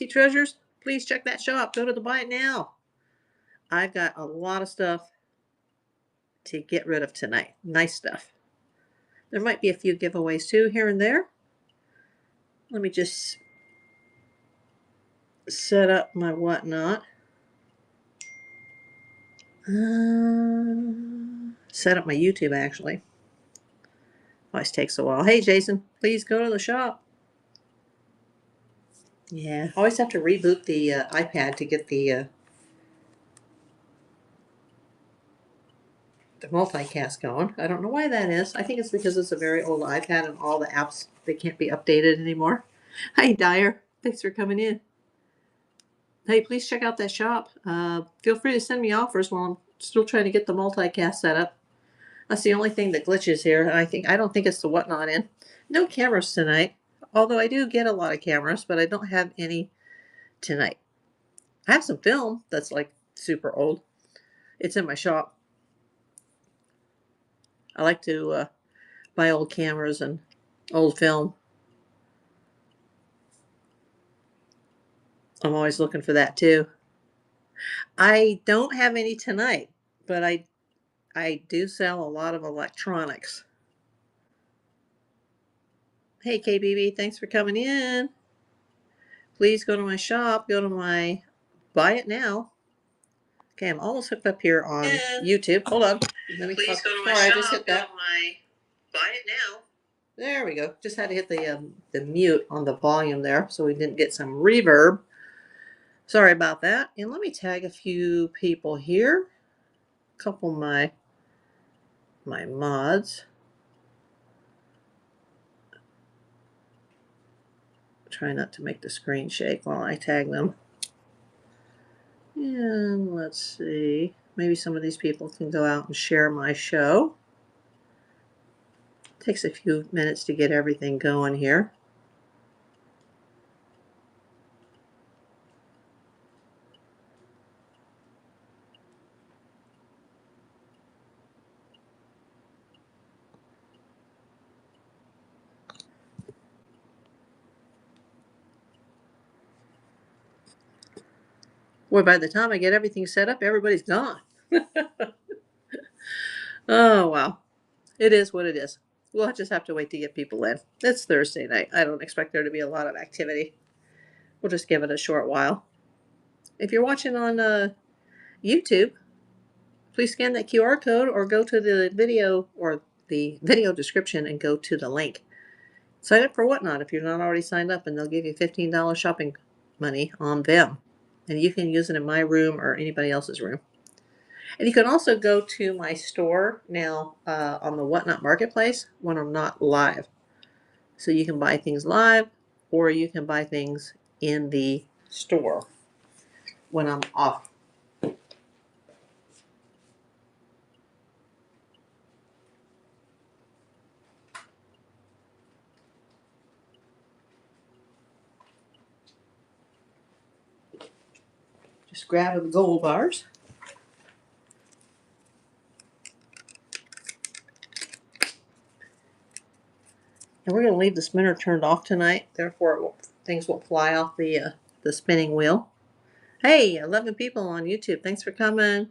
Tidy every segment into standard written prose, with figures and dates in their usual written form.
Galaxy Treasures, please check that shop. Go to the Buy It Now. I've got a lot of stuff to get rid of tonight. Nice stuff. There might be a few giveaways too here and there. Let me just set up my whatnot. Set up my YouTube actually. Always takes a while. Hey Jason, please go to the shop. Yeah, I always have to reboot the iPad to get the multicast going. I don't know why that is. I think it's because it's a very old iPad and all the apps, they can't be updated anymore. Hi Dyer, thanks for coming in. Hey, please check out that shop. Feel free to send me offers while I'm still trying to get the multicast set up. That's the only thing that glitches here. And I don't think it's the whatnot in. No cameras tonight. Although I do get a lot of cameras, but I don't have any tonight. I have some film that's like super old. It's in my shop. I like to buy old cameras and old film. I'm always looking for that too. I don't have any tonight, but I do sell a lot of electronics. Hey KBB, thanks for coming in. Please go to my shop. Go to my Buy It Now. Okay, I'm almost hooked up here on YouTube. Hold on. Let me Please talk. go to my Sorry, shop. I just hit that. Go to my Buy It Now. There we go. Just had to hit the mute on the volume there so we didn't get some reverb. Sorry about that. And let me tag a few people here. A couple of my mods. Try not to make the screen shake while I tag them. And let's see. Maybe some of these people can go out and share my show. Takes a few minutes to get everything going here. Boy, by the time I get everything set up, everybody's gone. Oh, wow. It is what it is. We'll just have to wait to get people in. It's Thursday night. I don't expect there to be a lot of activity. We'll just give it a short while. If you're watching on YouTube, please scan that QR code or go to the video or the video description and go to the link. Sign up for Whatnot if you're not already signed up, and they'll give you $15 shopping money on them. And you can use it in my room or anybody else's room. And you can also go to my store now on the Whatnot Marketplace when I'm not live. So you can buy things live or you can buy things in the store when I'm off. Just grab the gold bars. And we're going to leave the spinner turned off tonight. Therefore, things won't fly off the spinning wheel. Hey, 11 people on YouTube. Thanks for coming.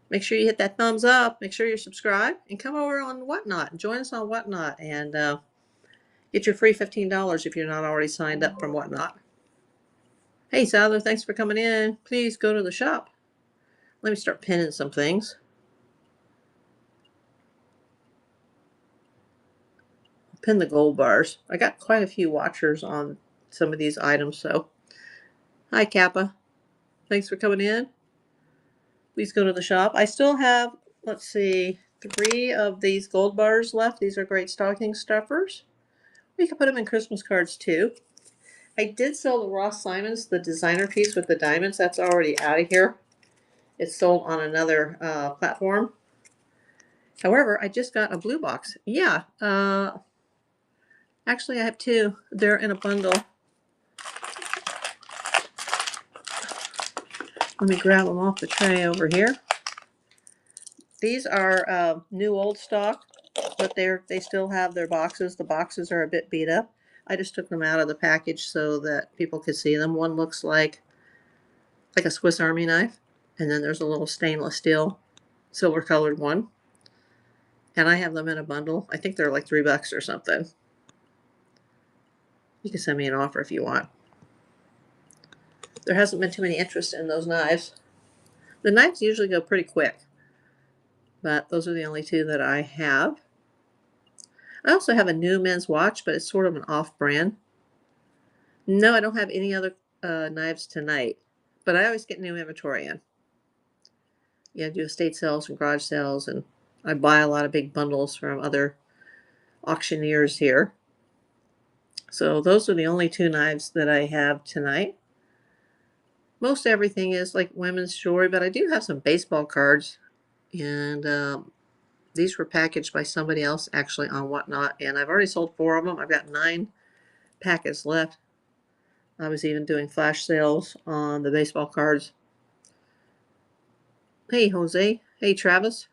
Make sure you hit that thumbs up. Make sure you're subscribed. And come over on Whatnot. Join us on Whatnot. And get your free $15 if you're not already signed up from Whatnot. Hey, Sadler. Thanks for coming in. Please go to the shop. Let me start pinning some things. Pin the gold bars. I got quite a few watchers on some of these items, so hi Kappa, thanks for coming in. Please go to the shop. I still have, let's see, 3 of these gold bars left. These are great stocking stuffers. We can put them in Christmas cards too. I did sell the Ross Simons, the designer piece with the diamonds. That's already out of here. It's sold on another platform. However, I just got a blue box. Yeah, actually, I have 2. They're in a bundle. Let me grab them off the tray over here. These are new old stock, but they still have their boxes. The boxes are a bit beat up. I just took them out of the package so that people could see them. One looks like a Swiss Army knife, and then there's a little stainless steel silver colored one. And I have them in a bundle. I think they're like $3 or something. You can send me an offer if you want. There hasn't been too many interest in those knives. The knives usually go pretty quick, but those are the only two that I have. I also have a new men's watch, but it's sort of an off-brand. No, I don't have any other knives tonight, but I always get new inventory in. Yeah, I do estate sales and garage sales, and I buy a lot of big bundles from other auctioneers here. So those are the only two knives that I have tonight. Most everything is like women's jewelry, but I do have some baseball cards, and these were packaged by somebody else actually on Whatnot, and I've already sold 4 of them. I've got 9 packets left. I was even doing flash sales on the baseball cards. Hey, Jose. Hey, Travis.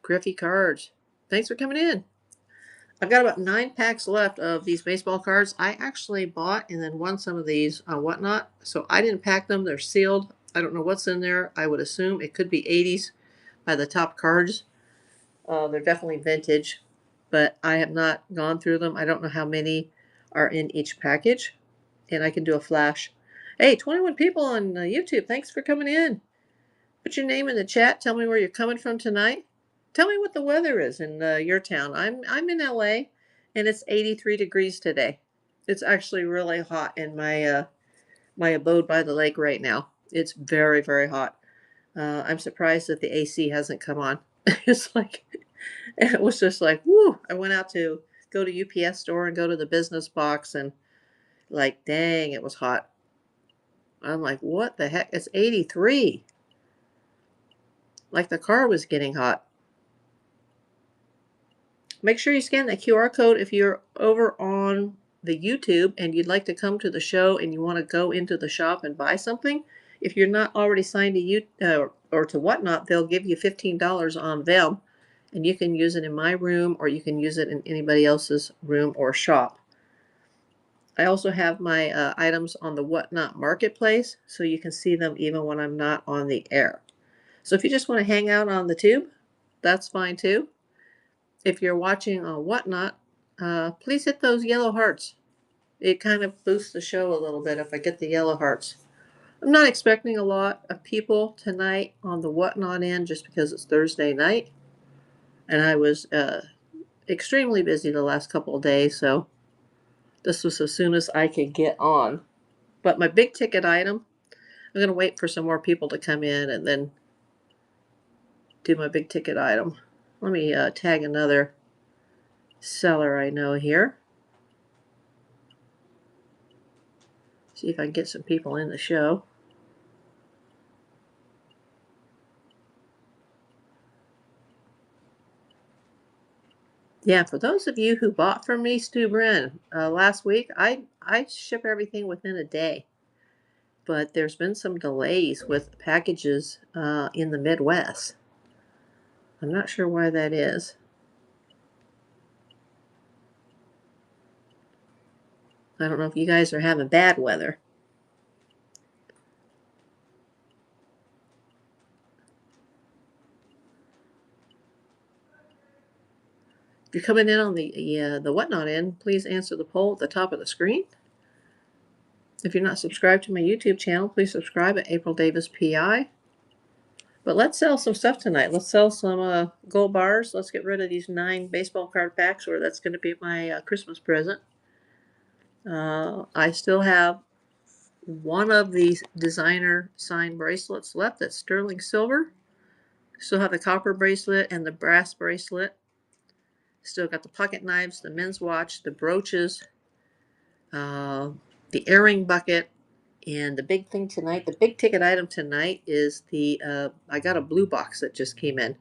Griffey Cards. Thanks for coming in. I've got about 9 packs left of these baseball cards. I actually bought and then won some of these on Whatnot, so I didn't pack them. They're sealed. I don't know what's in there. I would assume it could be 80s by the top cards. They're definitely vintage, but I have not gone through them. I don't know how many are in each package, and I can do a flash. Hey, 21 people on YouTube. Thanks for coming in. Put your name in the chat. Tell me where you're coming from tonight. Tell me what the weather is in your town. I'm in LA, and it's 83 degrees today. It's actually really hot in my my abode by the lake right now. It's very, very hot. I'm surprised that the AC hasn't come on. It's like it was just like whoo. I went out to go to UPS store and go to the business box, and like dang, it was hot. I'm like, what the heck? It's 83. Like the car was getting hot. Make sure you scan that QR code if you're over on the YouTube and you'd like to come to the show and you want to go into the shop and buy something. If you're not already signed to or to Whatnot, they'll give you $15 on them, and you can use it in my room or you can use it in anybody else's room or shop. I also have my items on the Whatnot Marketplace, so you can see them even when I'm not on the air. So if you just want to hang out on the tube, that's fine too. If you're watching on Whatnot, please hit those yellow hearts. It kind of boosts the show a little bit if I get the yellow hearts. I'm not expecting a lot of people tonight on the Whatnot end just because it's Thursday night. And I was extremely busy the last couple of days, so this was as soon as I could get on. But my big ticket item, I'm going to wait for some more people to come in and then do my big ticket item. Let me tag another seller I know here. See if I can get some people in the show. Yeah, for those of you who bought from me, Stu Bren, last week, I ship everything within a day. But there's been some delays with packages in the Midwest. I'm not sure why that is. I don't know if you guys are having bad weather. If you're coming in on the Whatnot end, please answer the poll at the top of the screen. If you're not subscribed to my YouTube channel, please subscribe at April Davis PI. But let's sell some stuff tonight. Let's sell some gold bars. Let's get rid of these 9 baseball card packs, or that's going to be my Christmas present. I still have one of these designer sign bracelets left. That's sterling silver. Still have the copper bracelet and the brass bracelet. Still got the pocket knives, the men's watch, the brooches, the earring bucket, and the big thing tonight, the big ticket item tonight is I got a blue box that just came in.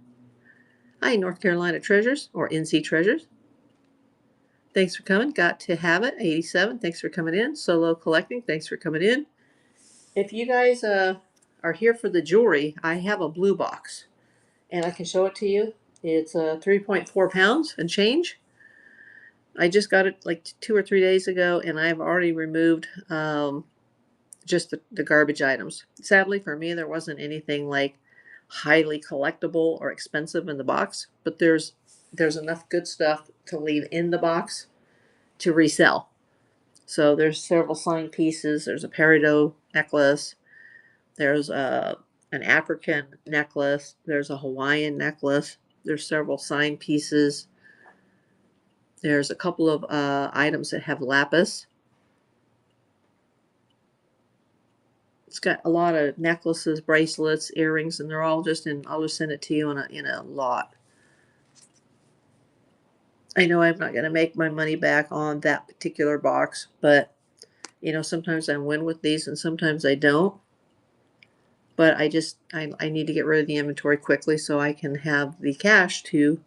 Hi, North Carolina Treasures, or NC Treasures. Thanks for coming. Got to have it, 87. Thanks for coming in. Solo Collecting, thanks for coming in. If you guys are are here for the jewelry, I have a blue box, and I can show it to you. It's 3.4 pounds and change. I just got it like 2 or 3 days ago, and I've already removed just the garbage items. Sadly for me, there wasn't anything like highly collectible or expensive in the box, but there's enough good stuff to leave in the box to resell. So there's several signed pieces. There's a peridot necklace. There's an African necklace. There's a Hawaiian necklace. There's several signed pieces. There's a couple of items that have lapis. It's got a lot of necklaces, bracelets, earrings, and they're all just in. I'll just send it to you in a lot. I know I'm not going to make my money back on that particular box, but sometimes I win with these and sometimes I don't. But I need to get rid of the inventory quickly so I can have the cash to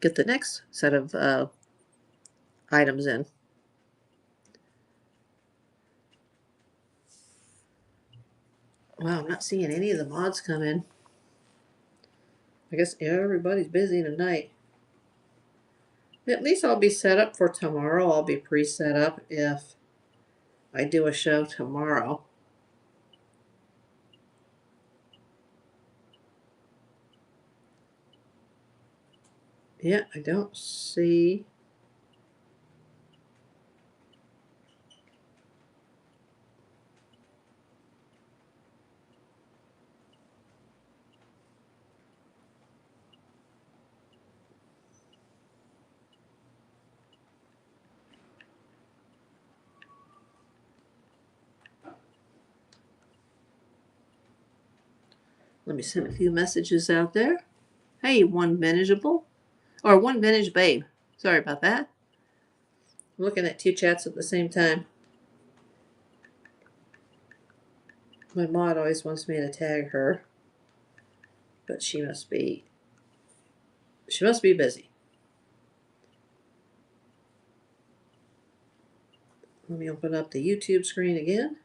get the next set of items in. Wow, I'm not seeing any of the mods come in. I guess everybody's busy tonight. At least I'll be set up for tomorrow. I'll be pre-set up if I do a show tomorrow. Yeah, I don't see. Let me send a few messages out there. Hey, one manageable. Or one vintage babe. Sorry about that. I'm looking at two chats at the same time. My mod always wants me to tag her. But she must be busy. Let me open up the YouTube screen again.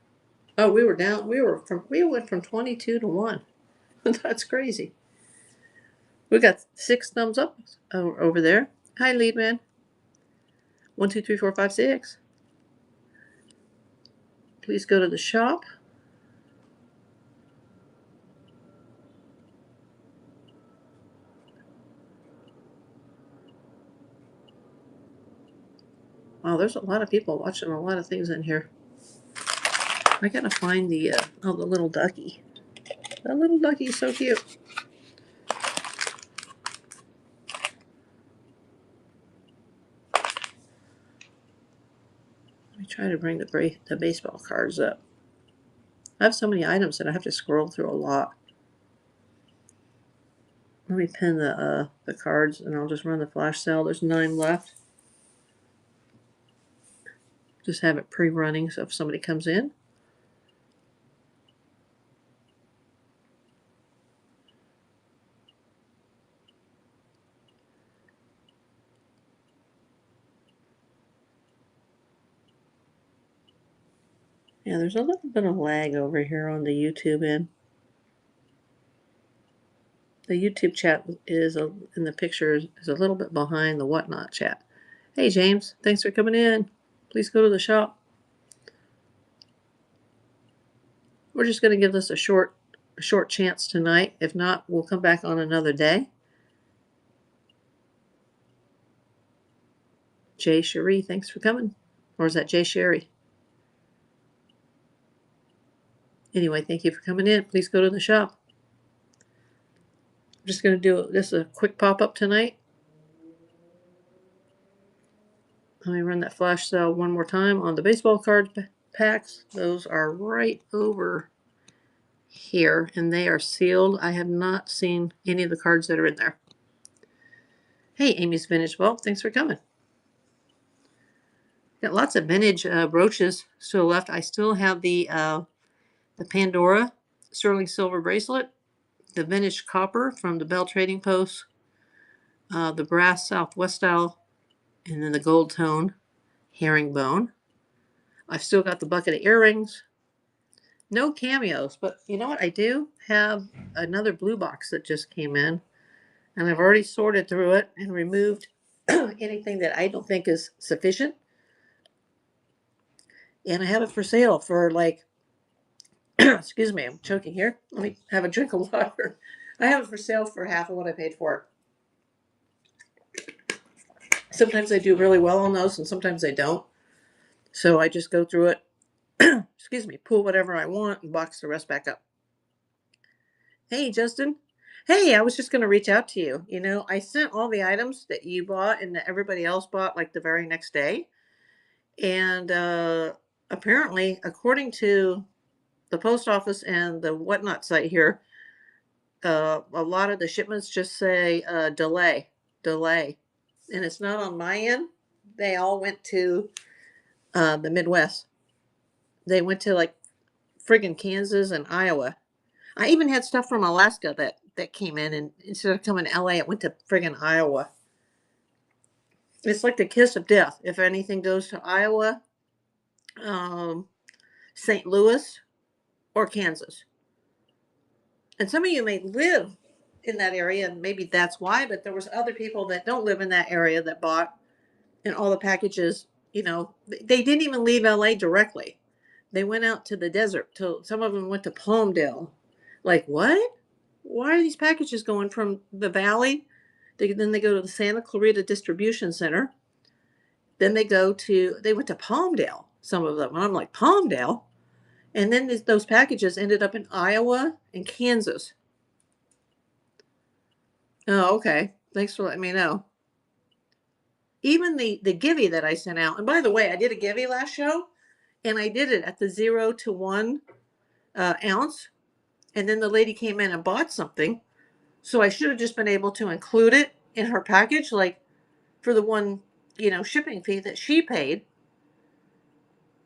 Oh, we went from 22 to 1. That's crazy. We got 6 thumbs up over there. Hi, lead man. 1, 2, 3, 4, 5, 6. Please go to the shop. Wow, there's a lot of people watching a lot of things in here. I gotta find the little ducky. That little ducky is so cute. Let me try to bring the baseball cards up. I have so many items that I have to scroll through a lot. Let me pin the cards and I'll just run the flash sale. There's 9 left. Just have it pre-running so if somebody comes in. Yeah, there's a little bit of lag over here on the YouTube end. The YouTube chat is in the picture is a little bit behind the Whatnot chat. Hey James, thanks for coming in. Please go to the shop. We're just going to give this a short chance tonight. If not, we'll come back on another day. Jay Cherie, thanks for coming. Or is that Jay Sherry? Anyway, thank you for coming in. Please go to the shop. I'm just going to do this a quick pop-up tonight. Let me run that flash sale one more time on the baseball card packs. Those are right over here, and they are sealed. I have not seen any of the cards that are in there. Hey, Amy's Vintage Vault, thanks for coming. Got lots of vintage brooches still left. I still have the Pandora sterling silver bracelet, the vintage copper from the Bell Trading Post, the brass Southwest style, and then the gold tone herringbone. I've still got the bucket of earrings, No cameos, but you know what? I do have another blue box that just came in, and I've already sorted through it and removed anything that I don't think is sufficient. And I have it for sale for like, excuse me, I'm choking here. Let me have a drink of water. I have it for sale for half of what I paid for it. Sometimes I do really well on those, and sometimes I don't. So I just go through it, excuse me, pull whatever I want and box the rest back up. Hey, Justin. Hey, I was just going to reach out to you. You know, I sent all the items that you bought and that everybody else bought like the very next day. And apparently, according to the post office and the whatnot site here, a lot of the shipments just say delay, delay. And it's not on my end. They all went to the Midwest. They went to like friggin' Kansas and Iowa. I even had stuff from Alaska that came in, and instead of coming to LA, it went to friggin' Iowa. It's like the kiss of death. If anything goes to Iowa, um, St. Louis, or Kansas. And some of you may live in that area, and maybe that's why. But there was other people that don't live in that area that bought, and all the packages. You know, they didn't even leave LA directly. They went out to the desert. To some of them went to Palmdale. Like what? Why are these packages going from the valley? Then they go to the Santa Clarita Distribution Center. Then they went to Palmdale, some of them. And I'm like, Palmdale? And then those packages ended up in Iowa and Kansas. Oh, okay. Thanks for letting me know. Even the Givey that I sent out, and by the way, I did a Givey last show, and I did it at the 0 to 1 ounce. And then the lady came in and bought something. So I should have just been able to include it in her package, like for the one, shipping fee that she paid.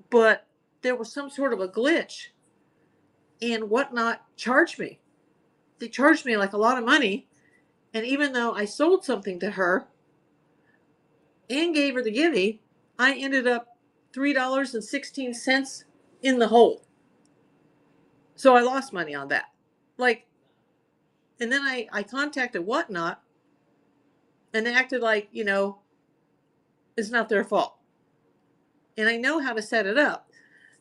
But there was some sort of a glitch, and Whatnot charged me. They charged me like a lot of money. And even though I sold something to her and gave her the Givey, I ended up $3.16 in the hole. So I lost money on that. Like, and then I contacted Whatnot, and they acted like, it's not their fault. And I know how to set it up,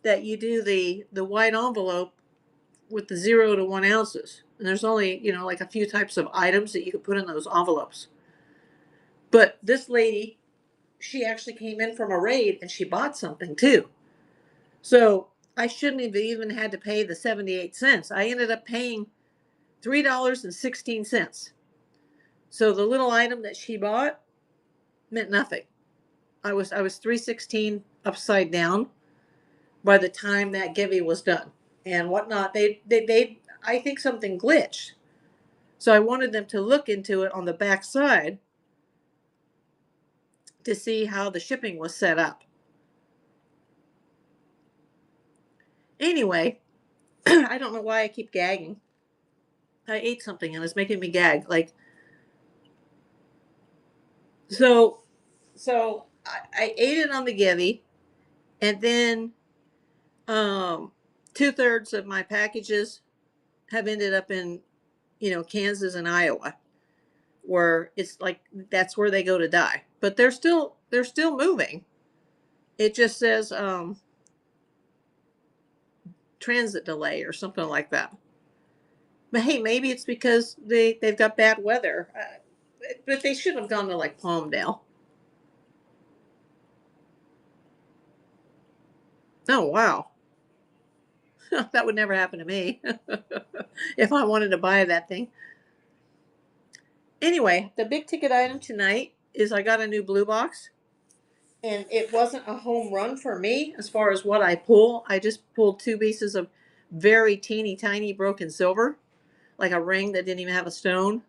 that you do the white envelope with the 0 to 1 ounces. And there's only, like a few types of items that you can put in those envelopes. But this lady, she actually came in from a raid and she bought something too. So I shouldn't have even had to pay the 78 cents. I ended up paying $3.16. So the little item that she bought meant nothing. I was $3.16 upside down by the time that Givey was done. And Whatnot, they I think something glitched. So I wanted them to look into it on the back side to see how the shipping was set up. Anyway, I don't know why I keep gagging. I ate something and it's making me gag. Like, so I ate it on the Givey, and then 2/3 of my packages have ended up in, Kansas and Iowa, where it's like that's where they go to die. But they're still moving. It just says transit delay or something like that. But hey, maybe it's because they've got bad weather. But they should have gone to like Palmdale. Oh wow, that would never happen to me if I wanted to buy that thing. Anyway, the big ticket item tonight is I got a new blue box, and it wasn't a home run for me as far as what I pull. I just pulled two pieces of very teeny tiny broken silver, like a ring that didn't even have a stone,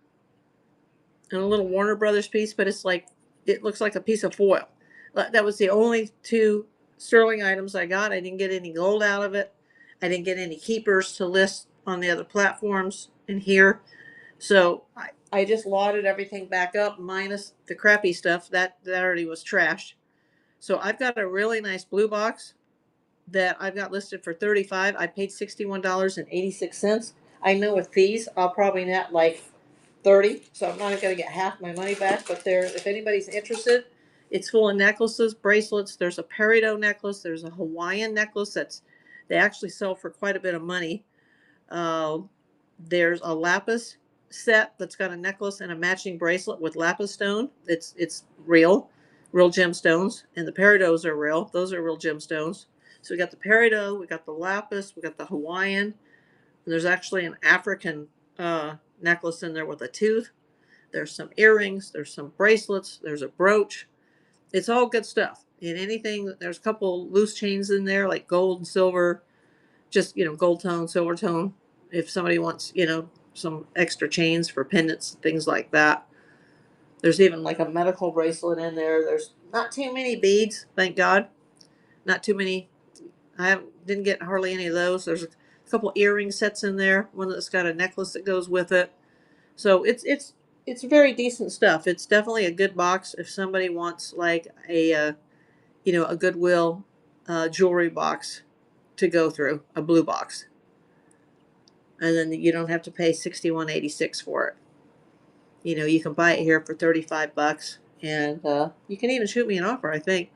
and a little Warner Brothers piece, but it looks like a piece of foil. That was the only two sterling items I got. I didn't get any gold out of it. I didn't get any keepers to list on the other platforms in here. So I just loaded everything back up, minus the crappy stuff that already was trashed. So I've got a really nice blue box. that I've got listed for 35. I paid $61.86. I know with fees, I'll probably net like 30, so I'm not gonna get half my money back, but there, if anybody's interested, it's full of necklaces, bracelets. There's a peridot necklace. There's a Hawaiian necklace they actually sell for quite a bit of money. Uh, there's a lapis set that's got a necklace and a matching bracelet with lapis stone. It's real gemstones, and the peridots are real. Those are real gemstones. So we got the peridot, we got the lapis, we got the Hawaiian, and there's actually an African necklace in there with a tooth. There's some earrings, there's some bracelets, there's a brooch. It's all good stuff. And anything, there's a couple loose chains in there, like gold and silver, just, gold tone, silver tone. If somebody wants, some extra chains for pendants, things like that. There's even like a medical bracelet in there. There's not too many beads, thank God. Not too many. Didn't get hardly any of those. There's a couple earring sets in there. One that's got a necklace that goes with it. So it's very decent stuff. It's definitely a good box if somebody wants like a Goodwill jewelry box to go through, a blue box, and then you don't have to pay $61.86 for it. You can buy it here for $35, and you can even shoot me an offer. I think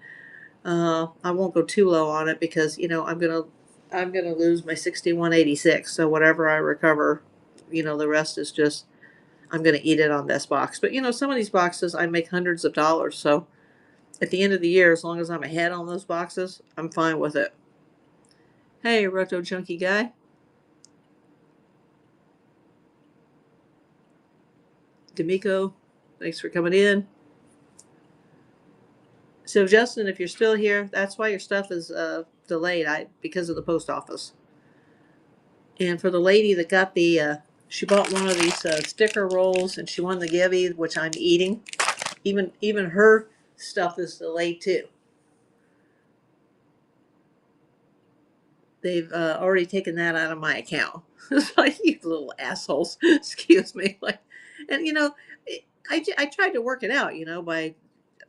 I won't go too low on it because I'm gonna lose my $61.86. So whatever I recover, the rest is just I'm gonna eat it on this box. But some of these boxes I make hundreds of dollars. So at the end of the year, as long as I'm ahead on those boxes, I'm fine with it. Hey, Roto Junkie guy. D'Amico, thanks for coming in. So Justin, if you're still here, that's why your stuff is delayed. Because of the post office. And for the lady that got she bought one of these sticker rolls, and she won the Gibby, which I'm eating. Even her stuff is delayed too. They've already taken that out of my account. It's like, you little assholes. Excuse me. And I tried to work it out, by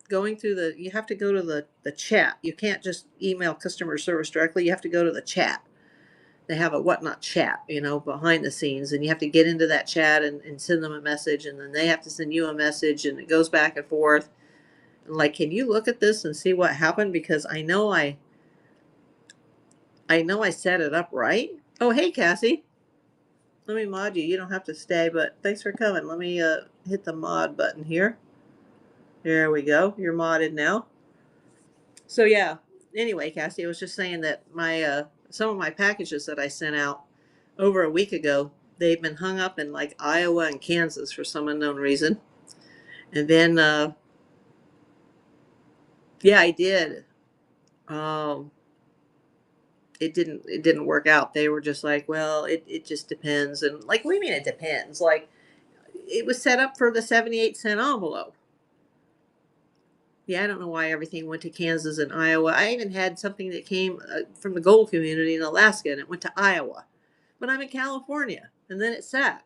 going through you have to go to the chat. You can't just email customer service directly. You have to go to the chat. They have a whatnot chat, behind the scenes, and you have to get into that chat and send them a message, and then they have to send you a message, and it goes back and forth. And like, can you look at this and see what happened? Because I know I set it up right. Oh, hey, Cassie. Let me mod you. You don't have to stay, but thanks for coming. Let me hit the mod button here. There we go. You're modded now. So yeah. Anyway, Cassie, I was just saying that my some of my packages that I sent out over a week ago, they've been hung up in like Iowa and Kansas for some unknown reason. And then yeah, I did. It didn't work out. They were just like, well, it just depends. And like, what do you mean it depends? Like, it was set up for the 78-cent envelope. Yeah, I don't know why everything went to Kansas and Iowa. I even had something that came from the gold community in Alaska, and it went to Iowa. But I'm in California, and then it sat.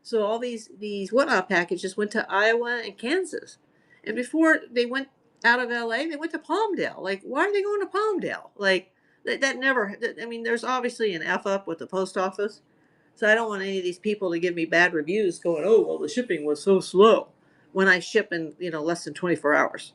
So all these whatnot packages went to Iowa and Kansas. And before they went out of LA, they went to Palmdale. Like, why are they going to Palmdale? Like, that never, I mean, there's obviously an F up with the post office. So I don't want any of these people to give me bad reviews going, oh, well, the shipping was so slow when I ship in, less than 24 hours.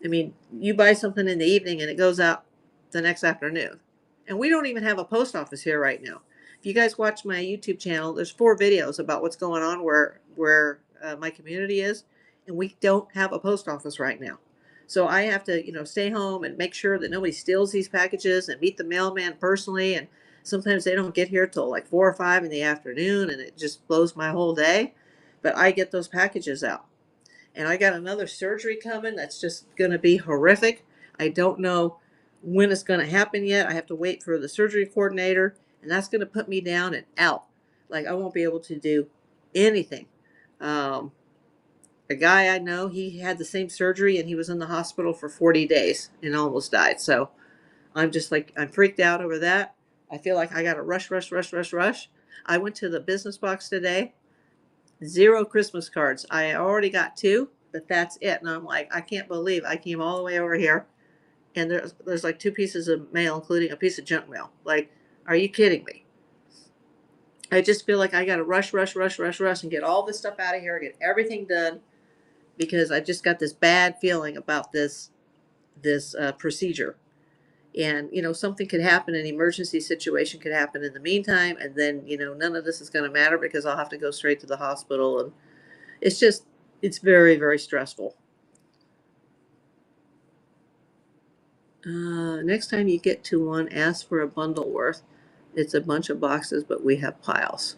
I mean, you buy something in the evening and it goes out the next afternoon. And we don't even have a post office here right now. If you guys watch my YouTube channel, there's 4 videos about what's going on where my community is, and we don't have a post office right now. So I have to, stay home and make sure that nobody steals these packages and meet the mailman personally. And sometimes they don't get here till like 4 or 5 in the afternoon, and it just blows my whole day. But I get those packages out. And I got another surgery coming that's just going to be horrific. I don't know when it's going to happen yet. I have to wait for the surgery coordinator, and that's going to put me down and out. Like, I won't be able to do anything. A guy I know, he had the same surgery, and he was in the hospital for 40 days and almost died. So I'm just like, I'm freaked out over that. I feel like I got to rush. I went to the business box today. 0 Christmas cards. I already got 2, but that's it. And I'm like, I can't believe I came all the way over here and there's like 2 pieces of mail, including a piece of junk mail. Like, are you kidding me? I just feel like I got to rush, rush, rush, rush, rush, and get all this stuff out of here, get everything done, because I just got this bad feeling about this procedure. And something could happen, an emergency situation could happen in the meantime, and then none of this is going to matter because I'll have to go straight to the hospital, and it's just it's very, very stressful. Next time you get to one, ask for a bundle worth. It's a bunch of boxes, but we have piles.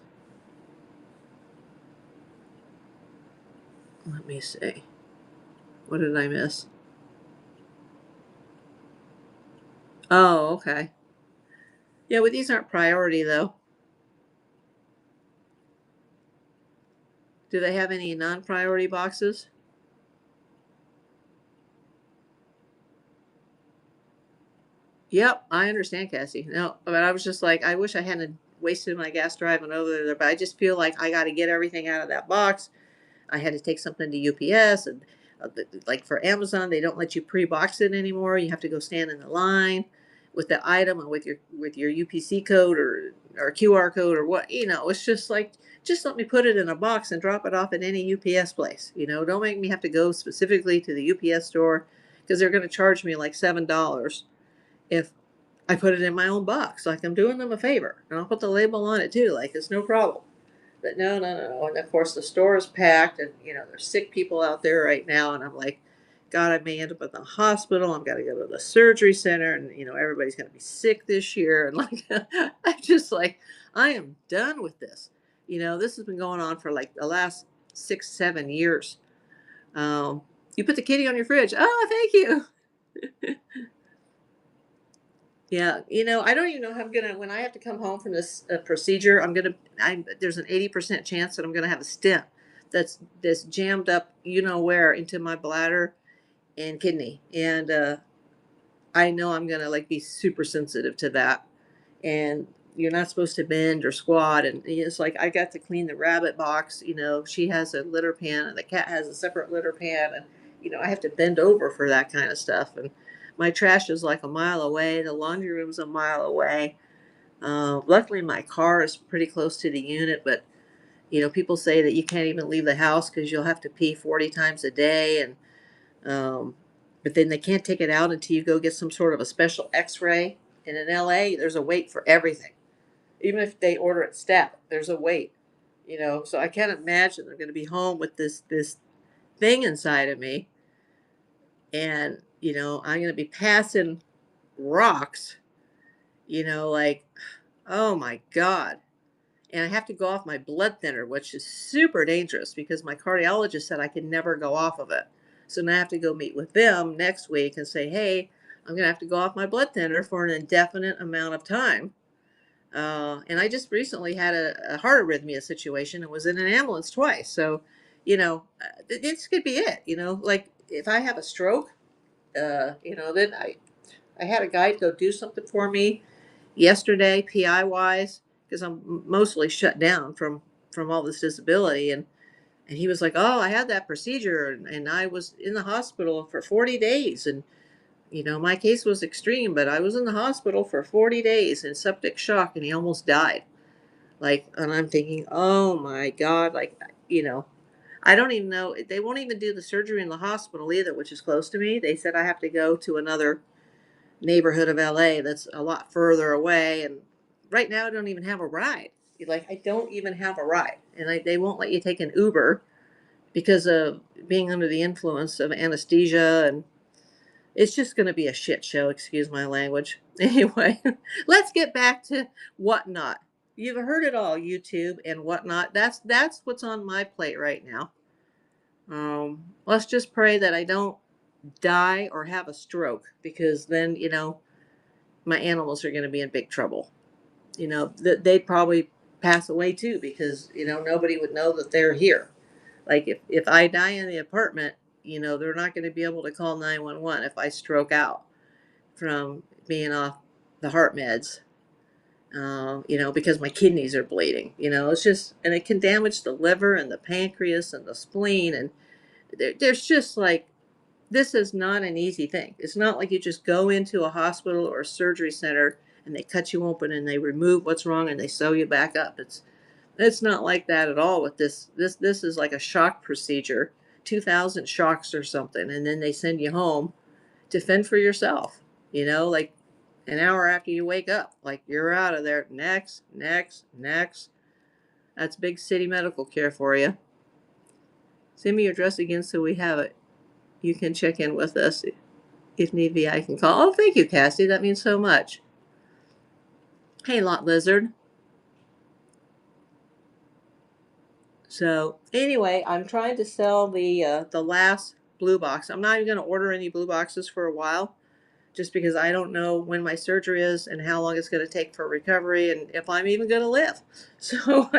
Let me see. What did I miss? Oh, okay. Yeah, well, these aren't priority though. Do they have any non-priority boxes? Yep, I understand, Cassie. No, but I was just like, I wish I hadn't wasted my gas driving over there, but I just feel like I got to get everything out of that box. I had to take something to UPS, and like for Amazon, they don't let you pre-box it anymore. You have to go stand in the line with the item and with your UPC code or QR code or what. It's just like, just let me put it in a box and drop it off at any UPS place. Don't make me have to go specifically to the UPS store because they're going to charge me like $7 if I put it in my own box. Like, I'm doing them a favor, and I'll put the label on it too. Like, it's no problem. But no, no, no, no. And of course, the store is packed, and there's sick people out there right now. And I'm like, God, I may end up in the hospital. I've got to go to the surgery center, and everybody's going to be sick this year. And like, I just like, I am done with this. This has been going on for like the last 6, 7 years. You put the kitty on your fridge. Oh, thank you. Yeah, I don't even know how I'm gonna when I have to come home from this procedure. There's an 80% chance that I'm gonna have a stent that's jammed up, where, into my bladder and kidney, and I know I'm gonna like be super sensitive to that. And you're not supposed to bend or squat, and it's like I got to clean the rabbit box. She has a litter pan, and the cat has a separate litter pan, and I have to bend over for that kind of stuff. And my trash is like a mile away. The laundry room's a mile away. Luckily, my car is pretty close to the unit, but people say that you can't even leave the house because you'll have to pee 40 times a day, and but then they can't take it out until you go get some sort of a special X-ray. And in LA, there's a wait for everything. Even if they order it stat, there's a wait. So I can't imagine they're going to be home with this thing inside of me, and I'm going to be passing rocks. Like, oh my God. And I have to go off my blood thinner, which is super dangerous because my cardiologist said I could never go off of it. So now I have to go meet with them next week and say, hey, I'm going to have to go off my blood thinner for an indefinite amount of time. And I just recently had a heart arrhythmia situation and was in an ambulance twice. So, this could be it. Like if I have a stroke, then I had a guy go do something for me yesterday, PI wise, because I'm mostly shut down from all this disability, and he was like, "Oh, I had that procedure, and I was in the hospital for 40 days, and my case was extreme, but I was in the hospital for 40 days in septic shock, and he almost died." Like, and I'm thinking, "Oh my God!" Like, I don't even know. They won't even do the surgery in the hospital either, which is close to me. They said I have to go to another neighborhood of LA that's a lot further away. And right now, I don't even have a ride. Like, I don't even have a ride. And they won't let you take an Uber because of being under the influence of anesthesia. And it's just going to be a shit show. Excuse my language. Anyway, let's get back to Whatnot. You've heard it all, YouTube and Whatnot. That's what's on my plate right now. Let's just pray that I don't die or have a stroke, because then my animals are going to be in big trouble. They'd probably pass away too, because nobody would know that they're here. Like if I die in the apartment, they're not going to be able to call 911 if I stroke out from being off the heart meds. Because my kidneys are bleeding. It's just, and it can damage the liver and the pancreas and the spleen, and there's just like this is not an easy thing. It's not like you just go into a hospital or a surgery center and they cut you open and they remove what's wrong and they sew you back up. It's not like that at all with this. This is like a shock procedure, 2,000 shocks or something, and then they send you home to fend for yourself. Like an hour after you wake up, like you're out of there. Next, next, next. That's big city medical care for you. Send me your address again so we have it. You can check in with us if need be. I can call. Oh, thank you, Cassie. That means so much. Hey, Lot Lizard. So anyway, I'm trying to sell the last blue box. I'm not even going to order any blue boxes for a while, just because I don't know when my surgery is and how long it's going to take for recovery and if I'm even going to live. So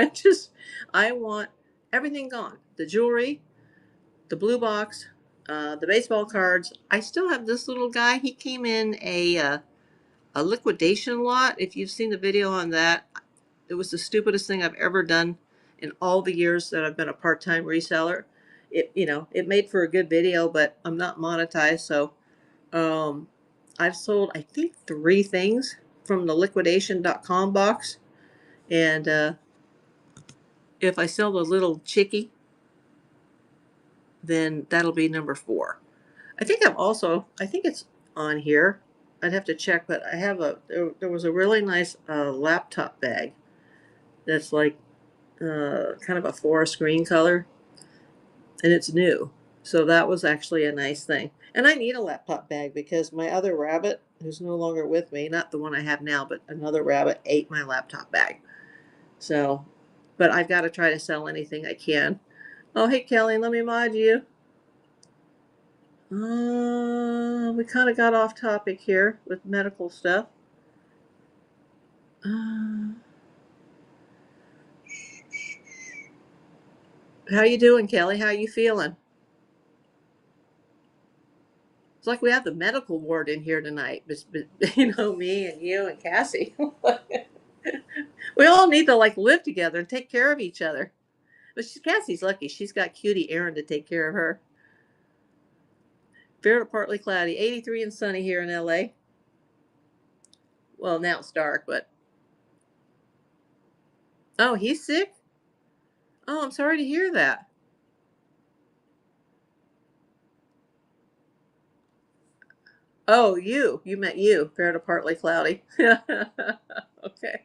I want everything gone. The jewelry, the blue box, the baseball cards. I still have this little guy. He came in a liquidation lot. If you've seen the video on that, it was the stupidest thing I've ever done in all the years that I've been a part-time reseller. It made for a good video, but I'm not monetized, so um, I've sold I think 3 things from the liquidation.com box, and if I sell the little chickie, then that'll be number 4. I think it's on here. I'd have to check, but there was a really nice laptop bag that's like kind of a forest green color, and it's new. So that was actually a nice thing. And I need a laptop bag because my other rabbit, who's no longer with me, not the one I have now, but another rabbit ate my laptop bag. So, but I've got to try to sell anything I can. Oh, hey, Kelly, let me mod you. We kind of got off topic here with medical stuff. How you doing, Kelly? How you feeling? It's like we have the medical ward in here tonight. Me and you and Cassie. We all need to like live together and take care of each other. But Cassie's lucky. She's got cutie Aaron to take care of her. Fair to partly cloudy, 83 and sunny here in LA. Well, now it's dark, but oh, he's sick. Oh, I'm sorry to hear that. Oh, you meant you. Fair to partly cloudy. Okay,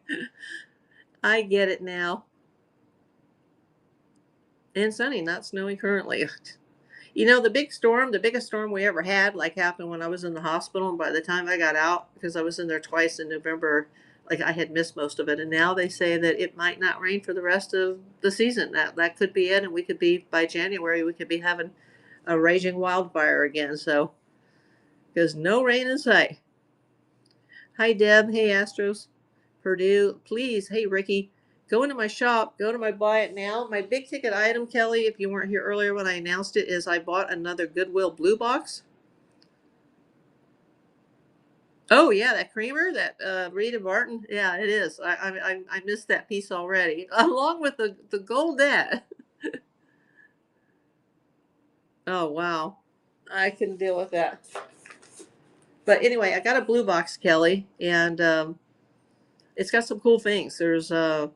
I get it now. And sunny, not snowy currently. The biggest storm we ever had, like happened when I was in the hospital. And by the time I got out, because I was in there twice in November, like I had missed most of it. And now they say that it might not rain for the rest of the season. That could be it. And we could be, by January, we could be having a raging wildfire again. So, because no rain in sight. Hi, Deb. Hey, Astros. Purdue. Please. Hey, Ricky. Go into my shop. Go to my buy it now. My big ticket item, Kelly, if you weren't here earlier when I announced it, is I bought another Goodwill blue box. Oh yeah, that creamer, that Rita Martin. Yeah, it is. I missed that piece already, along with the goldette. Oh wow, I can deal with that. But anyway, I got a blue box, Kelly, and it's got some cool things. There's a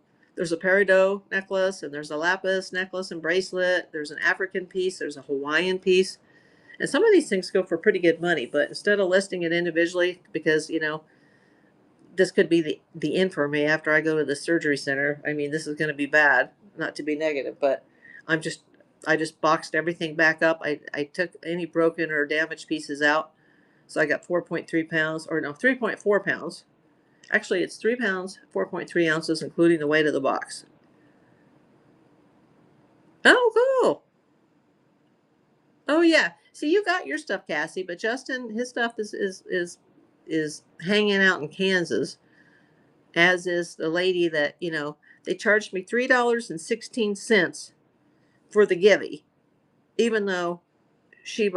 peridot necklace, and there's a lapis necklace and bracelet. There's an African piece. There's a Hawaiian piece, and some of these things go for pretty good money. But instead of listing it individually, because this could be the end for me after I go to the surgery center. I mean, this is going to be bad, not to be negative, but I'm just I just boxed everything back up. I took any broken or damaged pieces out. So I got 4.3 pounds, or no, 3.4 pounds. Actually, it's 3 pounds, 4.3 ounces, including the weight of the box. Oh, cool. Oh, yeah. See, you got your stuff, Cassie, but Justin, his stuff is hanging out in Kansas, as is the lady that, they charged me $3.16 for the Givey, even though she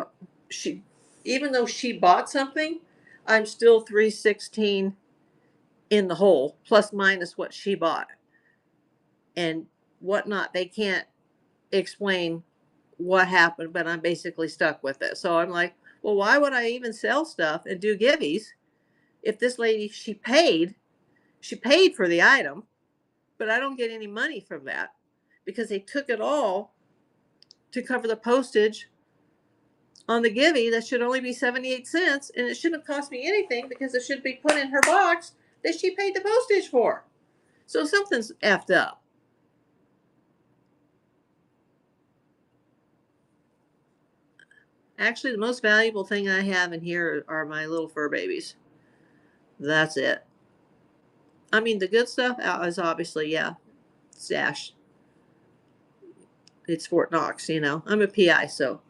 she even though she bought something, I'm still 316 in the hole, plus minus what she bought and whatnot. They can't explain what happened, but I'm basically stuck with it. So I'm like, Well, why would I even sell stuff and do giveies if this lady, she paid for the item, but I don't get any money from that because they took it all to cover the postage on the givey that should only be 78 cents, and it shouldn't cost me anything because it should be put in her box that she paid the postage for. So something's effed up. Actually, the most valuable thing I have in here are my little fur babies. That's it. I mean, the good stuff is obviously, yeah, stash. It's Fort Knox, you know. I'm a PI, so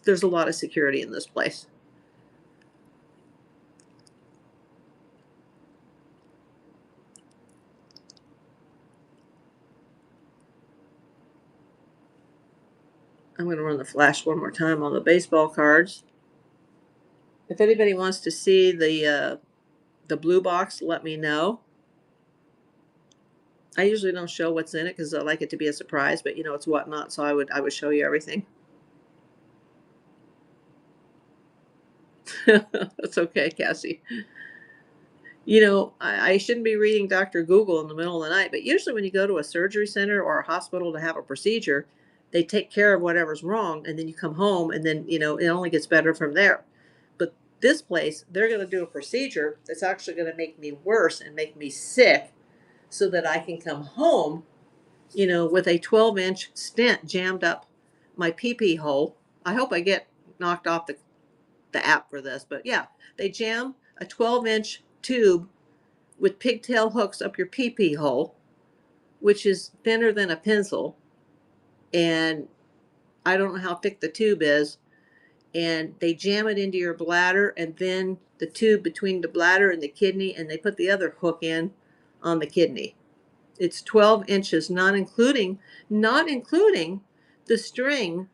there's a lot of security in this place. I'm going to run the flash one more time on the baseball cards. If anybody wants to see the blue box, let me know. I usually don't show what's in it because I like it to be a surprise, but you know it's whatnot, so I would show you everything. That's okay, Cassie. You know, I shouldn't be reading Dr. Google in the middle of the night, but usually when you go to a surgery center or a hospital to have a procedure, they take care of whatever's wrong, and then you come home, and then you know it only gets better from there. But this place, they're going to do a procedure that's actually going to make me worse and make me sick, so that I can come home, you know, with a 12-inch stent jammed up my pee pee hole. I hope I get knocked off the app for this, but yeah, they jam a 12-inch tube with pigtail hooks up your pee pee hole, which is thinner than a pencil. And I don't know how thick the tube is. And they jam it into your bladder and then the tube between the bladder and the kidney, and they put the other hook in on the kidney. It's 12 inches, not including the string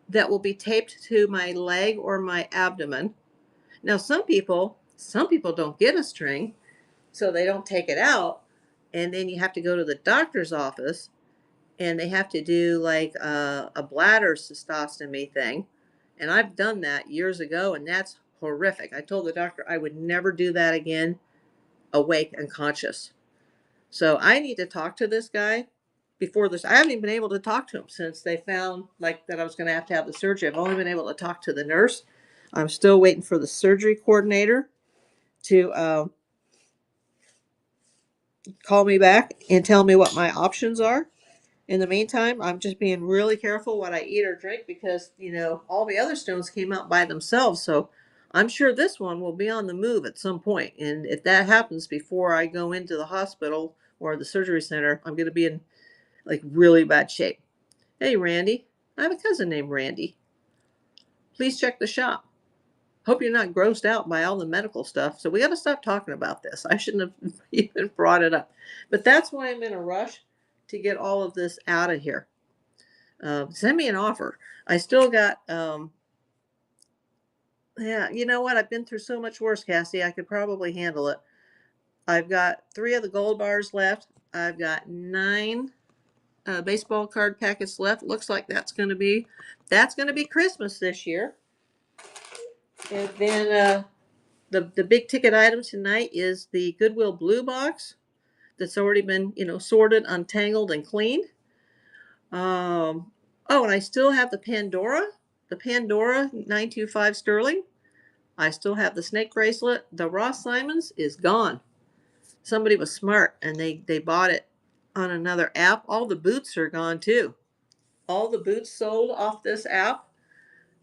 that will be taped to my leg or my abdomen. Now, some people don't get a string, so they don't take it out, and then you have to go to the doctor's office, and they have to do like a bladder cystostomy thing, and I've done that years ago, and that's horrific. I told the doctor I would never do that again, awake and conscious. So I need to talk to this guy before this. I haven't even been able to talk to him since they found like that I was going to have the surgery. I've only been able to talk to the nurse. I'm still waiting for the surgery coordinator to call me back and tell me what my options are. In the meantime, I'm just being really careful what I eat or drink because, you know, all the other stones came out by themselves. So I'm sure this one will be on the move at some point. And if that happens before I go into the hospital or the surgery center, I'm going to be in like really bad shape. Hey, Randy. I have a cousin named Randy. Please check the shop. Hope you're not grossed out by all the medical stuff. So we got to stop talking about this. I shouldn't have even brought it up. But that's why I'm in a rush to get all of this out of here. Send me an offer. I still got, yeah, you know what? I've been through so much worse, Cassie. I could probably handle it. I've got 3 of the gold bars left. I've got 9 baseball card packets left. Looks like that's going to be Christmas this year. And then the big ticket item tonight is the Goodwill Blue Box that's already been, you know, sorted, untangled, and cleaned. Oh, and I still have the Pandora 925 sterling. I still have the snake bracelet. The Ross Simons is gone. Somebody was smart and they bought it on another app. All the boots are gone too. All the boots sold off this app.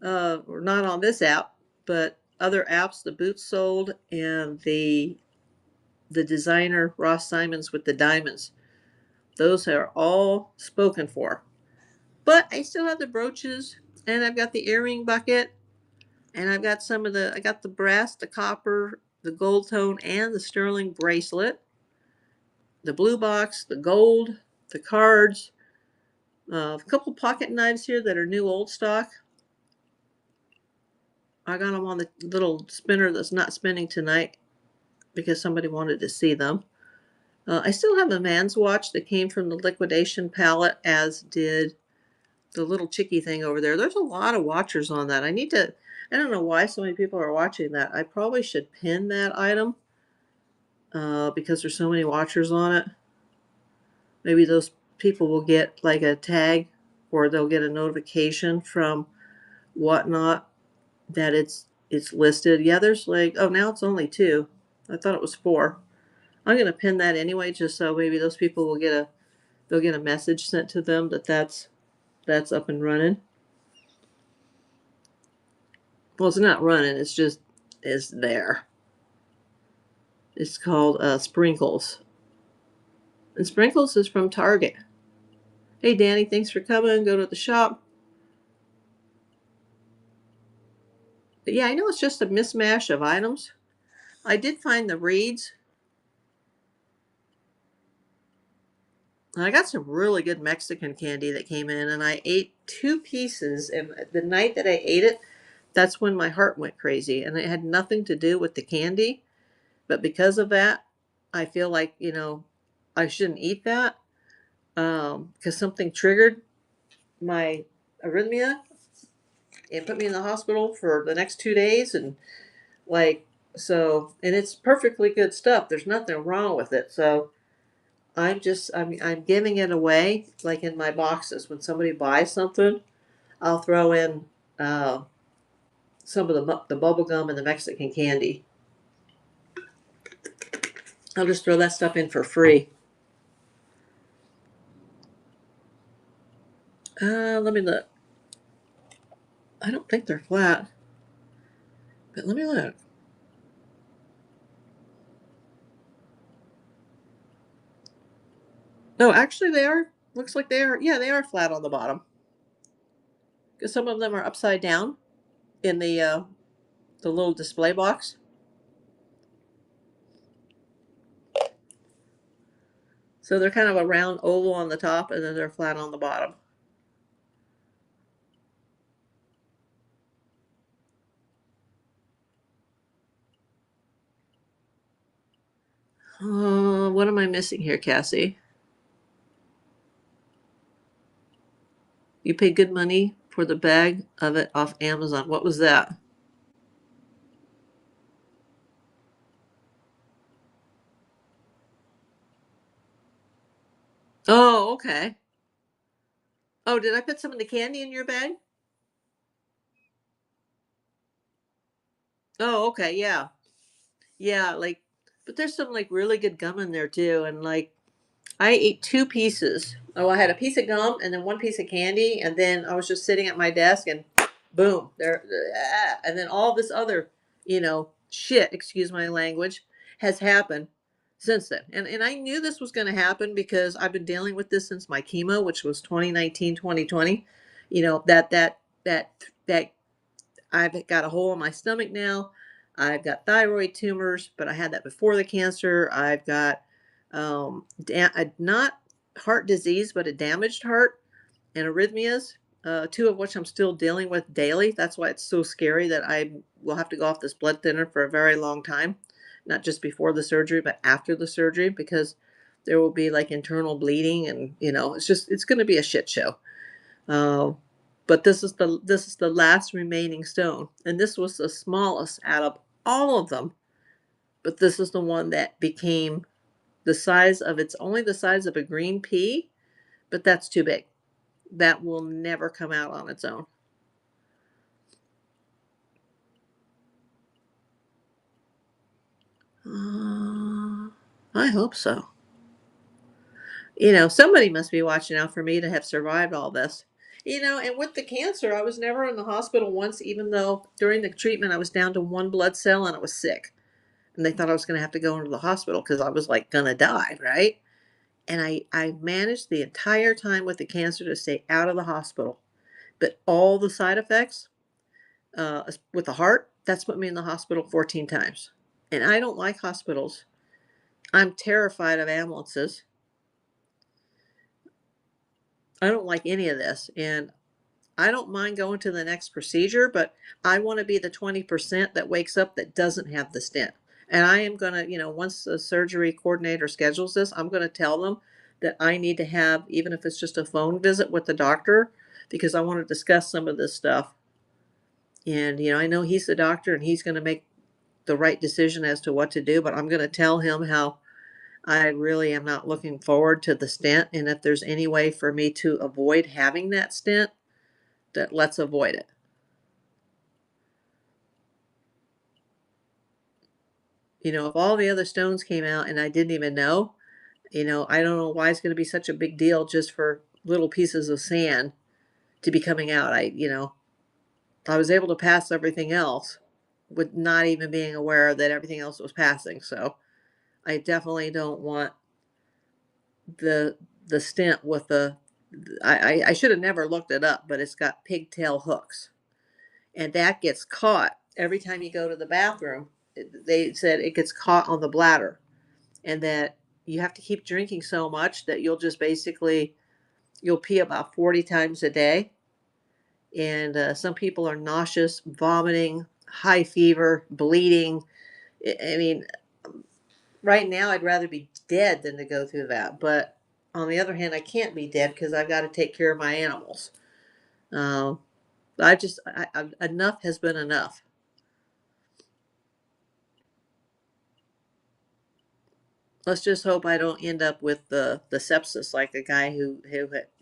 Or not on this app, but other apps. The boots sold, and the designer Ross Simons with the diamonds. Those are all spoken for. But I still have the brooches, and I've got the earring bucket, and I've got I got the brass, the copper, the gold tone, and the sterling bracelet, the blue box, the gold, the cards, a couple pocket knives here that are new old stock. I got them on the little spinner that's not spinning tonight because somebody wanted to see them. I still have a man's watch that came from the liquidation pallet, as did the little chicky thing over there. There's a lot of watchers on that. I don't know why so many people are watching that. I probably should pin that item because there's so many watchers on it. Maybe those people will get like a tag or they'll get a notification from Whatnot that it's listed. Yeah, there's like, oh, now it's only 2. I thought it was 4. I'm gonna pin that anyway, just so maybe those people will they'll get a message sent to them that that's up and running. Well, it's not running. It's there. It's called Sprinkles, and Sprinkles is from Target. Hey, Danny, thanks for coming. Go to the shop. But yeah, I know it's just a mismatch of items. I did find the reeds. I got some really good Mexican candy that came in, and I ate 2 pieces. And the night that I ate it, that's when my heart went crazy. And it had nothing to do with the candy. But because of that, I feel like, I shouldn't eat that because something triggered my arrhythmia and put me in the hospital for the next 2 days. And like, so, and it's perfectly good stuff. There's nothing wrong with it. So I'm giving it away like in my boxes. When somebody buys something, I'll throw in uh, some of the bubble gum and the Mexican candy. I'll just throw that stuff in for free. Let me look. I don't think they're flat, but let me look. No, actually they are. Looks like they are. Yeah, they are flat on the bottom. Because some of them are upside down in the little display box. So they're kind of a round oval on the top, and then they're flat on the bottom. What am I missing here, Cassie? You paid good money for the bag of it off Amazon. What was that? Oh, okay. Oh, did I put some of the candy in your bag? Oh, okay, yeah. Yeah, like, but there's some like really good gum in there too. And like, I ate 2 pieces. Oh, I had a piece of gum and then 1 piece of candy. And then I was just sitting at my desk and boom, and then all this other, shit, excuse my language, has happened since then. And I knew this was going to happen because I've been dealing with this since my chemo, which was 2019, 2020. That I've got a hole in my stomach now. I've got thyroid tumors, but I had that before the cancer. I've got not heart disease, but a damaged heart and arrhythmias, 2 of which I'm still dealing with daily. That's why it's so scary that I will have to go off this blood thinner for a very long time, not just before the surgery, but after the surgery, because there will be like internal bleeding, and it's going to be a shit show. Uh, but this is the last remaining stone, and this was the smallest out of all of them. But this is the one that became the size of it's only the size of a green pea, but that's too big. That will never come out on its own. I hope so. Somebody must be watching out for me to have survived all this. And with the cancer, I was never in the hospital once, even though during the treatment I was down to 1 blood cell and I was sick. And they thought I was going to have to go into the hospital because I was like going to die, right? And I managed the entire time with the cancer to stay out of the hospital. But all the side effects with the heart, that's put me in the hospital 14 times. And I don't like hospitals. I'm terrified of ambulances. I don't like any of this. And I don't mind going to the next procedure, but I want to be the 20% that wakes up that doesn't have the stent. And I am going to, once the surgery coordinator schedules this, I'm going to tell them that I need to have, even if it's just a phone visit with the doctor, because I want to discuss some of this stuff. And, I know he's the doctor and he's going to make the right decision as to what to do, but I'm going to tell him how I really am not looking forward to the stent. And if there's any way for me to avoid having that stent, that let's avoid it. If all the other stones came out and I didn't even know, I don't know why it's going to be such a big deal just for little pieces of sand to be coming out. I was able to pass everything else with not even being aware that everything else was passing. So I definitely don't want the stent with I should have never looked it up, but it's got pigtail hooks. And that gets caught every time you go to the bathroom. They said it gets caught on the bladder, and that you have to keep drinking so much that you'll pee about 40 times a day. And some people are nauseous, vomiting, high fever, bleeding. I mean, right now I'd rather be dead than to go through that. But on the other hand, I can't be dead because I've got to take care of my animals. Um, enough has been enough. Let's just hope I don't end up with the sepsis like the guy who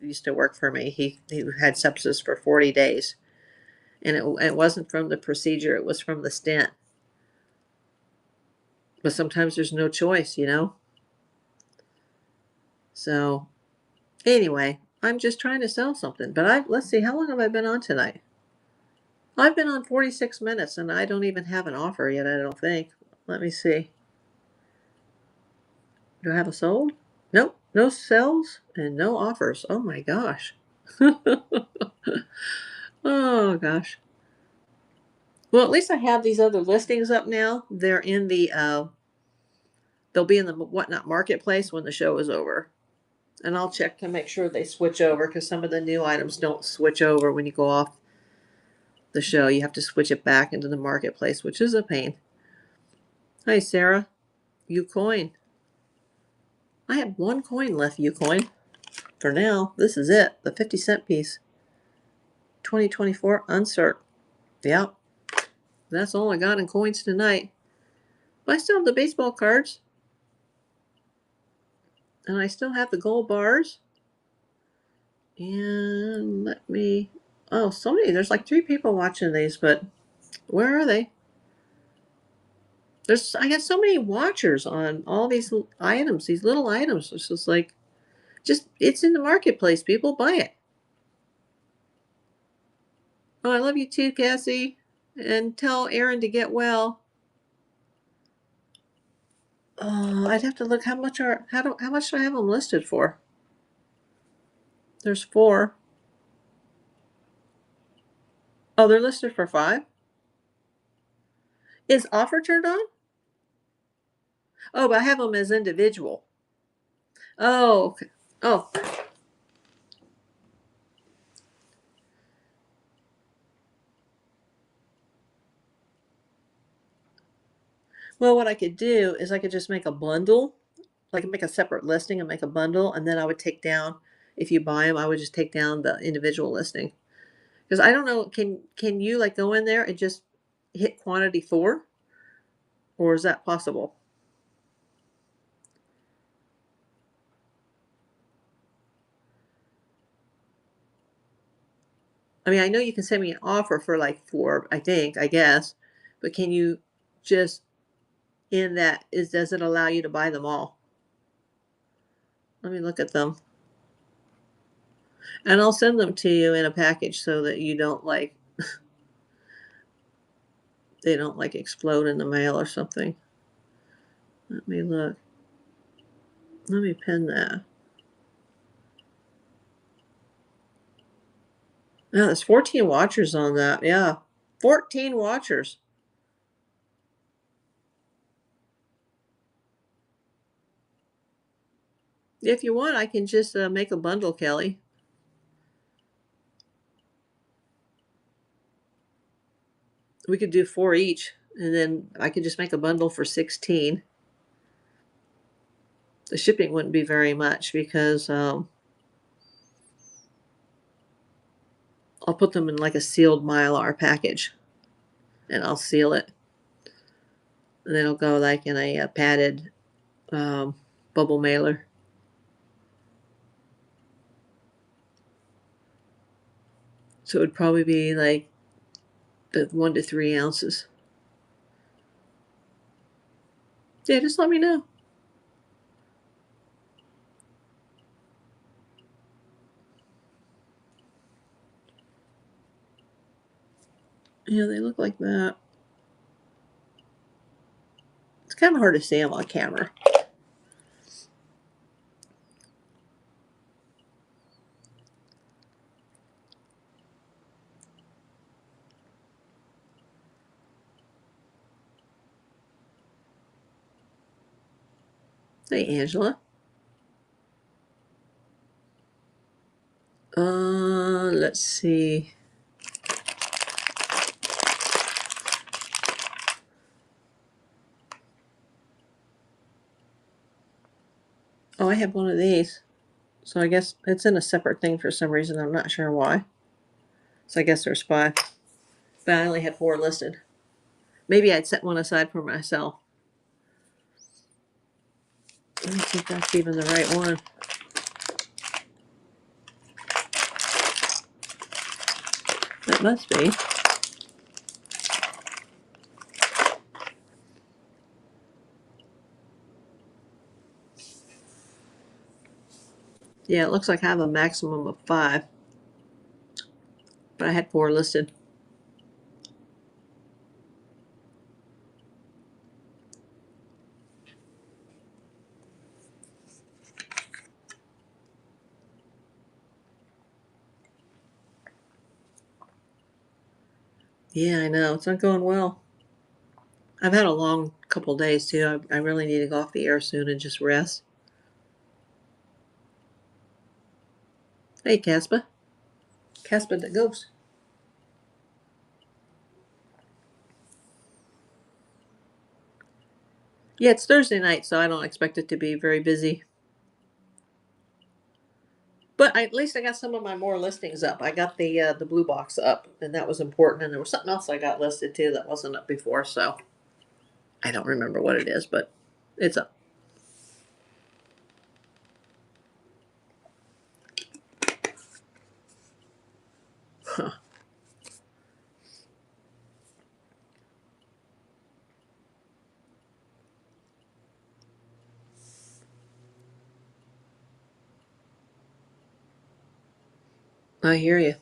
used to work for me. He had sepsis for 40 days, and it wasn't from the procedure; it was from the stent. But sometimes there's no choice. So anyway, I'm just trying to sell something. But let's see, how long have I been on tonight? I've been on 46 minutes, and I don't even have an offer yet. I don't think. Let me see. Do I have a sold? Nope, no sells and no offers. Oh my gosh. Oh gosh. Well, at least I have these other listings up now. They'll be in the Whatnot Marketplace when the show is over. And I'll check to make sure they switch over because some of the new items don't switch over when you go off the show. You have to switch it back into the marketplace, which is a pain. Hi, Sarah. Ucoin. I have one coin left, Ucoin. For now, this is it. The 50-cent piece. 2024 uncert. Yep. That's all I got in coins tonight. But I still have the baseball cards. And I still have the gold bars. And let me. Oh, so many. There's like 3 people watching these, but where are they? I got so many watchers on all these items, these little items. It's just like, it's in the marketplace. People buy it. Oh, I love you too, Cassie. And tell Aaron to get well. Oh, I'd have to look how much do I have them listed for? There's 4. Oh, they're listed for 5. Is offer turned on? Oh, but I have them as individual. Oh, okay. Oh. Well, what I could do is I could just make a bundle, like make a separate listing and make a bundle, and then I would take down, if you buy them, I would just take down the individual listing. Because I don't know, can you like go in there and just hit quantity 4? Or is that possible? I mean, I know you can send me an offer for like 4, I guess, but can you just does it allow you to buy them all? Let me look at them. And I'll send them to you in a package so that you don't they don't like explode in the mail or something. Let me look. Let me pin that. Yeah, there's 14 watchers on that. Yeah, 14 watchers. If you want, I can just make a bundle, Kelly. We could do 4 each, and then I could just make a bundle for 16. The shipping wouldn't be very much because I'll put them in like a sealed Mylar package, and I'll seal it, and it'll go like in a padded bubble mailer. So it would probably be like 1 to 3 ounces. Yeah, just let me know. Yeah, they look like that. It's kind of hard to see them on camera. Hey, Angela. Let's see. Oh, I have one of these. So I guess it's in a separate thing for some reason. I'm not sure why. So I guess there's 5. But I only had 4 listed. Maybe I'd set one aside for myself. Let me see if that's even the right one. That must be. Yeah, it looks like I have a maximum of 5. But I had 4 listed. Yeah, I know. It's not going well. I've had a long couple days too. I really need to go off the air soon and just rest. Hey, Casper. Casper the ghost. Yeah, it's Thursday night, so I don't expect it to be very busy. But at least I got some of my more listings up. I got the blue box up, and that was important. And there was something else I got listed too that wasn't up before, so I don't remember what it is, but it's up. Huh. I hear you.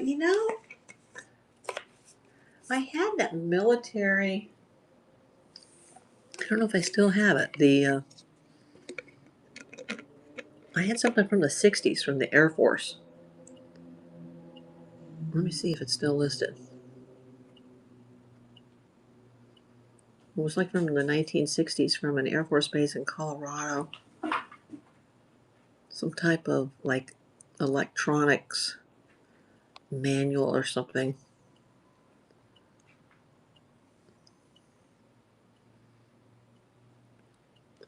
You know, I had that military. I don't know if I still have it. I had something from the '60s from the Air Force. Let me see if it's still listed. It was like from the 1960s from an Air Force base in Colorado. Some type of like electronics manual or something.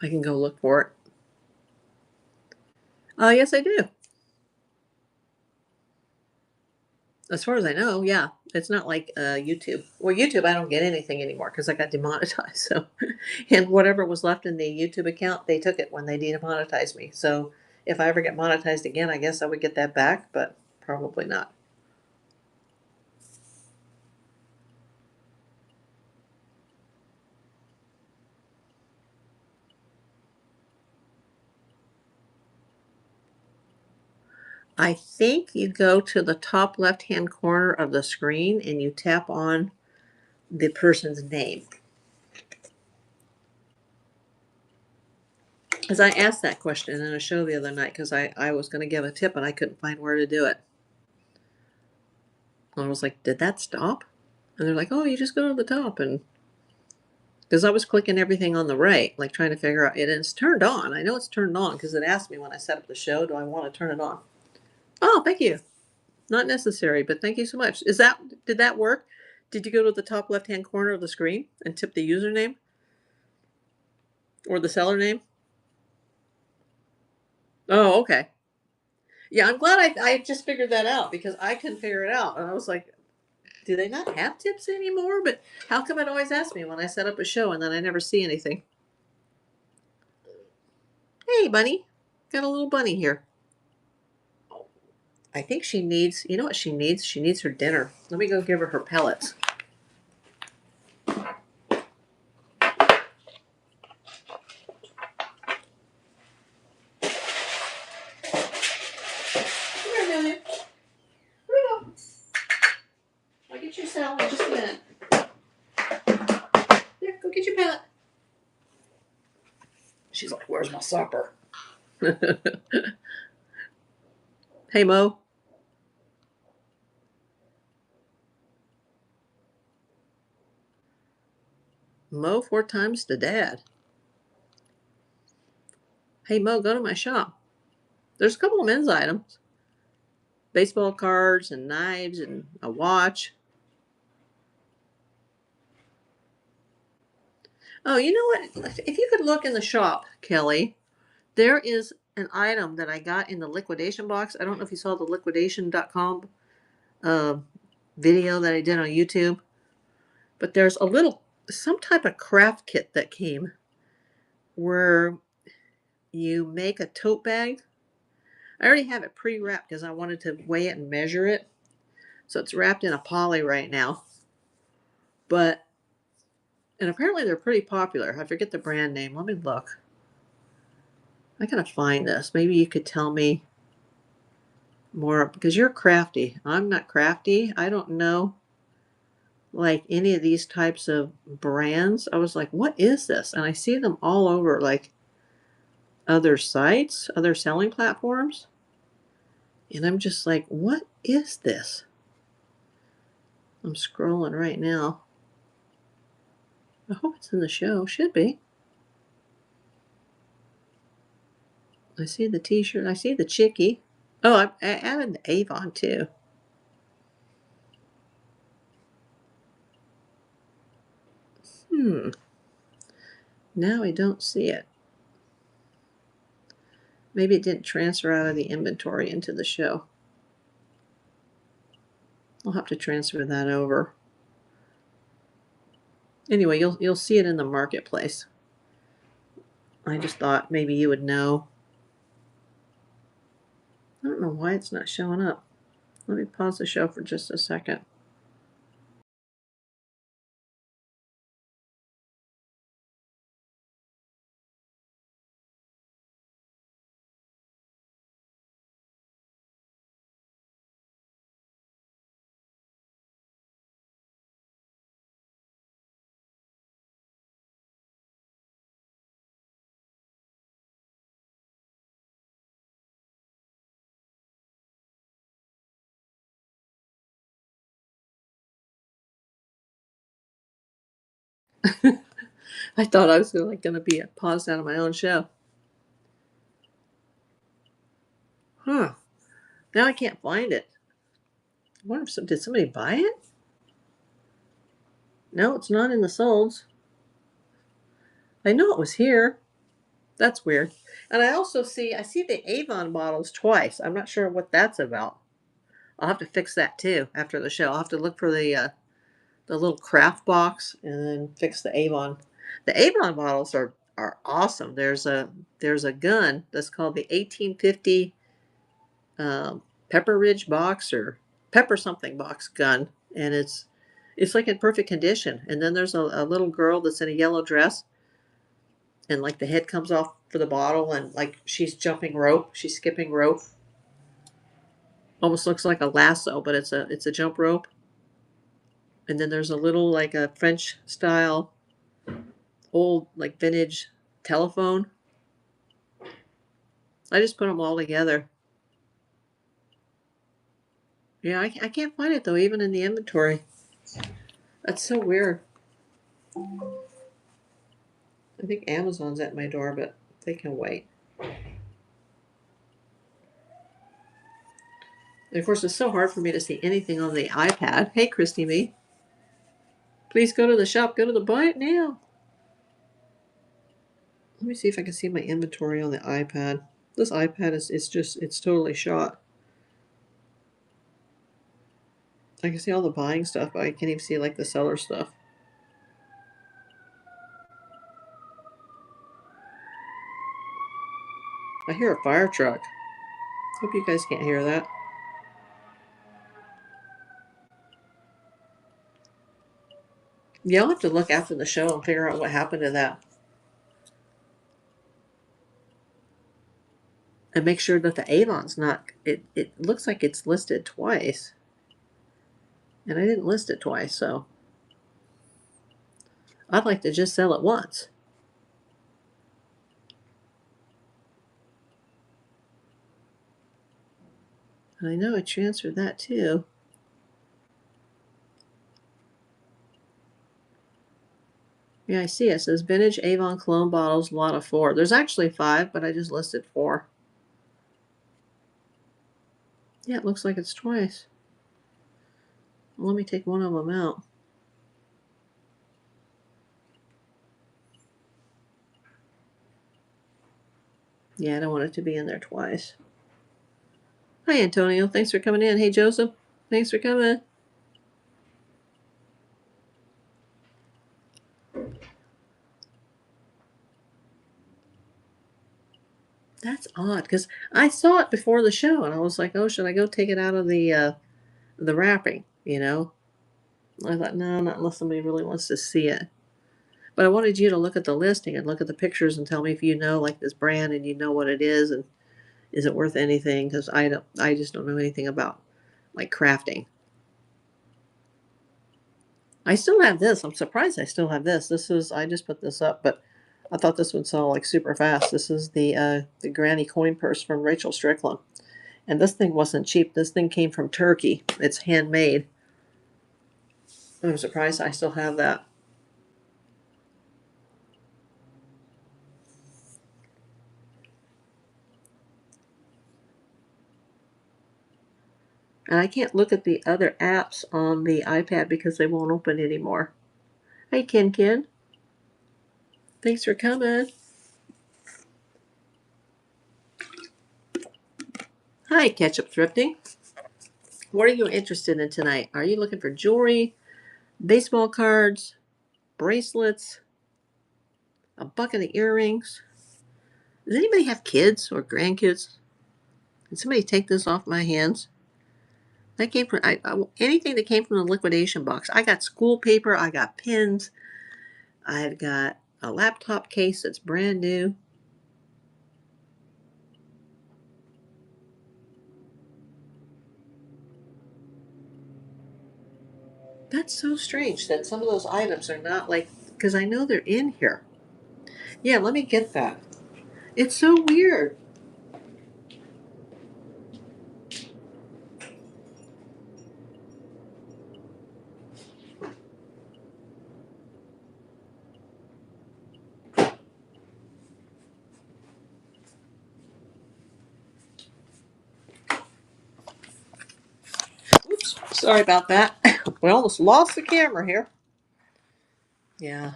I can go look for it. Yes, I do. As far as I know, yeah. It's not like YouTube. Well, YouTube, I don't get anything anymore because I got demonetized. So, and whatever was left in the YouTube account, they took it when they demonetized me. So, if I ever get monetized again, I guess I would get that back, but probably not. I think you go to the top left-hand corner of the screen and you tap on the person's name. Because I asked that question in a show the other night because I was going to give a tip and I couldn't find where to do it. And I was like, did that stop? And they're like, oh, you just go to the top. And because I was clicking everything on the right, like trying to figure out, and it's turned on. I know it's turned on because it asked me when I set up the show, do I want to turn it on? Oh, thank you. Not necessary, but thank you so much. Did that work? Did you go to the top left-hand corner of the screen and tip the username or the seller name? Oh, okay. Yeah, I'm glad I just figured that out because I couldn't figure it out. And I was like, do they not have tips anymore? But how come it always asks me when I set up a show and then I never see anything? Hey, bunny. Got a little bunny here. I think she needs, you know what she needs? She needs her dinner. Let me go give her pellets. Come here, Amelia. Here we go. I'll get you a salad in just a minute. There, go get your pellet. She's like, where's my supper? Hey, Mo. Mo 4 times to dad. Hey, Mo, go to my shop. There's a couple of men's items. Baseball cards and knives and a watch. Oh, you know what? If you could look in the shop, Kelly, there is an item that I got in the liquidation box. I don't know if you saw the liquidation.com uh, video that I did on YouTube, but there's a little, some type of craft kit that came where you make a tote bag. I already have it pre-wrapped because I wanted to weigh it and measure it. So it's wrapped in a poly right now. But, and apparently they're pretty popular. I forget the brand name. Let me look. I gotta find this. Maybe you could tell me more because you're crafty. I'm not crafty. I don't know like any of these types of brands. I was like, what is this? And I see them all over like other sites, other selling platforms. And I'm just like, what is this? I'm scrolling right now. I hope it's in the show. Should be. I see the t-shirt. I see the chickie. Oh, I added the Avon too. Now I don't see it. Maybe it didn't transfer out of the inventory into the show. I'll have to transfer that over. Anyway, you'll see it in the marketplace. I just thought maybe you would know. I don't know why it's not showing up. Let me pause the show for just a second. I thought I was gonna be paused out of my own show. Huh. Now I can't find it. I wonder if did somebody buy it? No, it's not in the solds. I know it was here. That's weird. And I also see the Avon bottles twice. I'm not sure what that's about. I'll have to fix that too after the show. I'll have to look for the little craft box and then fix the Avon. The Avon bottles are awesome. There's a gun that's called the 1850 Pepper Ridge box or Pepper something box gun, and it's like in perfect condition. And then there's a little girl that's in a yellow dress, and like the head comes off for the bottle, and like she's jumping rope, she's skipping rope. Almost looks like a lasso, but it's a jump rope. And then there's a little like a French style old like vintage telephone. I just put them all together. Yeah, I can't find it though, even in the inventory. That's so weird. I think Amazon's at my door, but they can wait. And of course, it's so hard for me to see anything on the iPad. Hey, Christy Me. Please go to the shop. Go to the buy it now. Let me see if I can see my inventory on the iPad. This iPad it's totally shot. I can see all the buying stuff, but I can't even see like the seller stuff. I hear a fire truck. Hope you guys can't hear that. Yeah, I'll have to look after the show and figure out what happened to that. And make sure that the Avon's not, it looks like it's listed twice. And I didn't list it twice, so I'd like to just sell it once. And I know I transferred that too. Yeah, I see it. It says vintage Avon cologne bottles, lot of 4. There's actually 5, but I just listed 4. Yeah, it looks like it's twice. Well, let me take one of them out. Yeah, I don't want it to be in there twice. Hi, Antonio. Thanks for coming in. Hey, Joseph. Thanks for coming. That's odd because I saw it before the show and I was like, oh, should I go take it out of the wrapping? You know, I thought, no, not unless somebody really wants to see it. But I wanted you to look at the listing and look at the pictures and tell me if you know like this brand and you know what it is and is it worth anything? Because I just don't know anything about like crafting. I still have this. I'm surprised I still have this. I just put this up, but I thought this would sell like super fast. This is the Granny coin purse from Rachel Strickland. And this thing wasn't cheap. This thing came from Turkey. It's handmade. I'm surprised I still have that. And I can't look at the other apps on the iPad because they won't open anymore. Hey, Ken. Thanks for coming. Hi, Ketchup Thrifting. What are you interested in tonight? Are you looking for jewelry, baseball cards, bracelets, a bucket of earrings? Does anybody have kids or grandkids? Can somebody take this off my hands? That came from anything that came from the liquidation box. I got school paper. I got pins. I've got a laptop case that's brand new. That's so strange that some of those items are not like, because I know they're in here. Yeah, let me get that. It's so weird. Oops, sorry about that. We almost lost the camera here. Yeah.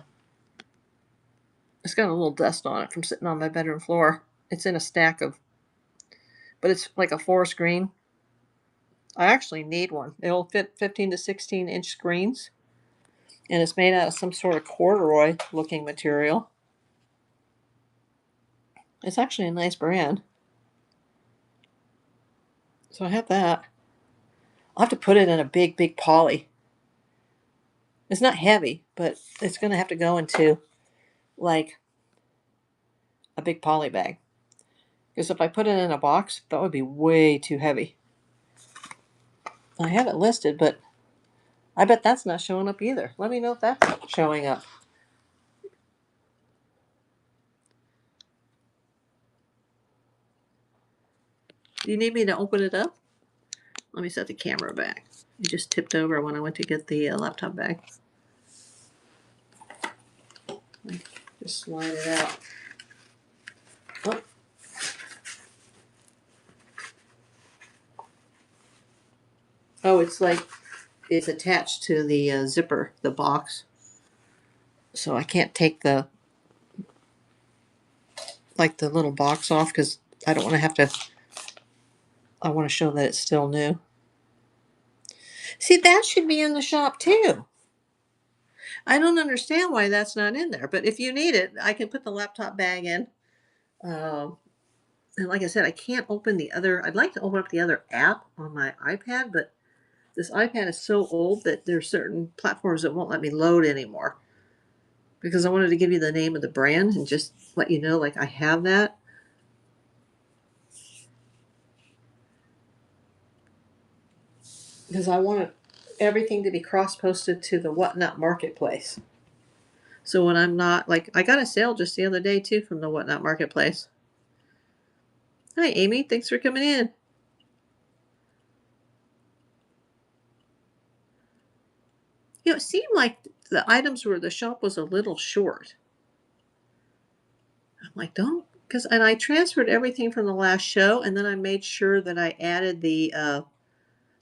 It's got a little dust on it from sitting on my bedroom floor. It's in a stack of, but it's like a forest green. I actually need one. It'll fit 15 to 16-inch screens, and it's made out of some sort of corduroy looking material. It's actually a nice brand. So I have that. I'll have to put it in a big poly. It's not heavy, but it's going to have to go into like a big poly bag. Because if I put it in a box, that would be way too heavy. I have it listed, but I bet that's not showing up either. Let me know if that's showing up. Do you need me to open it up? Let me set the camera back. It just tipped over when I went to get the laptop bag. Just slide it out. Oh. Oh, it's like it's attached to the zipper, the box. So I can't take the little box off because I don't want to have to. I want to show that it's still new. See, that should be in the shop too. I don't understand why that's not in there. But if you need it, I can put the laptop bag in. And like I said, I can't open the other. I'd like to open up the other app on my iPad, but this iPad is so old that there's certain platforms that won't let me load anymore. Because I wanted to give you the name of the brand and just let you know, like, I have that. Because I want everything to be cross-posted to the Whatnot Marketplace. So when I'm not, like, I got a sale just the other day too from the Whatnot Marketplace. Hi, Amy. Thanks for coming in. You know, it seemed like the items were, the shop was a little short. I'm like, don't, because, and I transferred everything from the last show, and then I made sure that I added the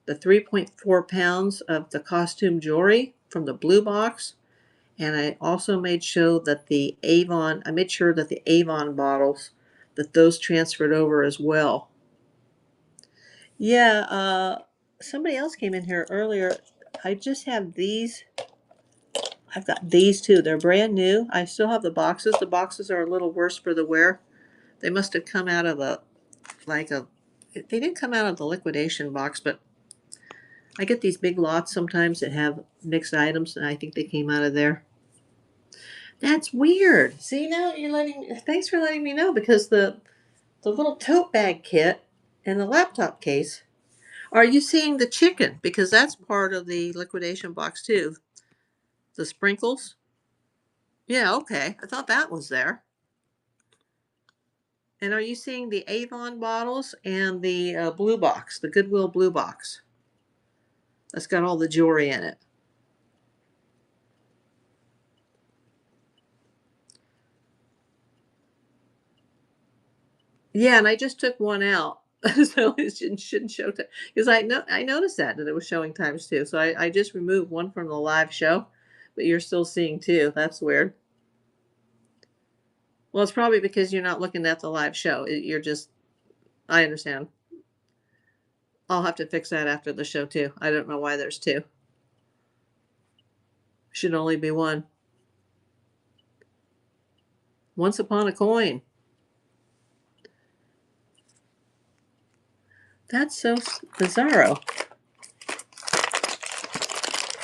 3.4 pounds of the costume jewelry from the blue box. And I also made sure that the Avon, I made sure that the Avon bottles, that those transferred over as well. Yeah, somebody else came in here earlier. I just have these. I've got these too. They're brand new. I still have the boxes. The boxes are a little worse for the wear. They must have come out of they didn't come out of the liquidation box, but I get these big lots sometimes that have mixed items, and I think they came out of there. That's weird. See, now thanks for letting me know, because the little tote bag kit and the laptop case. Are you seeing the chicken? Because that's part of the liquidation box too. The sprinkles. Yeah, okay. I thought that was there. And are you seeing the Avon bottles and the blue box, the Goodwill blue box? That's got all the jewelry in it. Yeah, and I just took one out, so it shouldn't show time, because I noticed that it was showing times too. So I just removed one from the live show, but you're still seeing two. That's weird. Well, it's probably because you're not looking at the live show. You're just. I understand. I'll have to fix that after the show too. I don't know why there's two. Should only be one. Once upon a coin. That's so bizarro.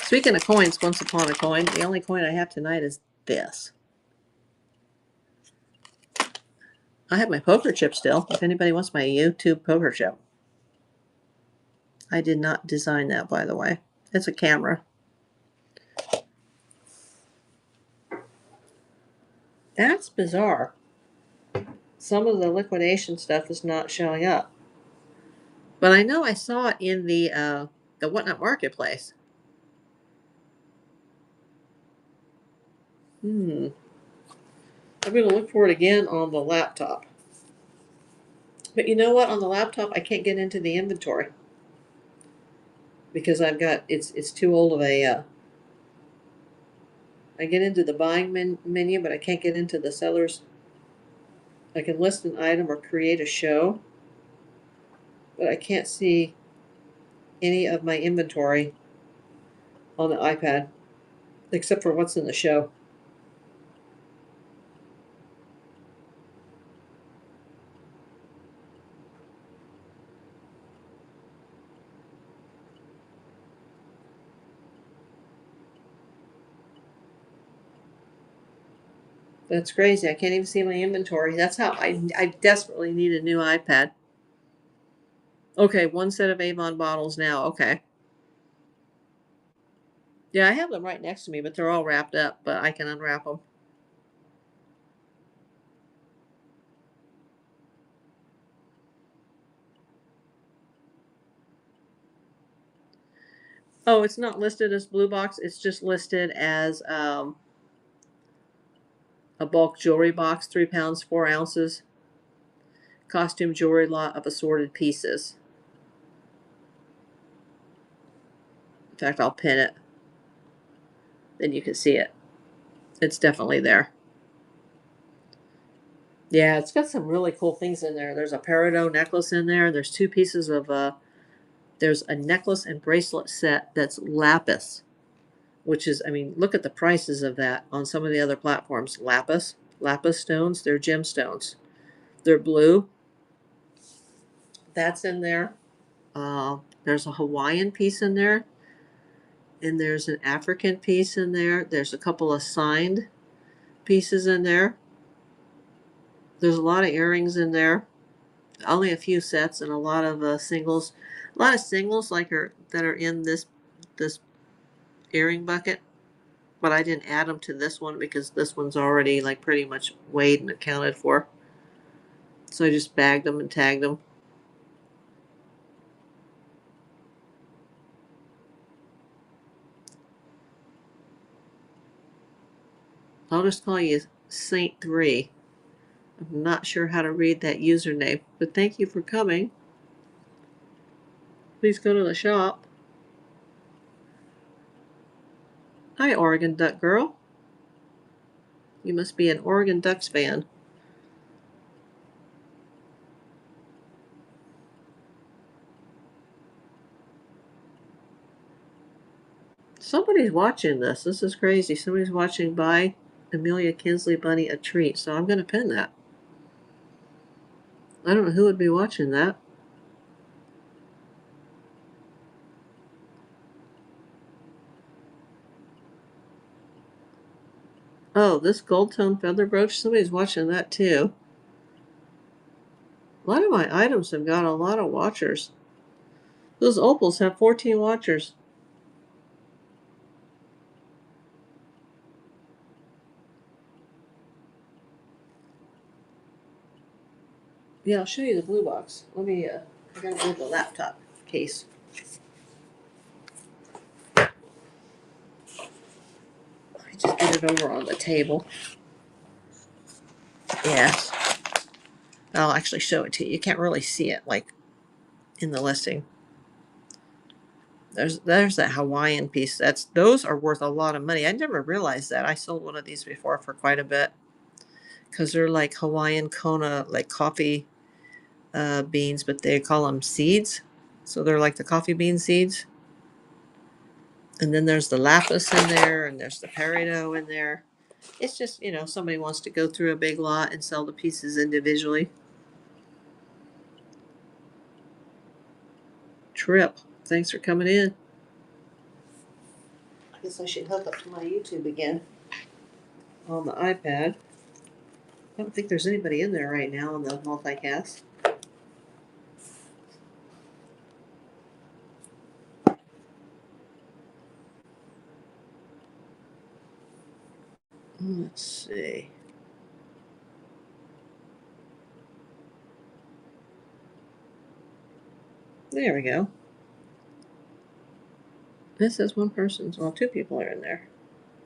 Speaking of coins, once upon a coin, the only coin I have tonight is this. I have my poker chip still, if anybody wants my YouTube poker chip. I did not design that, by the way. It's a camera. That's bizarre. Some of the liquidation stuff is not showing up. But I know I saw it in the Whatnot Marketplace. I'm going to look for it again on the laptop. But you know what? On the laptop, I can't get into the inventory because it's too old of a. I get into the buying menu, but I can't get into the seller's. I can list an item or create a show, but I can't see any of my inventory on the iPad except for what's in the show. That's crazy. I can't even see my inventory. That's how I desperately need a new iPad. Okay, one set of Avon bottles now. Okay. Yeah, I have them right next to me, but they're all wrapped up, but I can unwrap them. Oh, it's not listed as blue box. It's just listed as a bulk jewelry box, 3 pounds, 4 ounces. Costume jewelry lot of assorted pieces. In fact, I'll pin it. Then you can see it. It's definitely there. Yeah, it's got some really cool things in there. There's a peridot necklace in there. There's two pieces of there's a necklace and bracelet set that's lapis, which is, I mean, look at the prices of that on some of the other platforms. Lapis stones, they're gemstones. They're blue. That's in there. There's a Hawaiian piece in there, and there's an African piece in there. There's a couple of signed pieces in there. There's a lot of earrings in there. Only a few sets and a lot of singles. A lot of singles that are in this earring bucket, but I didn't add them to this one because this one's already like pretty much weighed and accounted for. So I just bagged them and tagged them. I'll just call you Saint 3. I'm not sure how to read that username, but thank you for coming. Please go to the shop. Hi, Oregon Duck Girl. You must be an Oregon Ducks fan. Somebody's watching this. This is crazy. Somebody's watching Buy Amelia Kinsley Bunny a treat, so I'm going to pin that. I don't know who would be watching that. Oh, this gold tone feather brooch. Somebody's watching that too. A lot of my items have got a lot of watchers. Those opals have 14 watchers. Yeah, I'll show you the blue box. Let me, I gotta move the laptop case. I just get it over on the table. Yes. I'll actually show it to you. You can't really see it like in the listing. There's that Hawaiian piece. Those are worth a lot of money. I never realized that. I sold one of these before for quite a bit because they're like Hawaiian Kona, like coffee beans, but they call them seeds. So they're like the coffee bean seeds. And then there's the lapis in there, and there's the peridot in there. It's just, somebody wants to go through a big lot and sell the pieces individually. Trip, thanks for coming in. I guess I should hook up to my YouTube again on the iPad. I don't think there's anybody in there right now on the multicast. Let's see. There we go. This says one person. Well, two people are in there.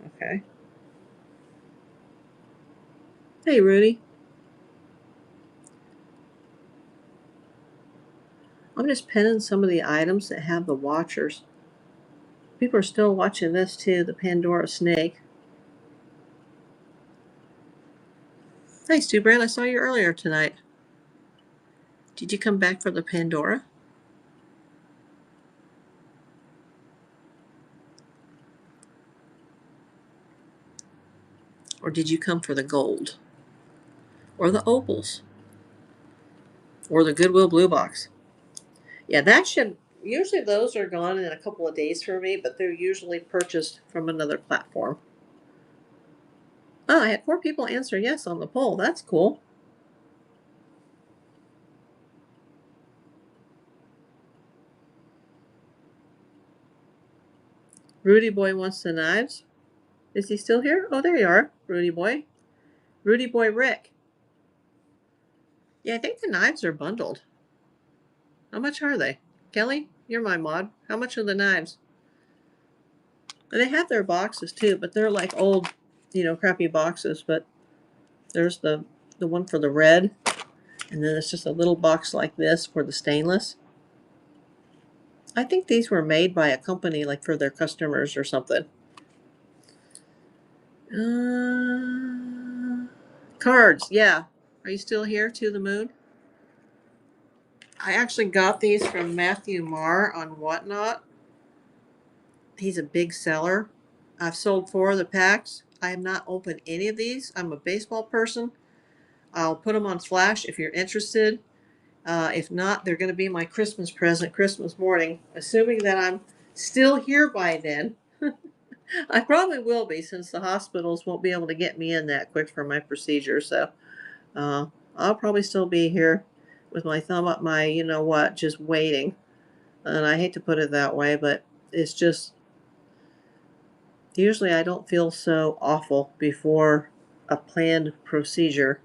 Okay. Hey, Rudy. I'm just pinning some of the items that have the watchers. People are still watching this too, the Pandora snake. Hey, Stu Brand, I saw you earlier tonight. Did you come back for the Pandora? Or did you come for the gold? Or the opals? Or the Goodwill Blue Box? Yeah, usually those are gone in a couple of days for me, but they're usually purchased from another platform. Oh, I had 4 people answer yes on the poll. That's cool. Rudy Boy wants the knives. Is he still here? Oh, there you are, Rudy Boy. Rudy Boy Rick. Yeah, I think the knives are bundled. How much are they? Kelly, you're my mod. How much are the knives? And they have their boxes too, but they're like old, crappy boxes. But there's the one for the red, and then it's just a little box like this for the stainless. I think these were made by a company like for their customers or something. Cards, yeah. Are you still here? To the Moon? I actually got these from Matthew Marr on Whatnot. He's a big seller. I've sold 4 of the packs. I have not opened any of these. I'm a baseball person. I'll put them on Flash if you're interested. If not, they're going to be my Christmas present Christmas morning, assuming that I'm still here by then. I probably will be, since the hospitals won't be able to get me in that quick for my procedure. So I'll probably still be here with my thumb up my, you know what, just waiting. And I hate to put it that way, but it's just, usually I don't feel so awful before a planned procedure.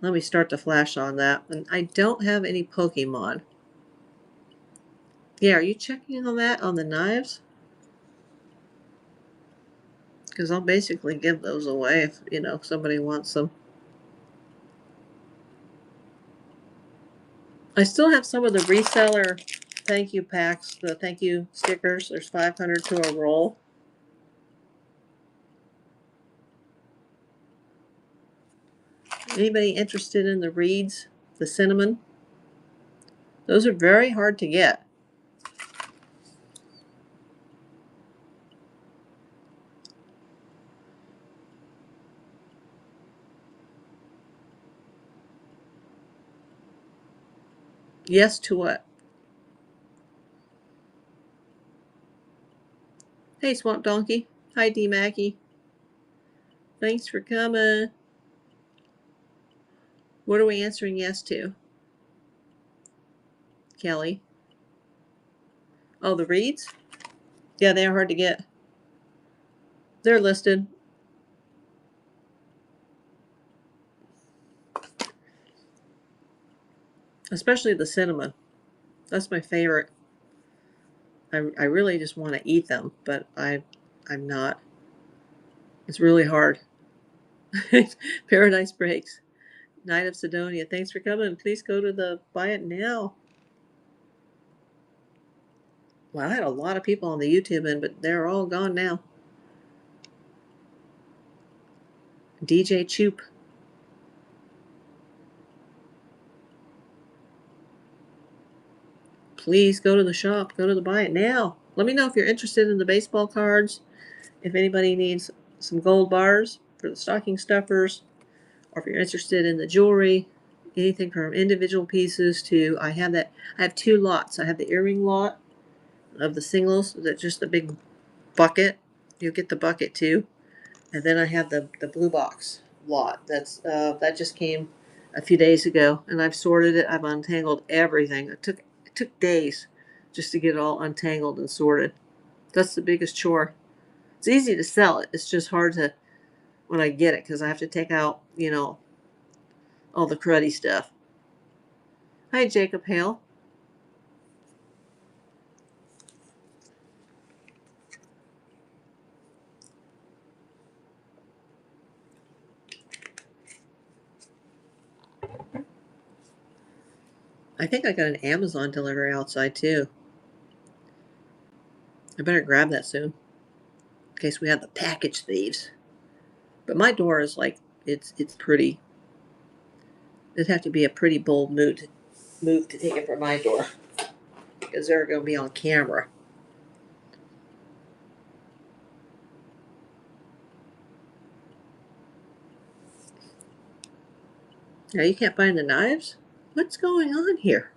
Let me start to flash on that. And I don't have any Pokemon. Yeah, are you checking on that on the knives? Because I'll basically give those away if, you know, somebody wants them. I still have some of the reseller thank you packs, the thank you stickers. There's 500 to a roll. Anybody interested in the reeds, the cinnamon? Those are very hard to get. Yes to what? Hey, Swamp Donkey. Hi, D. Mackey. Thanks for coming. What are we answering yes to? Kelly. Oh, the reeds? Yeah, they are hard to get. They're listed. Especially the cinnamon. That's my favorite. I really just want to eat them, but I'm not. It's really hard. Paradise Breaks. Night of Sidonia. Thanks for coming. Please go to the Buy It Now. Well, I had a lot of people on the YouTube end, but they're all gone now. DJ Choop. Please go to the shop. Go to the Buy It Now. Let me know if you're interested in the baseball cards. If anybody needs some gold bars for the stocking stuffers, or if you're interested in the jewelry, anything from individual pieces to, I have 2 lots. I have the earring lot of the singles, that's just the big bucket. You'll get the bucket too. And then I have the blue box lot. That just came a few days ago, and I've sorted it. I've untangled everything. It took days just to get it all untangled and sorted. That's the biggest chore. It's easy to sell it. It's just hard to when I get it, because I have to take out, you know, all the cruddy stuff. Hi, Jacob Hale. I think I got an Amazon delivery outside too. I better grab that soon, in case we have the package thieves. But my door is like, it's pretty. It'd have to be a pretty bold move to take it from my door, because they're going to be on camera. Now you can't find the knives? What's going on here?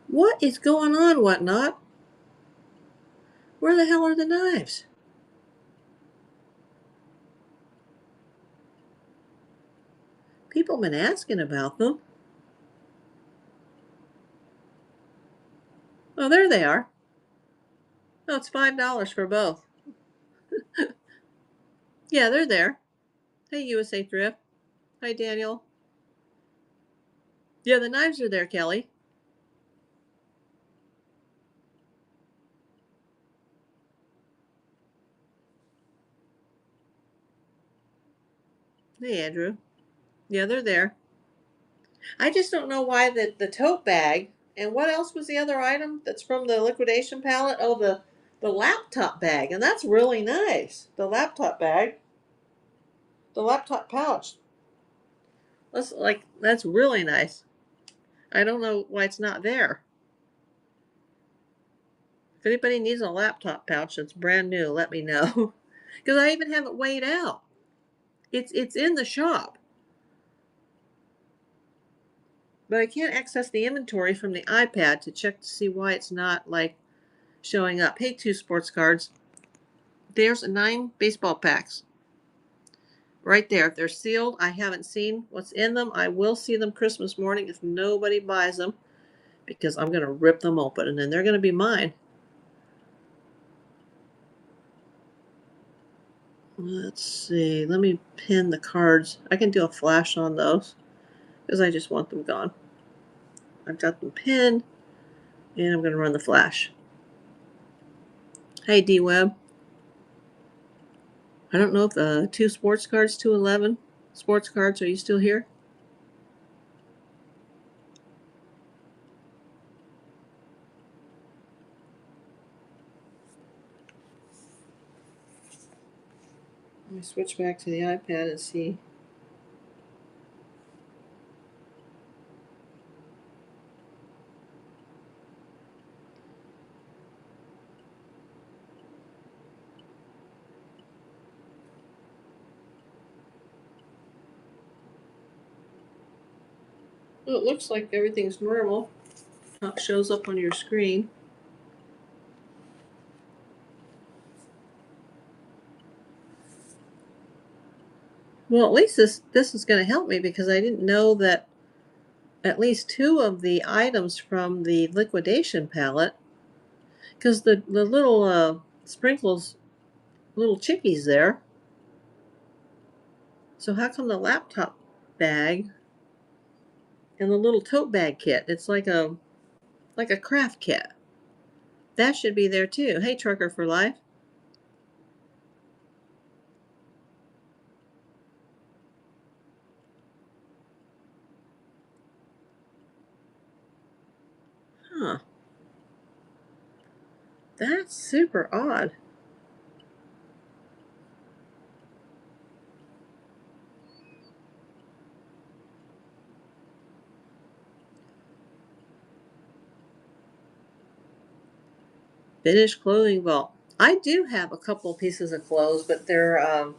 What is going on, Whatnot? Where the hell are the knives? People have been asking about them. Oh, there they are. Oh, it's $5 for both. Yeah, they're there. Hey, USA Thrift. Hi, Daniel. Yeah, the knives are there, Kelly. Hey, Andrew. Yeah, they're there. I just don't know why the tote bag, and what else was the other item that's from the liquidation palette? Oh, the laptop bag, and that's really nice. The laptop bag, the laptop pouch. That's really nice. I don't know why it's not there. If anybody needs a laptop pouch that's brand new, let me know. Because I even have it weighed out. It's in the shop. But I can't access the inventory from the iPad to check to see why it's not like showing up. Hey, two sports cards. There's 9 baseball packs. Right there. They're sealed. I haven't seen what's in them. I will see them Christmas morning if nobody buys them because I'm going to rip them open and then they're going to be mine. Let's see. Let me pin the cards. I can do a flash on those because I just want them gone. I've got them pinned and I'm going to run the flash. Hey, D Web. I don't know if the 2 sports cards, 211 sports cards, are you still here? Let me switch back to the iPad and see. Well, it looks like everything's normal. How it shows up on your screen. Well, at least this is going to help me because I didn't know that at least 2 of the items from the liquidation palette, because the little sprinkles, little chickies there. So how come the laptop bag and the little tote bag kit? It's like a craft kit. That should be there too. Hey, Trucker for Life. Huh. That's super odd. Vintage clothing vault. I do have a couple pieces of clothes, but they're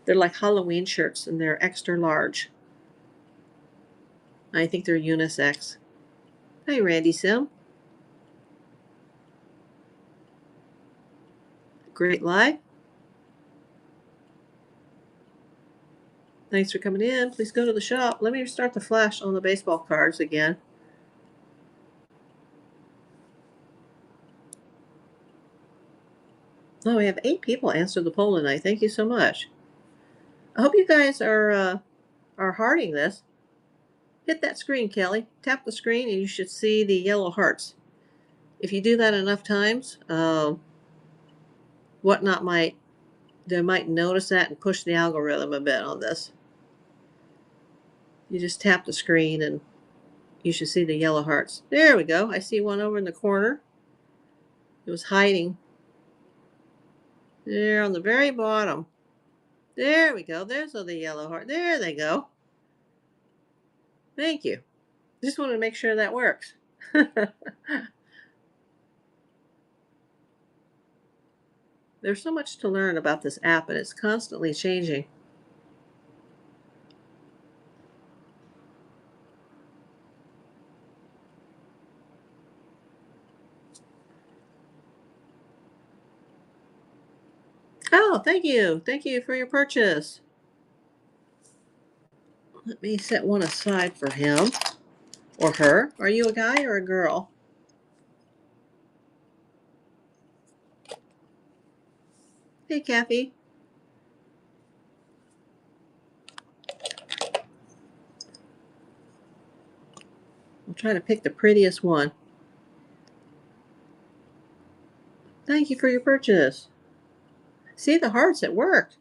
like Halloween shirts and they're extra large. I think they're unisex. Hey, Randy Sim. Great live. Thanks for coming in. Please go to the shop. Let me start the flash on the baseball cards again. Oh, we have 8 people answer the poll tonight. Thank you so much. I hope you guys are hearting this. Hit that screen, Kelly. Tap the screen and you should see the yellow hearts. If you do that enough times, Whatnot might notice that and push the algorithm a bit on this. You just tap the screen and you should see the yellow hearts. There we go. I see one over in the corner. It was hiding. There on the very bottom. There we go. There's the yellow heart. There they go. Thank you. Just wanted to make sure that works. There's so much to learn about this app and it's constantly changing. Oh, thank you. Thank you for your purchase. Let me set one aside for him or her. Are you a guy or a girl? Hey, Kathy. I'll try to pick the prettiest one. Thank you for your purchase. See the hearts, it worked.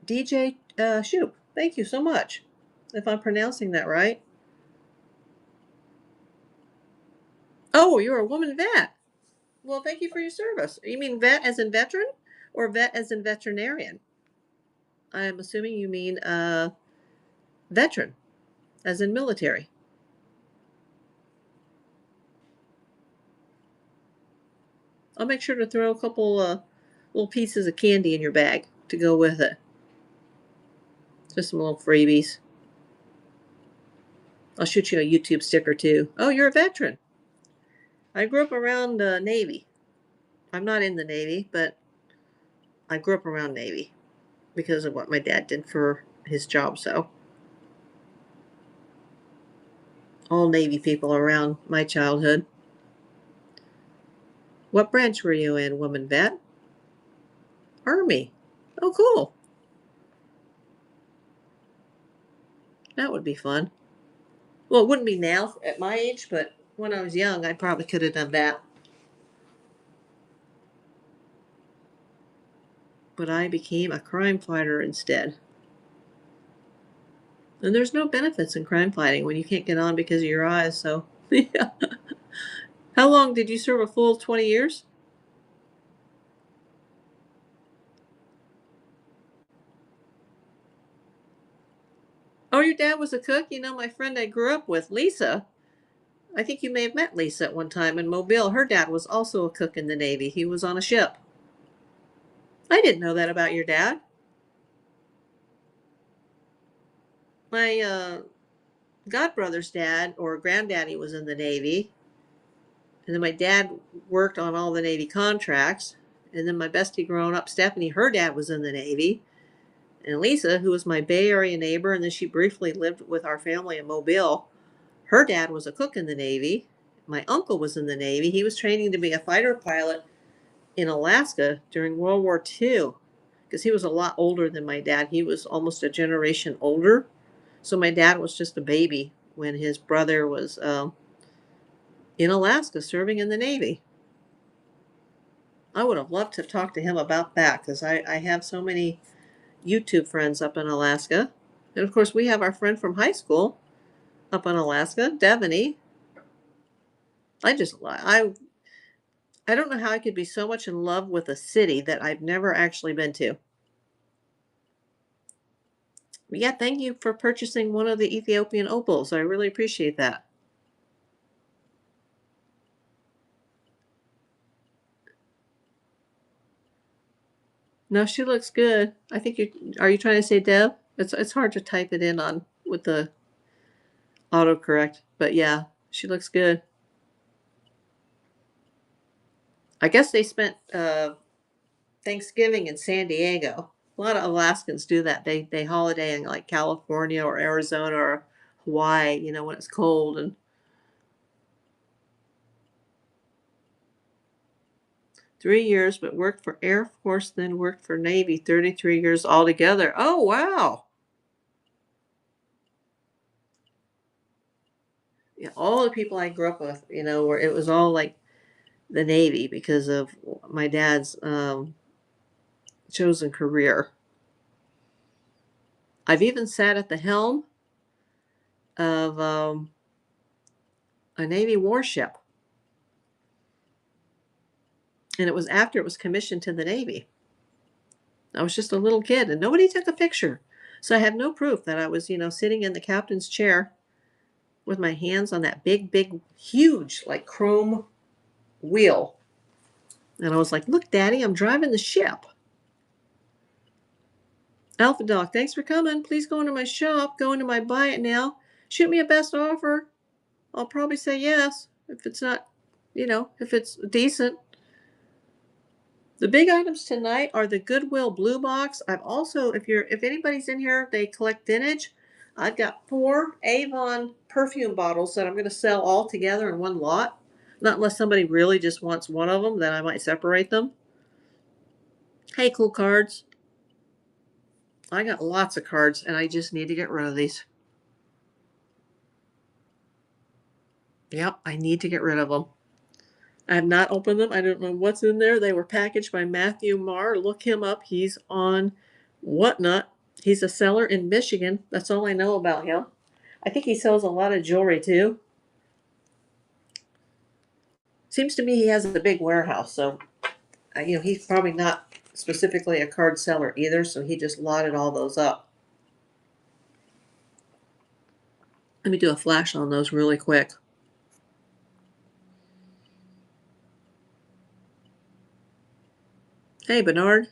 DJ Shoop, thank you so much. If I'm pronouncing that right. Oh, you're a woman vet. Well, thank you for your service. You mean vet as in veteran or vet as in veterinarian? I'm assuming you mean veteran, as in military. I'll make sure to throw a couple little pieces of candy in your bag to go with it. Just some little freebies. I'll shoot you a YouTube sticker too. Oh, you're a veteran. I grew up around Navy. I'm not in the Navy, but I grew up around Navy because of what my dad did for his job. So, all Navy people around my childhood. What branch were you in, woman vet? Army. Oh, cool. That would be fun. Well, it wouldn't be now at my age, but when I was young, I probably could have done that. But I became a crime fighter instead. And there's no benefits in crime fighting when you can't get on because of your eyes, so yeah. How long did you serve? A full 20 years? Oh, your dad was a cook? You know, my friend I grew up with, Lisa, I think you may have met Lisa at one time in Mobile. Her dad was also a cook in the Navy. He was on a ship. I didn't know that about your dad. My godbrother's dad or granddaddy was in the Navy. And then my dad worked on all the Navy contracts. And then my bestie growing up, Stephanie, her dad was in the Navy. And Lisa, who was my Bay Area neighbor, and then she briefly lived with our family in Mobile, her dad was a cook in the Navy. My uncle was in the Navy. He was training to be a fighter pilot in Alaska during World War II because he was a lot older than my dad. He was almost a generation older. So my dad was just a baby when his brother was in Alaska serving in the Navy. I would have loved to talk to him about that because I have so many YouTube friends up in Alaska. And of course, we have our friend from high school up in Alaska, Devaney. I don't know how I could be so much in love with a city that I've never actually been to. But yeah, thank you for purchasing one of the Ethiopian opals. I really appreciate that. No, she looks good. I think are you trying to say Deb? It's hard to type it in on with the autocorrect, but yeah, she looks good. I guess they spent Thanksgiving in San Diego. A lot of Alaskans do that. They holiday in like California or Arizona or Hawaii, you know, when it's cold. And 3 years, but worked for Air Force, then worked for Navy, 33 years altogether. Oh, wow. Yeah, all the people I grew up with, you know, where it was all like the Navy because of my dad's chosen career. I've even sat at the helm of a Navy warship, and it was after it was commissioned to the Navy. I was just a little kid, and nobody took a picture, so I have no proof that I was, you know, sitting in the captain's chair with my hands on that big, huge, like chrome wheel. And I was like, look, Daddy, I'm driving the ship. Alpha Doc, thanks for coming. Please go into my shop. Go into my buy it now. Shoot me a best offer. I'll probably say yes if it's not, you know, if it's decent. The big items tonight are the Goodwill Blue Box. I've also, if anybody's in here, they collect vintage. I've got 4 Avon perfume bottles that I'm going to sell all together in one lot. Not unless somebody really just wants one of them, then I might separate them. Hey, cool cards. I got lots of cards and I just need to get rid of these. Yep, I need to get rid of them. I have not opened them. I don't know what's in there. They were packaged by Matthew Marr. Look him up. He's on Whatnot. He's a seller in Michigan. That's all I know about him. I think he sells a lot of jewelry too. Seems to me he has a big warehouse, so you know he's probably not specifically a card seller either, so he just lotted all those up. Let me do a flash on those really quick. Hey, Bernard.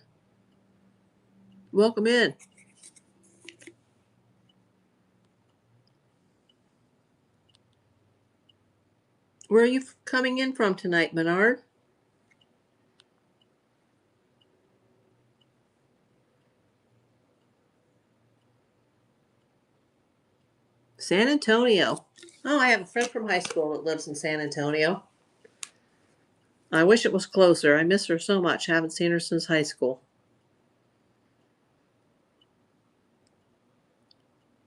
Welcome in. Where are you coming in from tonight, Bernard? San Antonio. Oh, I have a friend from high school that lives in San Antonio. I wish it was closer. I miss her so much. Haven't seen her since high school.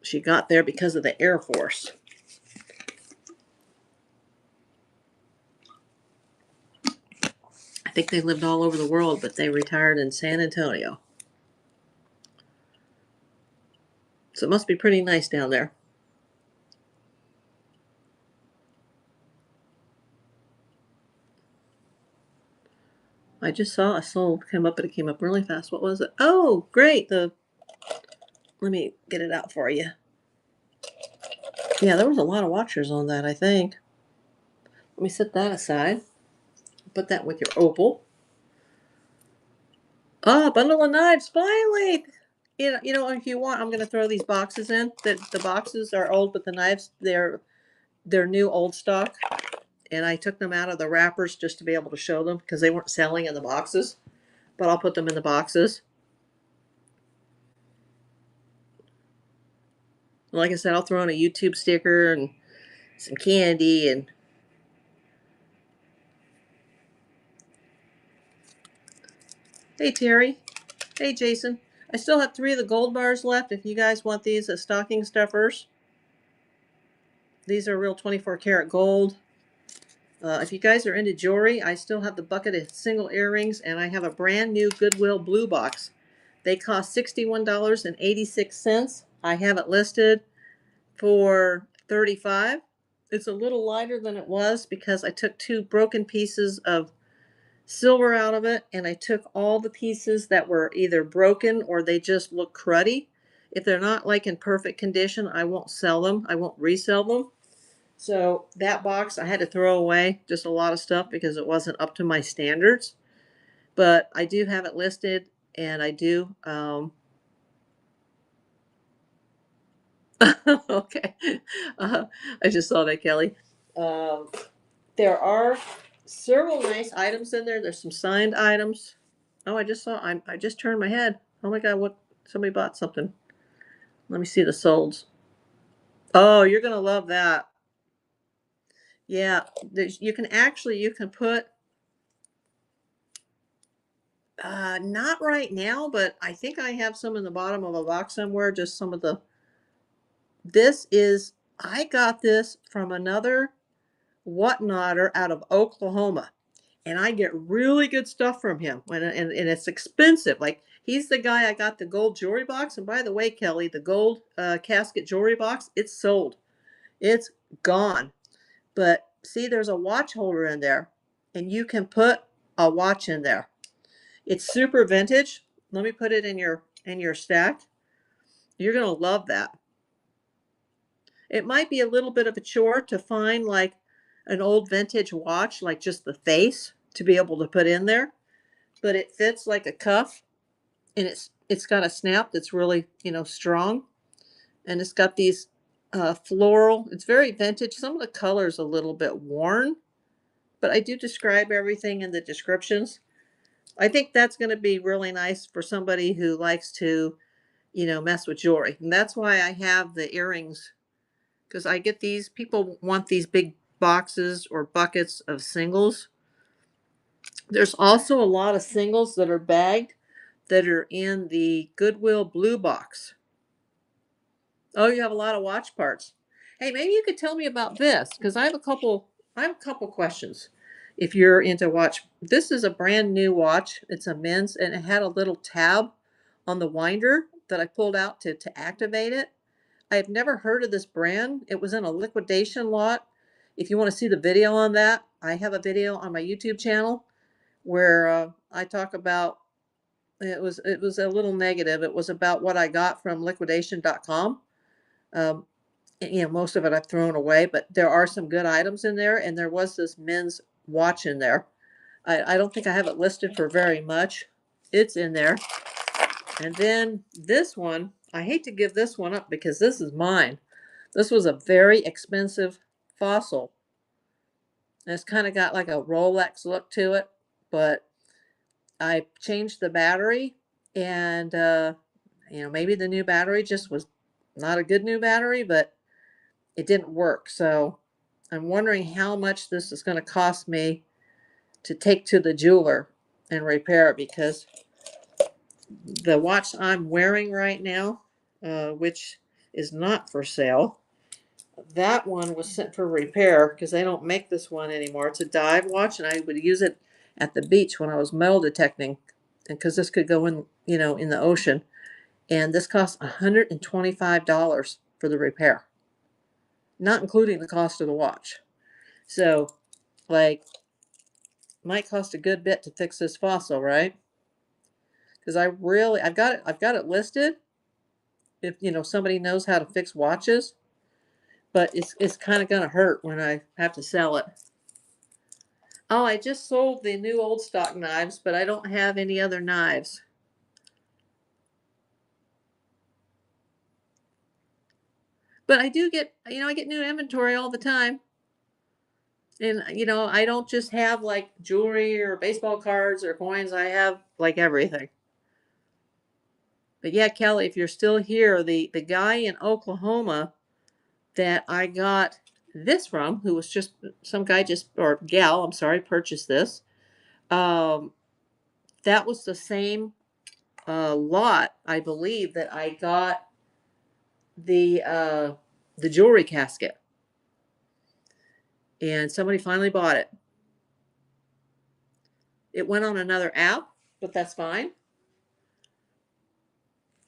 She got there because of the Air Force. I think they lived all over the world, but they retired in San Antonio. So it must be pretty nice down there. I just saw a sold come up, but it came up really fast. What was it? Oh, great. Let me get it out for you. Yeah, there was a lot of watchers on that, I think. Let me set that aside. Put that with your opal. Ah, bundle of knives, finally. You know, if you want, I'm going to throw these boxes in. The boxes are old, but the knives, they're new old stock. And I took them out of the wrappers just to be able to show them because they weren't selling in the boxes. But I'll put them in the boxes. Like I said, I'll throw in a YouTube sticker and some candy and hey Terry. Hey Jason. I still have 3 of the gold bars left if you guys want these as stocking stuffers. These are real 24 karat gold. If you guys are into jewelry, I still have the bucket of single earrings and I have a brand new Goodwill blue box. They cost $61.86. I have it listed for $35. It's a little lighter than it was because I took 2 broken pieces of silver out of it and I took all the pieces that were either broken or they just look cruddy. If they're not like in perfect condition, I won't sell them. I won't resell them. So that box I had to throw away just a lot of stuff because it wasn't up to my standards. But I do have it listed and I do okay. I just saw that, Kelly. Um, there are several nice items in there. There's some signed items. Oh, I just turned my head. Oh my God, what? Somebody bought something. Let me see the solds. Oh, you're gonna love that. Yeah, you can put, not right now, but I think I have some in the bottom of a box somewhere, just some of the, I got this from another whatnotter out of Oklahoma. And I get really good stuff from him. And it's expensive. Like he's the guy I got the gold jewelry box. And by the way, Kelly, the gold casket jewelry box, it's sold. It's gone. But see, there's a watch holder in there, and you can put a watch in there. It's super vintage. Let me put it in your stack. You're gonna love that. It might be a little bit of a chore to find like an old vintage watch, like just the face to be able to put in there, but it fits like a cuff and it's got a snap that's really, strong, and it's got these floral. It's very vintage. Some of the colors a little bit worn, but I do describe everything in the descriptions. I think that's going to be really nice for somebody who likes to, mess with jewelry. And that's why I have the earrings, because I get these people want these big boxes or buckets of singles. There's also a lot of singles that are bagged that are in the Goodwill blue box. Oh, you have a lot of watch parts. Hey, maybe you could tell me about this because I have a couple questions. If you're into watch, this is a brand new watch. It's a men's and it had a little tab on the winder that I pulled out to activate it. I have never heard of this brand. It was in a liquidation lot. If you want to see the video on that, I have a video on my YouTube channel where I talk about it was a little negative. It was about what I got from liquidation.com. Um, most of it I've thrown away, but there are some good items in there, and there was this men's watch in there. I don't think I have it listed for very much. It's in there. And then this one, I hate to give this one up because this is mine. This was a very expensive fossil. And it's kind of got like a Rolex look to it, but I changed the battery, and maybe the new battery just was not a good new battery, but it didn't work. So I'm wondering how much this is going to cost me to take to the jeweler and repair it, because the watch I'm wearing right now, which is not for sale, that one was sent for repair because they don't make this one anymore. It's a dive watch, and I would use it at the beach when I was metal detecting, and because this could go in, in the ocean. And this cost $125 for the repair, not including the cost of the watch. So, like, might cost a good bit to fix this fossil, right? Because I've got it listed. If somebody knows how to fix watches, but it's kind of gonna hurt when I have to sell it. Oh, I just sold the new old stock knives, but I don't have any other knives. But I do get, I get new inventory all the time. And, I don't just have like jewelry or baseball cards or coins. I have like everything. But yeah, Kelly, if you're still here, the guy in Oklahoma that I got this from, who was just some guy or gal, I'm sorry, purchased this. That was the same lot, I believe, that I got the jewelry casket, and somebody finally bought it. It went on another app, but that's fine.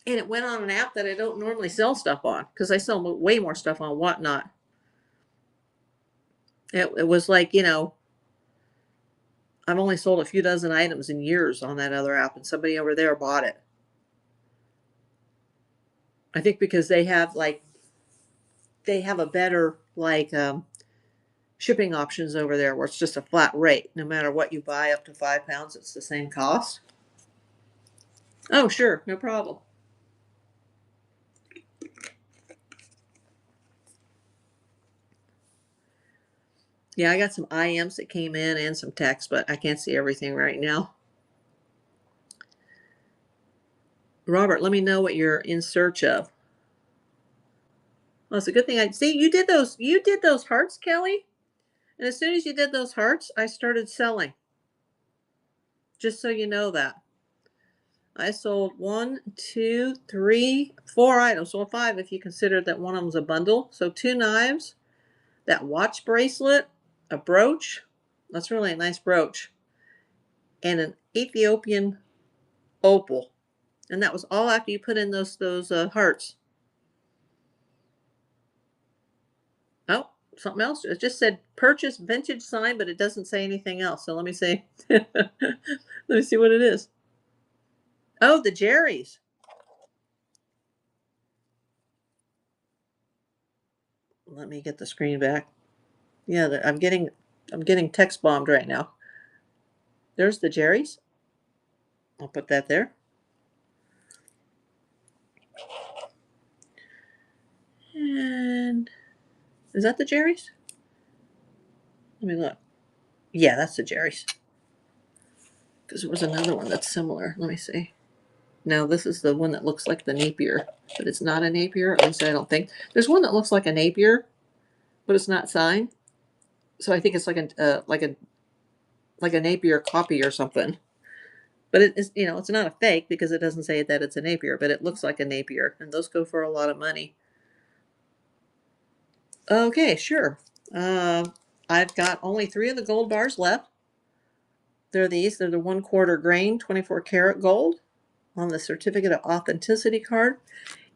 And it went on an app that I don't normally sell stuff on, because I sell way more stuff on Whatnot. It was like, I've only sold a few dozen items in years on that other app, and somebody over there bought it. I think because they have a better shipping options over there, where it's just a flat rate. No matter what you buy up to 5 pounds, it's the same cost. Oh, sure, no problem. Yeah, I got some IMs that came in and some text, but I can't see everything right now. Robert, let me know what you're in search of. Well, it's a good thing I see you did those hearts, Kelly. And as soon as you did those hearts, I started selling. Just so you know that. I sold 1, 2, 3, 4 items. Well, 5 if you consider that one of them's a bundle. So 2 knives, that watch bracelet, a brooch. That's really a nice brooch. And an Ethiopian opal. And that was all after you put in those hearts. Oh, something else. It just said purchase vintage sign, but it doesn't say anything else. So let me see. Let me see what it is. Oh, the Jerry's. Let me get the screen back. Yeah, I'm getting text bombed right now. There's the Jerry's. I'll put that there. And is that the Jerry's? Let me look. Yeah, that's the Jerry's. Because there was another one that's similar. Let me see. No, this is the one that looks like the Napier, but it's not a Napier. At least I don't think. There's one that looks like a Napier, but it's not signed. So I think it's like a Napier copy or something. But it's not a fake because it doesn't say that it's a Napier, but it looks like a Napier, and those go for a lot of money. Okay, sure. I've got only 3 of the gold bars left. They're the 1/4 grain, 24 karat gold on the certificate of authenticity card.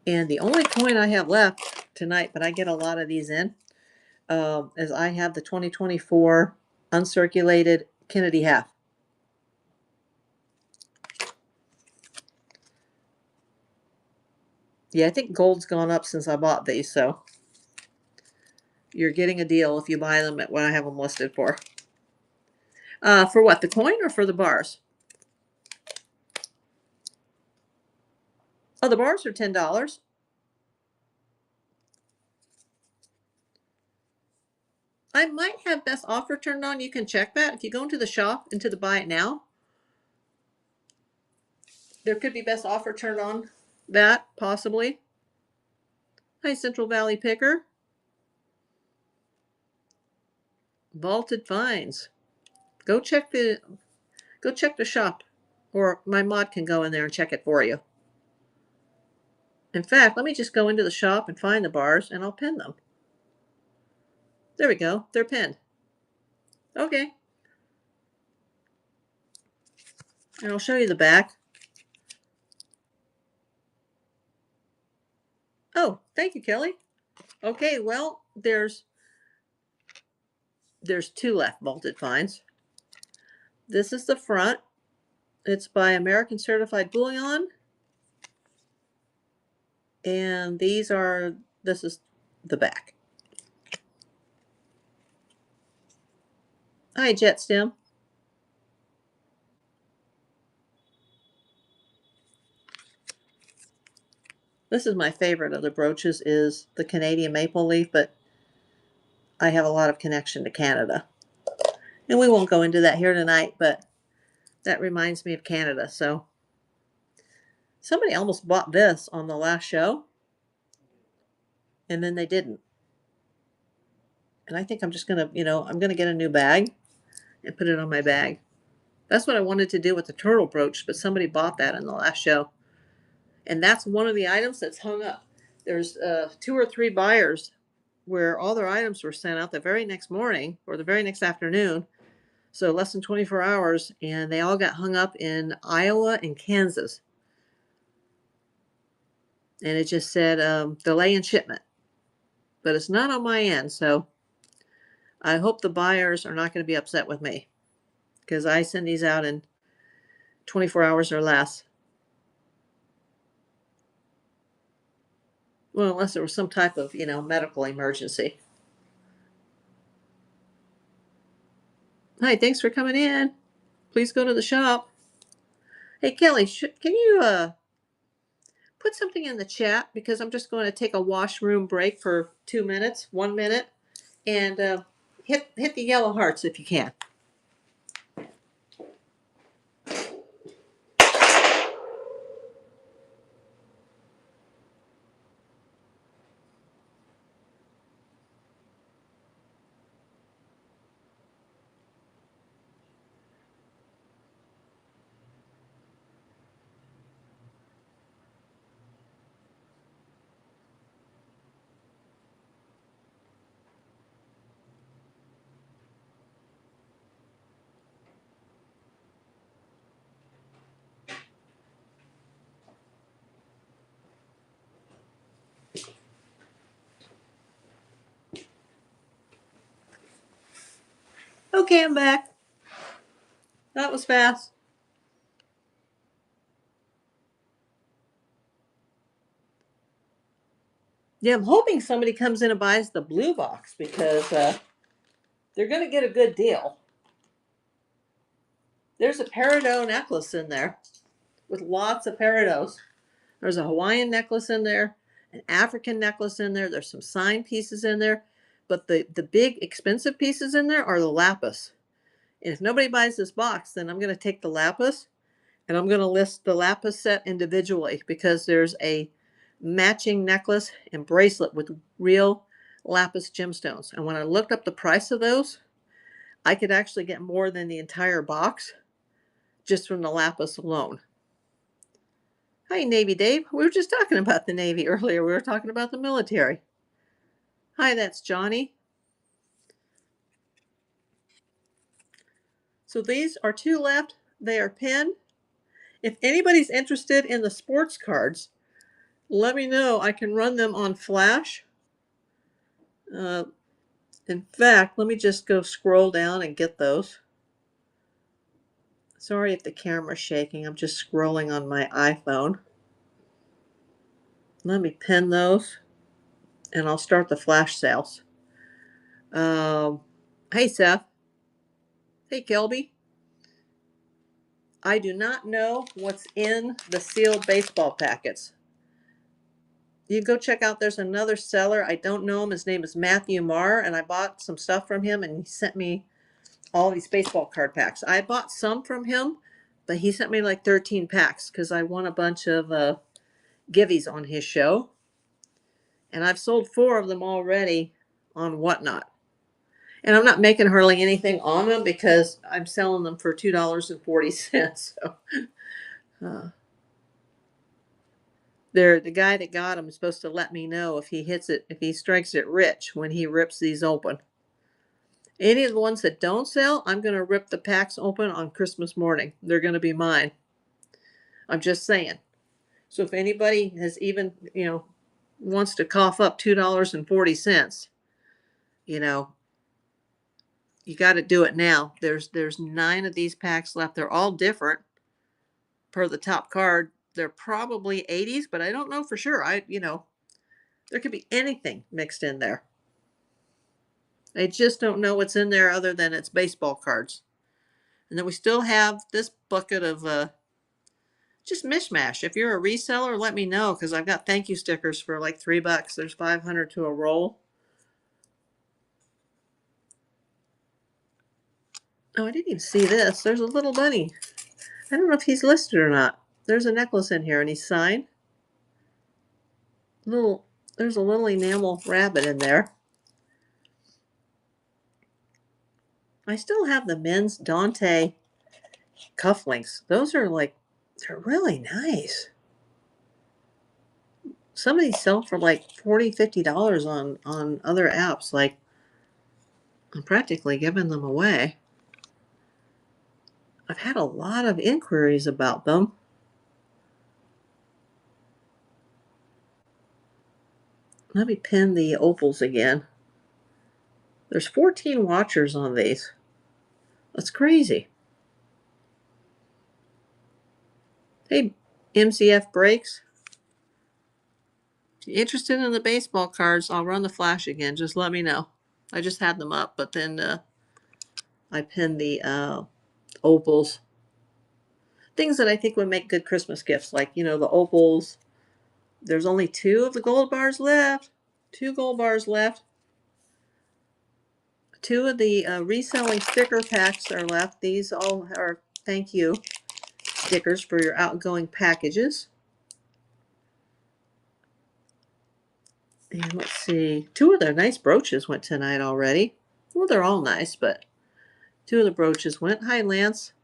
And the only coin I have left tonight, but I get a lot of these in, is I have the 2024 uncirculated Kennedy half. Yeah, I think gold's gone up since I bought these, so you're getting a deal if you buy them at what I have them listed for. For what, the coin or for the bars? Oh, the bars are $10. I might have best offer turned on. You can check that. If you go into the shop, into the buy it now, there could be best offer turned on that, possibly. Hi, Central Valley Picker. Vaulted Finds. Go check the shop, or my mod can go in there and check it for you. In fact, let me just go into the shop and find the bars, and I'll pin them. There we go. They're pinned. Okay. And I'll show you the back. Oh, thank you, Kelly. Okay, well, there's two left, Vaulted Finds. This is the front. It's by American Certified Bullion. And this is the back. Hi, Jetstem. This is my favorite of the brooches, is the Canadian maple leaf, but I have a lot of connection to Canada. And we won't go into that here tonight, but that reminds me of Canada. So somebody almost bought this on the last show, and then they didn't. And I think I'm just going to, I'm going to get a new bag and put it on my bag. That's what I wanted to do with the turtle brooch, but somebody bought that in the last show. And that's one of the items that's hung up. There's 2 or 3 buyers where all their items were sent out the very next morning or the very next afternoon. So less than 24 hours, and they all got hung up in Iowa and Kansas. And it just said delay in shipment. But it's not on my end, so I hope the buyers are not going to be upset with me, because I send these out in 24 hours or less. Well, unless there was some type of, medical emergency. Hi, thanks for coming in. Please go to the shop. Hey, Kelly, can you put something in the chat, because I'm just going to take a washroom break for 2 minutes, 1 minute, and hit the yellow hearts if you can. Okay, I'm back. That was fast. Yeah, I'm hoping somebody comes in and buys the blue box, because they're going to get a good deal. There's a peridot necklace in there with lots of peridots. There's a Hawaiian necklace in there, an African necklace in there. There's some sign pieces in there. But the big expensive pieces in there are the lapis. And if nobody buys this box, then I'm going to take the lapis and I'm going to list the lapis set individually, because there's a matching necklace and bracelet with real lapis gemstones. And when I looked up the price of those, I could actually get more than the entire box just from the lapis alone. Hi, Navy Dave. We were just talking about the Navy earlier. We were talking about the military. Hi, that's Johnny. So these are 2 left. They are pinned. If anybody's interested in the sports cards, let me know. I can run them on Flash. In fact, let me just go scroll down and get those. Sorry if the camera's shaking. I'm just scrolling on my iPhone. Let me pin those, and I'll start the flash sales. Hey, Seth. Hey, Kelby. I do not know what's in the sealed baseball packets. You can go check out, there's another seller. I don't know him. His name is Matthew Marr, and I bought some stuff from him, and he sent me all these baseball card packs. I bought some from him, but he sent me like 13 packs because I won a bunch of giveies on his show. And I've sold 4 of them already on Whatnot. And I'm not making hardly anything on them because I'm selling them for $2.40. So the guy that got them is supposed to let me know if he hits it, if he strikes it rich when he rips these open. Any of the ones that don't sell, I'm going to rip the packs open on Christmas morning. They're going to be mine. I'm just saying. So if anybody has even, wants to cough up $2.40, you got to do it now. There's 9 of these packs left. They're all different per the top card. They're probably 80s, but I don't know for sure. There could be anything mixed in there. I just don't know what's in there other than it's baseball cards. And then we still have this bucket of just mishmash. If you're a reseller, let me know because I've got thank you stickers for like $3. There's 500 to a roll. Oh, I didn't even see this. There's a little bunny. I don't know if he's listed or not. There's a necklace in here and he's signed. There's a little enamel rabbit in there. I still have the men's Dante cufflinks. Those are they're really nice. Some of these sell for like $40, $50 on other apps. Like, I'm practically giving them away. I've had a lot of inquiries about them. Let me pin the opals again. There's 14 watchers on these. That's crazy. Hey, MCF Breaks. If you're interested in the baseball cards, I'll run the flash again. Just let me know. I just had them up, but then I pinned the opals. Things that I think would make good Christmas gifts, like, the opals. There's only 2 of the gold bars left. 2 gold bars left. 2 of the reselling sticker packs are left. These all are thank you stickers for your outgoing packages. And let's see, 2 of their nice brooches went tonight already. Well, they're all nice, but 2 of the brooches went. Hi, Lance.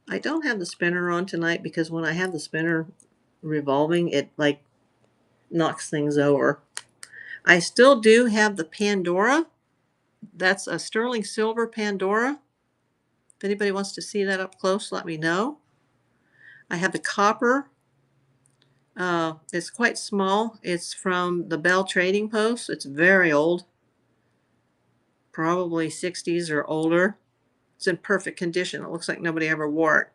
I don't have the spinner on tonight because when I have the spinner revolving, it knocks things over. I still do have the Pandora. That's a sterling silver Pandora. If anybody wants to see that up close, let me know. I have the copper. It's quite small. It's from the Bell Trading Post. It's very old. Probably 60s or older. It's in perfect condition. It looks like nobody ever wore it.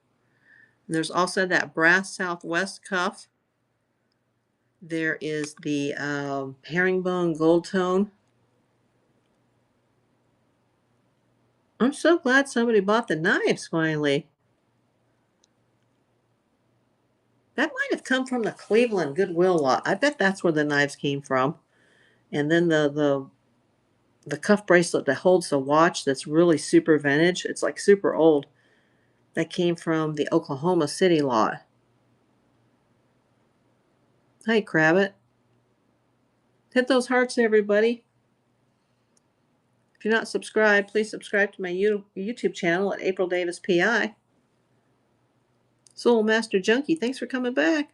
And there's also that brass Southwest cuff. There is the herringbone gold tone. I'm so glad somebody bought the knives finally. That might have come from the Cleveland Goodwill lot. I bet that's where the knives came from. And then the cuff bracelet that holds the watch that's really super vintage. It's like super old. That came from the Oklahoma City lot. Hi, Crabbit. Hit those hearts, everybody. If you're not subscribed, please subscribe to my YouTube channel at April Davis PI. Soul Master Junkie, thanks for coming back.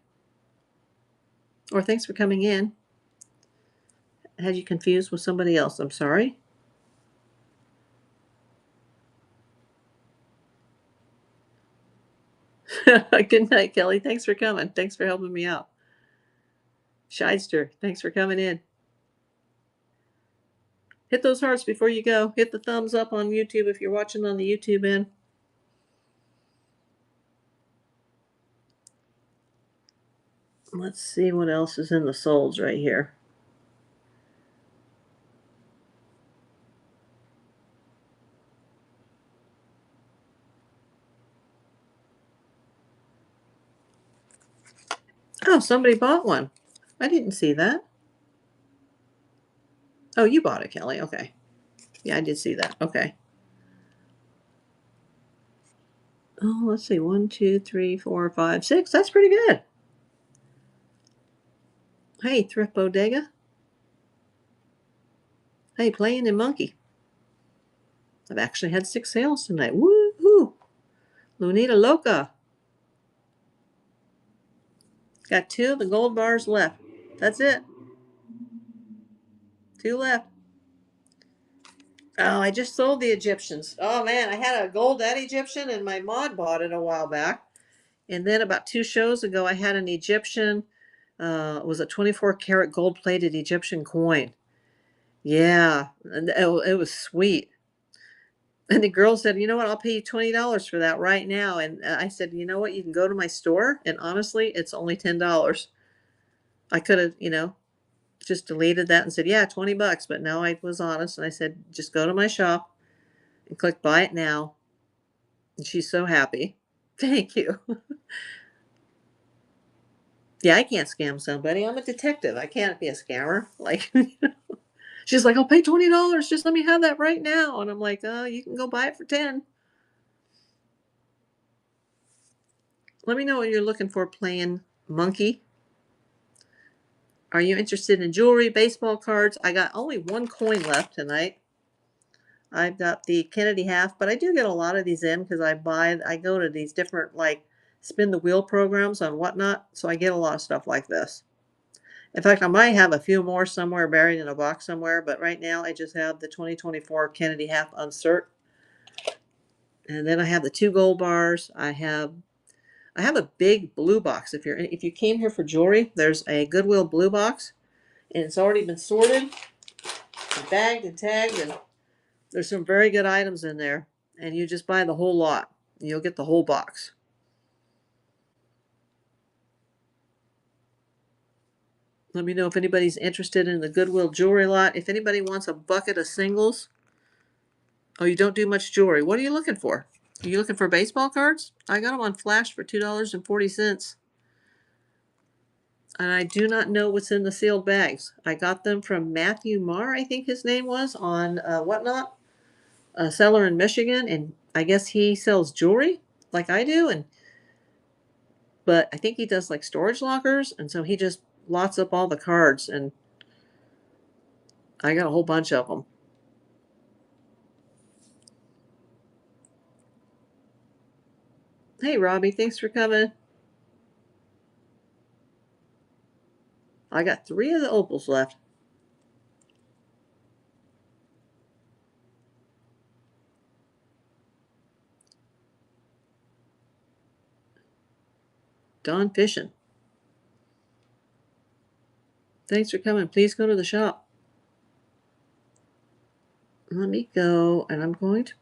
Or thanks for coming in. I had you confused with somebody else. I'm sorry. Good night, Kelly. Thanks for coming. Thanks for helping me out. Shyster, thanks for coming in. Hit those hearts before you go. Hit the thumbs up on YouTube if you're watching on the YouTube end. Let's see what else is in the solds right here. Oh, somebody bought one. I didn't see that. Oh, you bought it, Kelly. Okay. Yeah, I did see that. Okay. Oh, let's see. 1, 2, 3, 4, 5, 6. That's pretty good. Hey, Thrift Bodega. Hey, Playing in Monkey. I've actually had 6 sales tonight. Woo-hoo. Lunita Loca. Got 2 of the gold bars left. That's it. 2 left. Oh, I just sold the Egyptians. Oh man, I had a gold that Egyptian and my mod bought it a while back. And then about 2 shows ago, I had an Egyptian. It was a 24 karat gold plated Egyptian coin. Yeah, and it was sweet. And the girl said, "You know what? I'll pay you $20 for that right now." And I said, "You know what? You can go to my store." And honestly, it's only $10. I could have, just deleted that and said, "Yeah, $20." But no, I was honest and I said, "Just go to my shop and click buy it now." And she's so happy. Thank you. Yeah, I can't scam somebody. I'm a detective. I can't be a scammer. Like, she's like, "I'll pay $20. Just let me have that right now." And I'm like, "Oh, you can go buy it for 10." Let me know what you're looking for playing monkey. Are you interested in jewelry, baseball cards? I got only 1 coin left tonight. I've got the Kennedy half, but I do get a lot of these in because I go to these different like spin the wheel programs on Whatnot, so I get a lot of stuff like this. In fact, I might have a few more somewhere buried in a box somewhere, but right now I just have the 2024 Kennedy half uncert. And then I have the 2 gold bars. I have a big blue box. If you came here for jewelry, there's a Goodwill blue box, and it's already been sorted and bagged and tagged, and there's some very good items in there. And you just buy the whole lot. You'll get the whole box. Let me know if anybody's interested in the Goodwill jewelry lot. If anybody wants a bucket of singles, oh, you don't do much jewelry. What are you looking for? Are you looking for baseball cards? I got them on flash for $2.40. And I do not know what's in the sealed bags. I got them from Matthew Marr, I think his name was, on Whatnot, a seller in Michigan. And I guess he sells jewelry like I do. But I think he does like storage lockers. And so he just lots up all the cards. And I got a whole bunch of them. Hey, Robbie, thanks for coming. I got 3 of the opals left. Don Fishing. Thanks for coming. Please go to the shop. Let me go, and I'm going to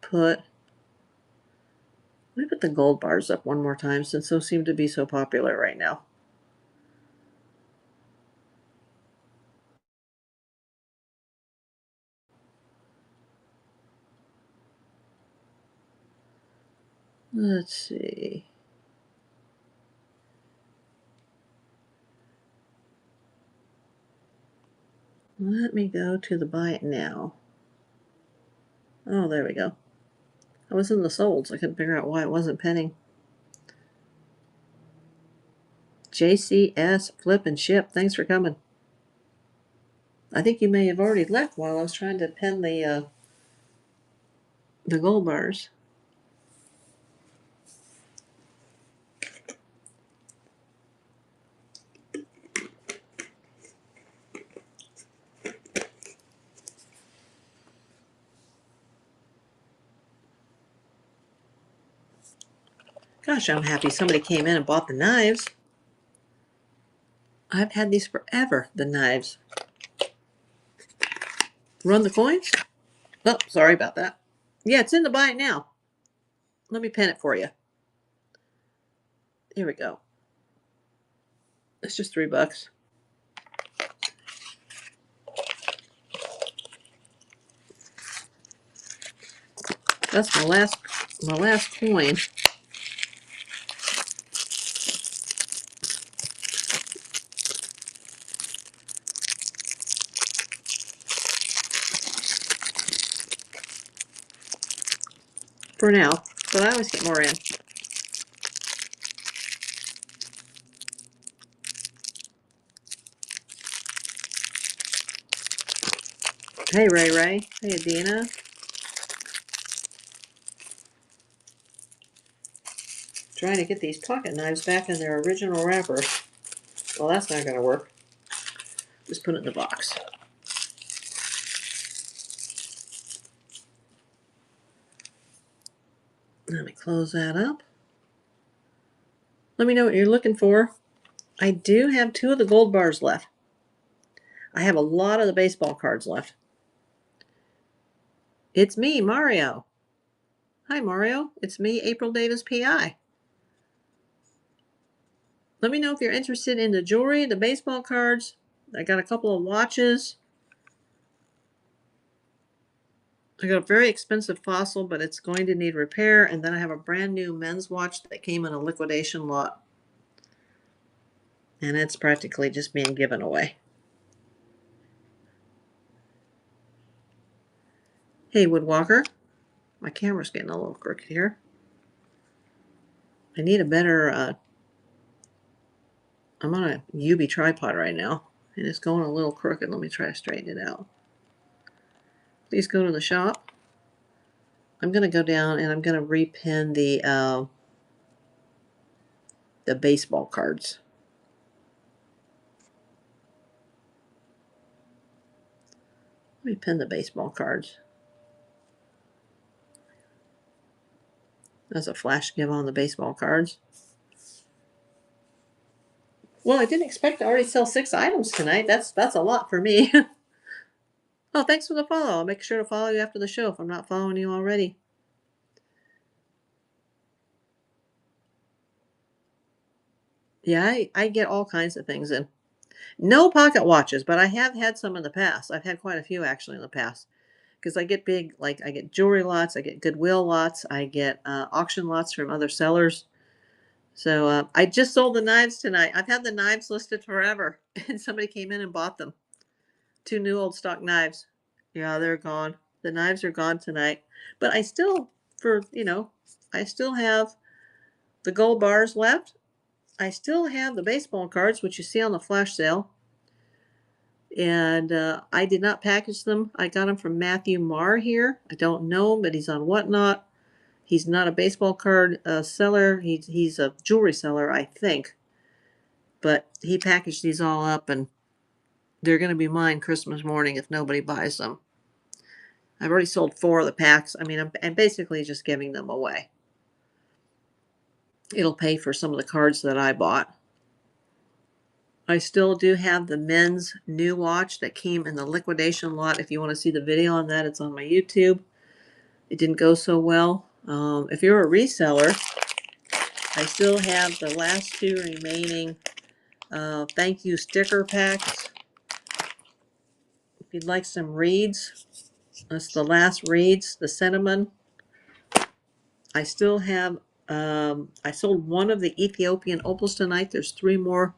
let me put the gold bars up one more time since those seem to be so popular right now. Let's see. Let me go to the buy it now. Oh, there we go. I was in the solds. I couldn't figure out why it wasn't penning. JCS Flip and Ship. Thanks for coming. I think you may have already left while I was trying to pen the gold bars. Gosh, I'm happy somebody came in and bought the knives. I've had these forever, the knives. Run the coins? Oh, sorry about that. Yeah, it's in the buy it now. Let me pen it for you. Here we go. It's just $3. That's my last coin. For now, but I always get more in. Hey, Ray Ray. Hey, Adina. Trying to get these pocket knives back in their original wrapper. Well, that's not going to work. Just put it in the box. Let me close that up. Let me know what you're looking for. I do have 2 of the gold bars left. I have a lot of the baseball cards left. It's me, Mario. Hi, Mario. It's me, April Davis, PI. Let me know if you're interested in the jewelry, the baseball cards. I got a couple of watches. I got a very expensive fossil, but it's going to need repair. And then I have a brand new men's watch that came in a liquidation lot. And it's practically just being given away. Hey, Woodwalker. My camera's getting a little crooked here. I need a better, I'm on a UV tripod right now. And it's going a little crooked. Let me try to straighten it out. Please go to the shop. I'm going to go down and I'm going to repin the baseball cards. Let me pin the baseball cards. That's a flash give on the baseball cards. Well, I didn't expect to already sell 6 items tonight. That's a lot for me. Oh, thanks for the follow. I'll make sure to follow you after the show if I'm not following you already. Yeah, I get all kinds of things in. No pocket watches, but I have had some in the past. I've had quite a few actually in the past. Because I get big, like I get jewelry lots, I get Goodwill lots, I get auction lots from other sellers. So I just sold the knives tonight. I've had the knives listed forever, and somebody came in and bought them. 2 new old stock knives. Yeah, they're gone. The knives are gone tonight. But I still, I still have the gold bars left. I still have the baseball cards, which you see on the flash sale. And I did not package them. I got them from Matthew Marr here. I don't know him, but he's on Whatnot. He's not a baseball card seller. He's a jewelry seller, I think. But he packaged these all up, and they're going to be mine Christmas morning if nobody buys them. I've already sold 4 of the packs. I mean, I'm basically just giving them away. It'll pay for some of the cards that I bought. I still do have the men's new watch that came in the liquidation lot. If you want to see the video on that, it's on my YouTube. It didn't go so well. If you're a reseller, I still have the last 2 remaining thank you sticker packs. If you'd like some reeds, that's the last reeds, the cinnamon. I still have, I sold 1 of the Ethiopian opals tonight. There's 3 more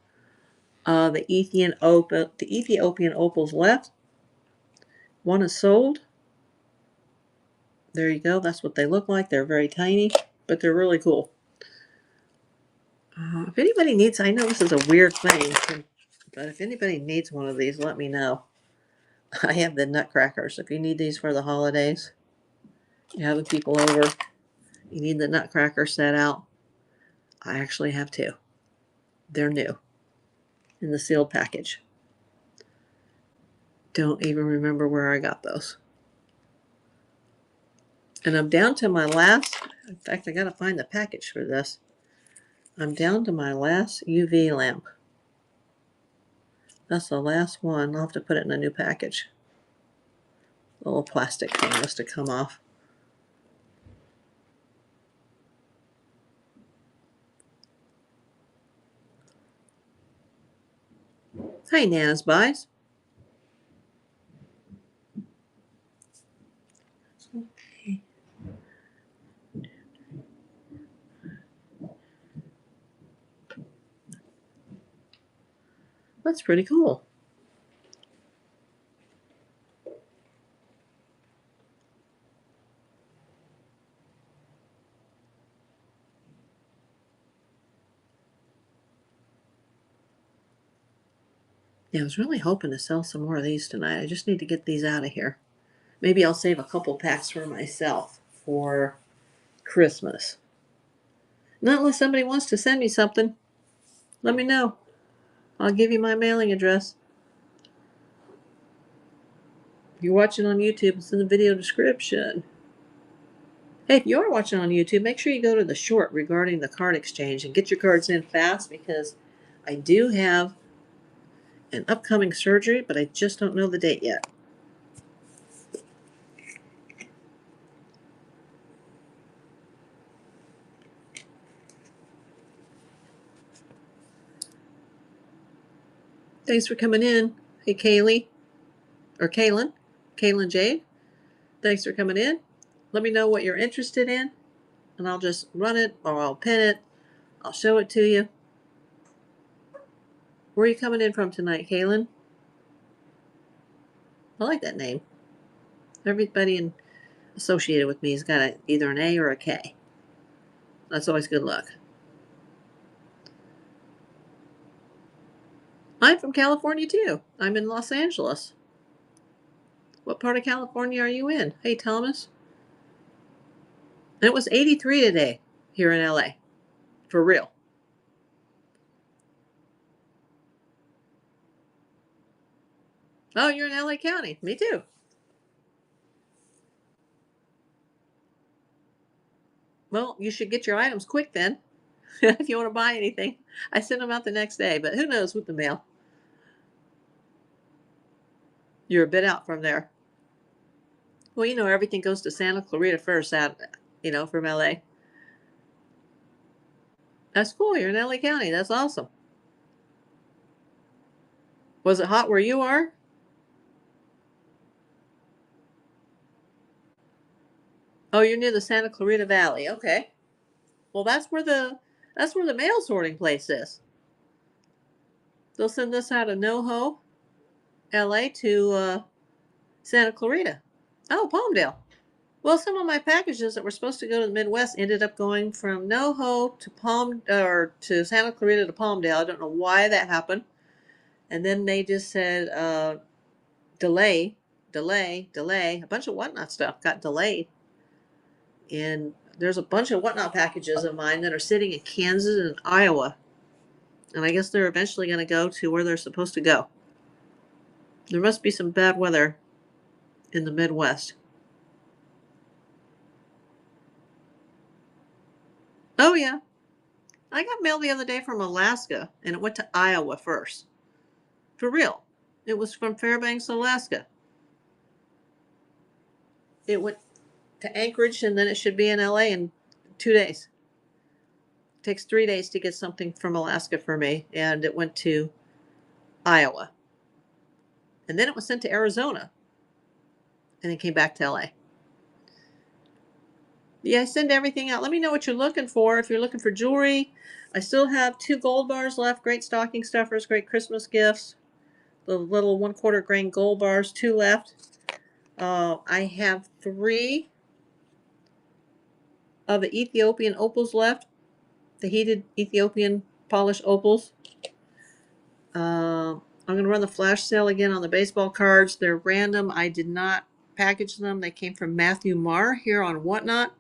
the Ethiopian opals left. 1 is sold. There you go. That's what they look like. They're very tiny, but they're really cool. If anybody needs, I know this is a weird thing, but if anybody needs one of these, let me know. I have the nutcrackers. If you need these for the holidays, you're having people over, you need the nutcracker set out. I actually have 2. They're new in the sealed package. Don't even remember where I got those. And I'm down to my last, in fact, I gotta find the package for this. I'm down to my last UV lamp. That's the last one. I'll have to put it in a new package. The little plastic thing must have come off. Hi, Nana's Buys. Okay. That's pretty cool. Yeah, I was really hoping to sell some more of these tonight. I just need to get these out of here. Maybe I'll save a couple packs for myself for Christmas. Not unless somebody wants to send me something. Let me know. I'll give you my mailing address. If you're watching on YouTube, it's in the video description. Hey, if you are watching on YouTube, make sure you go to the short regarding the card exchange and get your cards in fast because I do have an upcoming surgery, but I just don't know the date yet. Thanks for coming in. Hey, Kaylee, or Kaylin Jade. Thanks for coming in. Let me know what you're interested in, and I'll just run it or I'll pin it. I'll show it to you. Where are you coming in from tonight, Kaylin? I like that name. Everybody associated with me has got either an A or a K. That's always good luck. I'm from California too. I'm in Los Angeles. What part of California are you in? Hey, Thomas. And it was 83 today here in LA. For real. Oh, you're in LA County. Me too. Well, you should get your items quick then. If you want to buy anything. I send them out the next day, but who knows with the mail? You're a bit out from there. Well, everything goes to Santa Clarita first out, from LA. That's cool. You're in LA County. That's awesome. Was it hot where you are? Oh, you're near the Santa Clarita Valley. Okay. Well, that's where the mail sorting place is. They'll send this out of NoHo, LA to Santa Clarita. Oh, Palmdale. Well, some of my packages that were supposed to go to the Midwest ended up going from NoHo to Santa Clarita to Palmdale. I don't know why that happened. And then they just said delay. A bunch of whatnot stuff got delayed. And there's a bunch of whatnot packages of mine that are sitting in Kansas and Iowa. And I guess they're eventually going to go to where they're supposed to go. There must be some bad weather in the Midwest. Oh, yeah. I got mail the other day from Alaska, and it went to Iowa first. For real. It was from Fairbanks, Alaska. It went to Anchorage, and then it should be in LA in 2 days. It takes 3 days to get something from Alaska for me, and it went to Iowa. And then it was sent to Arizona, and it came back to LA. Yeah, I send everything out. Let me know what you're looking for. If you're looking for jewelry, I still have 2 gold bars left. Great stocking stuffers, great Christmas gifts. The little 1/4 grain gold bars, 2 left. I have 3 of the Ethiopian opals left. The heated Ethiopian polished opals. I'm going to run the flash sale again on the baseball cards. They're random. I did not package them. They came from Matthew Marr here on Whatnot.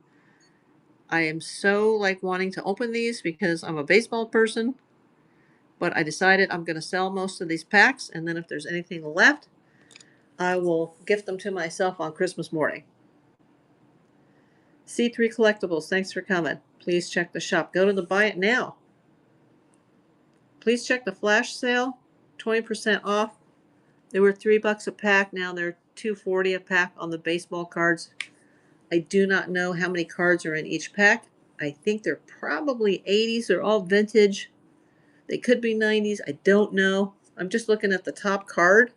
I am so wanting to open these because I'm a baseball person, but I decided I'm going to sell most of these packs, and then if there's anything left, I will gift them to myself on Christmas morning. C3 Collectibles, thanks for coming. Please check the shop. Go to the Buy It Now. Please check the flash sale, 20% off. They were $3 a pack. Now they're $2.40 a pack on the baseball cards. I do not know how many cards are in each pack. I think they're probably 80s. They're all vintage. They could be 90s. I don't know. I'm just looking at the top card.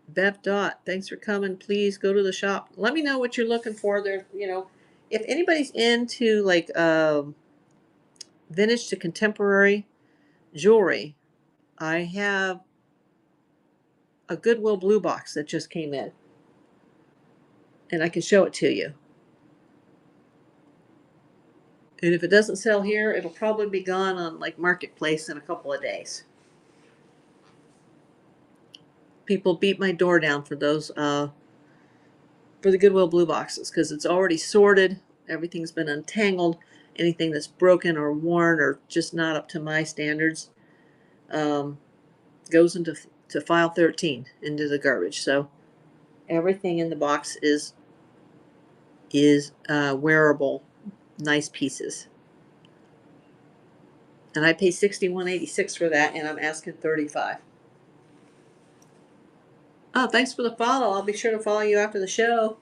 Bev Dot, thanks for coming. Please go to the shop. Let me know what you're looking for. There, if anybody's into like vintage to contemporary jewelry, I have a Goodwill blue box that just came in, and I can show it to you. And if it doesn't sell here, it'll probably be gone on like Marketplace in a couple of days. People beat my door down for those for the Goodwill blue boxes because it's already sorted. Everything's been untangled. Anything that's broken or worn or just not up to my standards goes into file 13 into the garbage. So everything in the box is wearable, nice pieces. And I pay $61.86 for that, and I'm asking $35. Oh, thanks for the follow. I'll be sure to follow you after the show.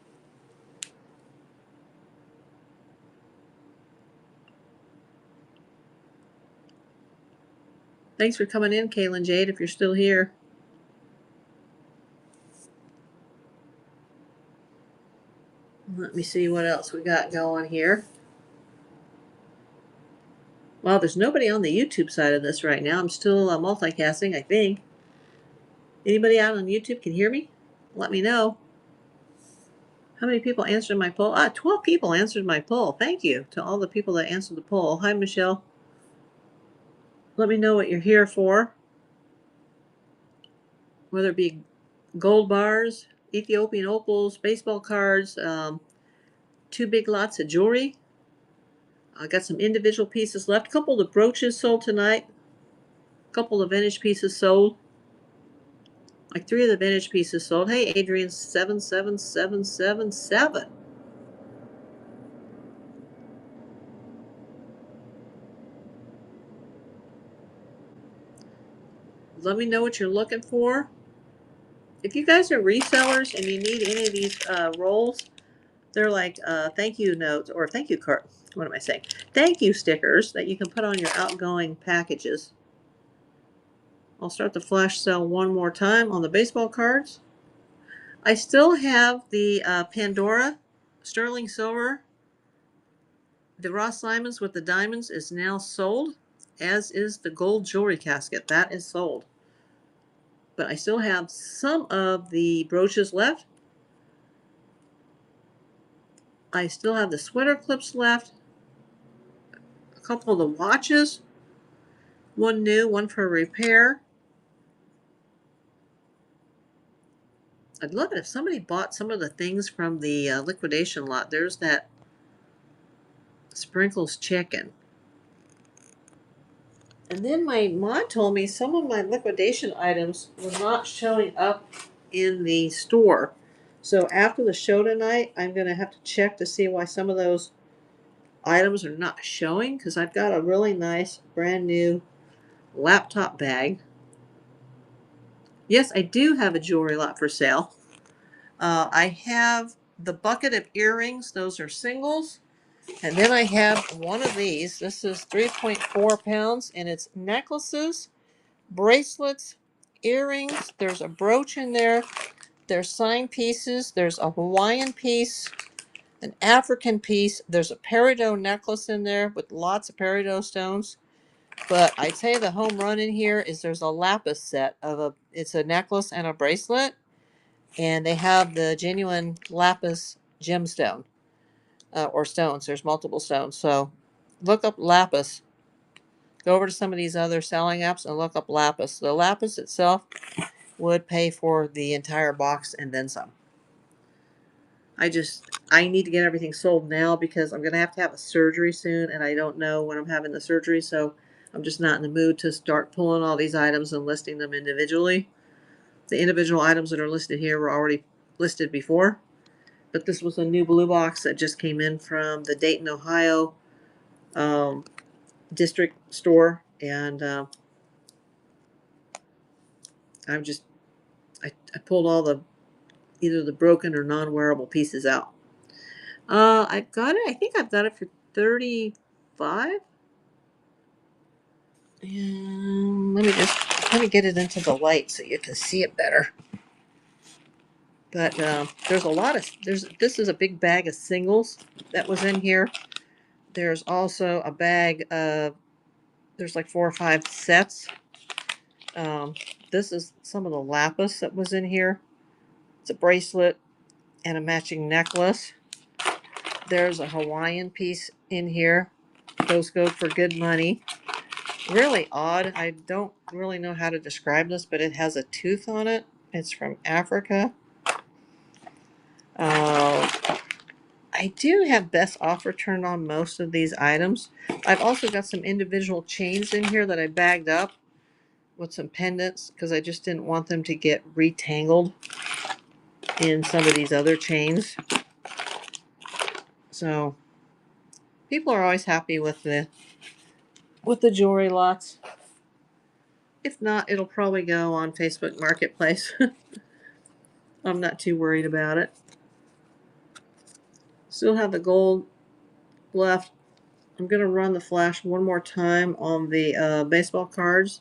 Thanks for coming in, Kaylin Jade, if you're still here. Let me see what else we got going here. Well, there's nobody on the YouTube side of this right now. I'm still multicasting, I think. Anybody out on YouTube can hear me? Let me know. How many people answered my poll? 12 people answered my poll. Thank you to all the people that answered the poll. Hi, Michelle. Let me know what you're here for. Whether it be gold bars, Ethiopian opals, baseball cards, 2 big lots of jewelry. I got some individual pieces left. A couple of the brooches sold tonight. A couple of vintage pieces sold. Like 3 of the vintage pieces sold. Hey, Adrian, 77777. Let me know what you're looking for. If you guys are resellers and you need any of these rolls, they're like thank you notes or thank you card. What am I saying? Thank you stickers that you can put on your outgoing packages. I'll start the flash sale one more time on the baseball cards. I still have the Pandora sterling silver. The Ross Simons with the diamonds is now sold, as is the gold jewelry casket. That is sold. But I still have some of the brooches left. I still have the sweater clips left. A couple of the watches. One new, one for repair. I'd love it if somebody bought some of the things from the liquidation lot. There's that Sprinkles chicken. And then my mom told me some of my liquidation items were not showing up in the store. So after the show tonight, I'm going to have to check to see why some of those items are not showing, because I've got a really nice brand new laptop bag. Yes, I do have a jewelry lot for sale. I have the bucket of earrings. Those are singles. And then I have one of these. This is 3.4 pounds, and it's necklaces, bracelets, earrings. There's a brooch in there. There's sign pieces. There's a Hawaiian piece, an African piece. There's a peridot necklace in there with lots of peridot stones. But I'd say the home run in here is there's a lapis set it's a necklace and a bracelet, and they have the genuine lapis gemstone or stones. There's multiple stones. So look up lapis. Go over to some of these other selling apps and look up lapis. The lapis itself would pay for the entire box and then some. I need to get everything sold now because I'm going to have a surgery soon, and I don't know when I'm having the surgery, so I'm just not in the mood to start pulling all these items and listing them individually. The individual items that are listed here were already listed before, but this was a new blue box that just came in from the Dayton, Ohio district store, and I pulled all the either the broken or non-wearable pieces out. I've got it. I think I've got it for $35. And let me get it into the light so you can see it better. But there's a lot of this is a big bag of singles that was in here. There's also a bag of there's like 4 or 5 sets. This is some of the lapis that was in here. It's a bracelet and a matching necklace. There's a Hawaiian piece in here. Those go for good money. Really odd. I don't really know how to describe this, but it has a tooth on it. It's from Africa. I do have best offer turned on most of these items. I've also got some individual chains in here that I bagged up with some pendants because I just didn't want them to get retangled in some of these other chains. So people are always happy with the jewelry lots. If not, it'll probably go on Facebook Marketplace. I'm not too worried about it. Still have the gold left. I'm going to run the flash one more time on the baseball cards.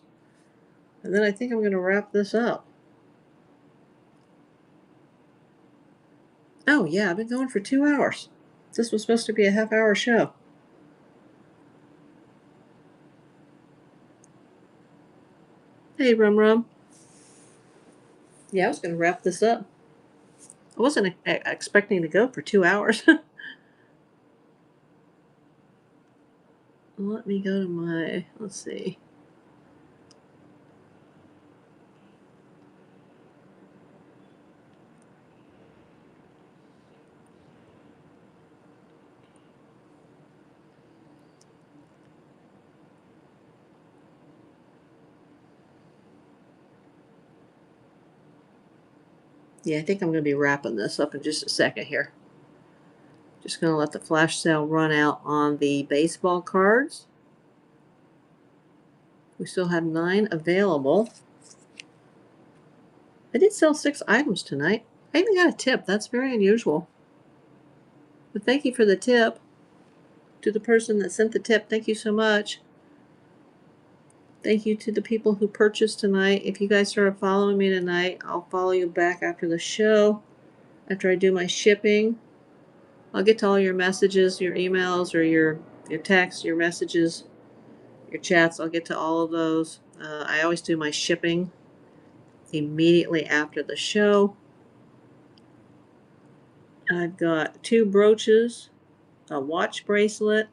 And then I think I'm going to wrap this up. Oh, yeah, I've been going for 2 hours. This was supposed to be a half-hour show. Hey, Rum Rum. Yeah, I was going to wrap this up. I wasn't expecting to go for 2 hours. Let me go to my, let's see. Yeah, I think I'm going to be wrapping this up in just a second here. Just going to let the flash sale run out on the baseball cards. We still have 9 available. I did sell 6 items tonight. I even got a tip. That's very unusual. But thank you for the tip. To the person that sent the tip, thank you so much. Thank you to the people who purchased tonight. If you guys started following me tonight, I'll follow you back after the show. After I do my shipping, I'll get to all your messages, your emails, or your texts, your messages, your chats. I'll get to all of those. I always do my shipping immediately after the show. I've got 2 brooches, a watch bracelet,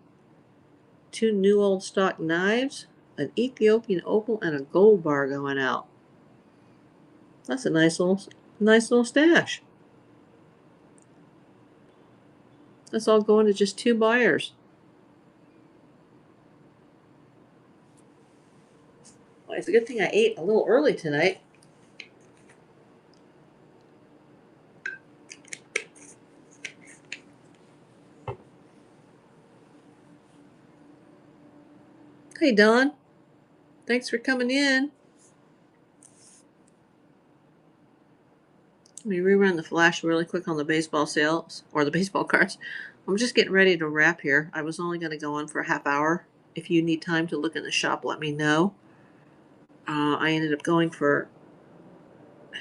2 new old stock knives, an Ethiopian opal, and a gold bar going out. That's a nice little stash. That's all going to just 2 buyers. Well, it's a good thing I ate a little early tonight. Hey, Don. Thanks for coming in. Let me rerun the flash really quick on the baseball sales, or the baseball cards. I'm just getting ready to wrap here. I was only going to go on for a half hour. If you need time to look in the shop, let me know. I ended up going for,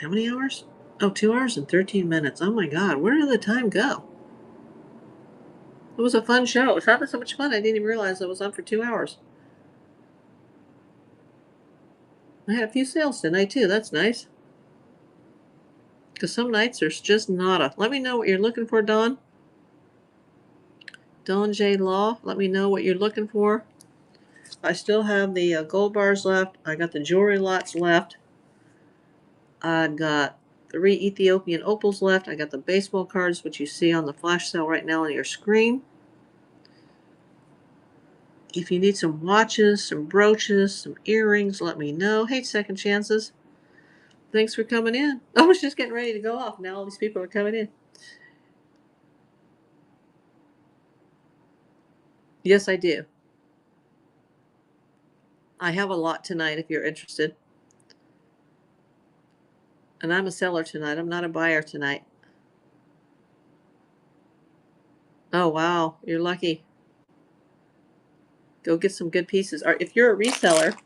how many hours? Oh, 2 hours and 13 minutes. Oh my God, where did the time go? It was a fun show. It was having so much fun, I didn't even realize I was on for 2 hours. I had a few sales tonight, too. That's nice. Because some nights there's just nada. Let me know what you're looking for, Dawn. Dawn J. Law. Let me know what you're looking for. I still have the gold bars left. I got the jewelry lots left. I've got 3 Ethiopian opals left. I got the baseball cards, which you see on the flash sale right now on your screen. If you need some watches, some brooches, some earrings, let me know. Hey, Second Chances. Thanks for coming in. I was just getting ready to go off. Now all these people are coming in. Yes, I do. I have a lot tonight if you're interested. And I'm a seller tonight. I'm not a buyer tonight. Oh, wow. You're lucky. Go get some good pieces. Or if you're a reseller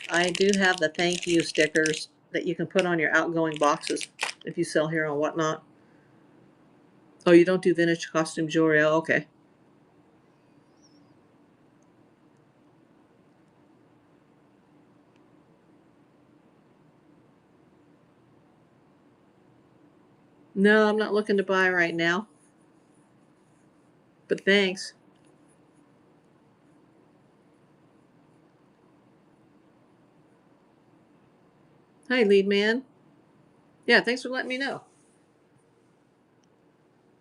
I do have the thank you stickers that you can put on your outgoing boxes if you sell here on Whatnot. Oh, you don't do vintage costume jewelry? Oh, okay. No, I'm not looking to buy right now. But thanks. Hi, lead man. Yeah, thanks for letting me know.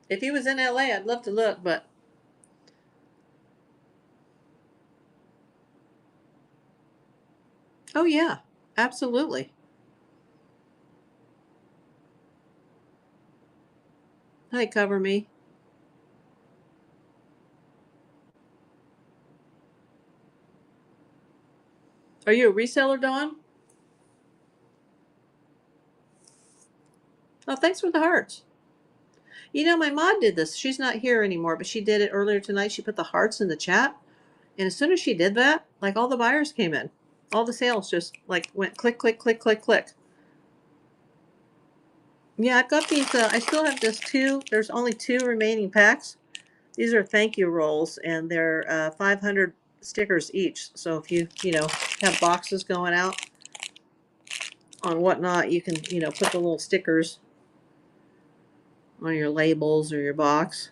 If he was in LA, I'd love to look, but oh yeah, absolutely. Hi, cover me. Are you a reseller, Dawn? Oh, thanks for the hearts. You know, my mod did this. She's not here anymore, but she did it earlier tonight. She put the hearts in the chat. And as soon as she did that, like all the buyers came in. All the sales just like went click, click, click, click, click. Yeah, I've got these. I still have just two. There's only two remaining packs. These are thank you rolls, and they're 500 stickers each. So if you know, have boxes going out on Whatnot, you can, put the little stickers on your labels or your box.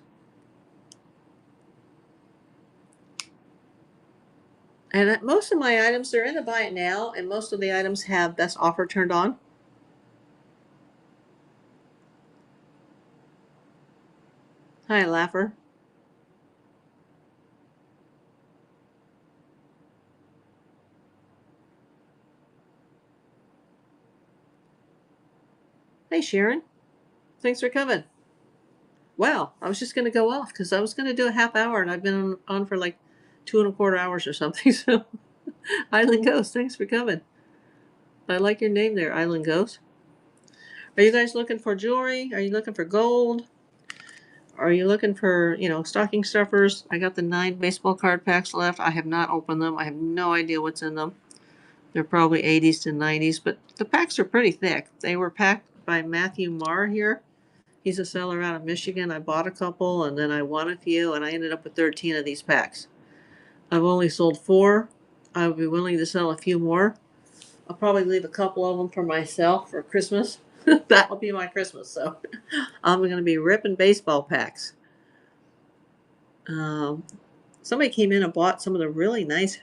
And most of my items, they're in the buy it now, and most of the items have best offer turned on. Hi, Laugher. Hey, Sharon. Thanks for coming. Wow, I was just going to go off because I was going to do a half hour, and I've been on for like 2.25 hours or something. So, Island Ghost, thanks for coming. I like your name there, Island Ghost. Are you guys looking for jewelry? Are you looking for gold? Are you looking for, stocking stuffers? I got the 9 baseball card packs left. I have not opened them. I have no idea what's in them. They're probably 80s to 90s, but the packs are pretty thick. They were packed by Matthew Marr here. He's a seller out of Michigan. I bought a couple and then I won a few, and I ended up with 13 of these packs. I've only sold 4. I would be willing to sell a few more. I'll probably leave a couple of them for myself for Christmas. That'll be my Christmas. So I'm going to be ripping baseball packs. Um, Somebody came in and bought some of the really nice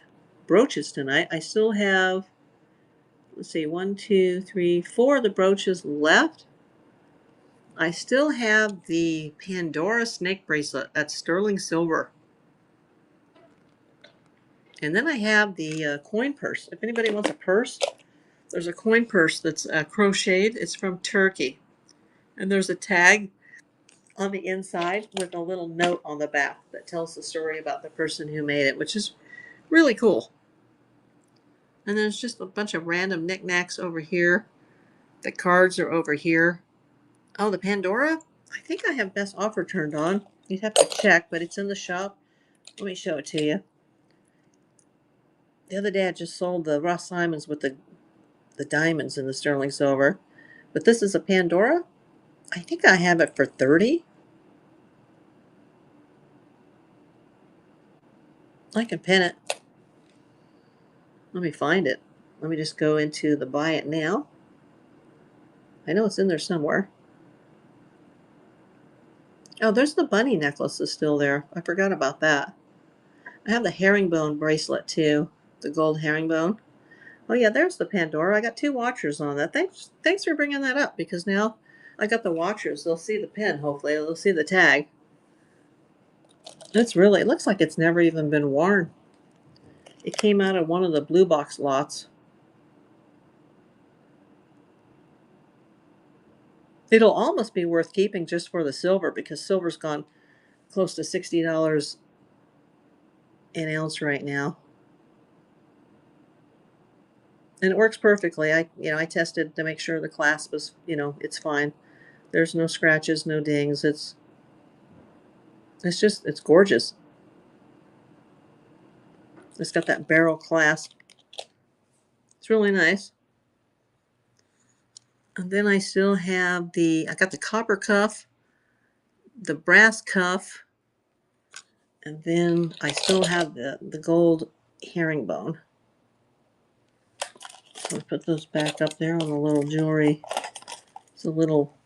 brooches tonight. I still have, let's see, 1, 2, 3, 4 of the brooches left. I still have the Pandora snake bracelet at sterling silver. And then I have the coin purse. If anybody wants a purse, there's a coin purse that's crocheted. It's from Turkey. And there's a tag on the inside with a little note on the back that tells the story about the person who made it, which is really cool. And there's just a bunch of random knickknacks over here. The cards are over here. Oh, the Pandora? I think I have best offer turned on. You'd have to check, but it's in the shop. Let me show it to you. The other day I just sold the Ross Simons with the diamonds in the sterling silver. But this is a Pandora. I think I have it for 30. I can pin it. Let me find it. Let me just go into the buy it now. I know it's in there somewhere. Oh, there's the bunny necklace is still there. I forgot about that. I have the herringbone bracelet too. The gold herringbone. Oh yeah, there's the Pandora. I got 2 watchers on that. Thanks for bringing that up because now I got the watchers. They'll see the pin. Hopefully, they'll see the tag. It looks like it's never even been worn. It came out of one of the blue box lots. It'll almost be worth keeping just for the silver because silver's gone close to $60 an ounce right now. And it works perfectly. I tested to make sure the clasp is, it's fine. There's no scratches, no dings. It's gorgeous. It's got that barrel clasp. It's really nice. And then I still have I got the copper cuff, the brass cuff, and then I still have the gold herringbone. So I'll put those back up there on the little jewelry. It's a little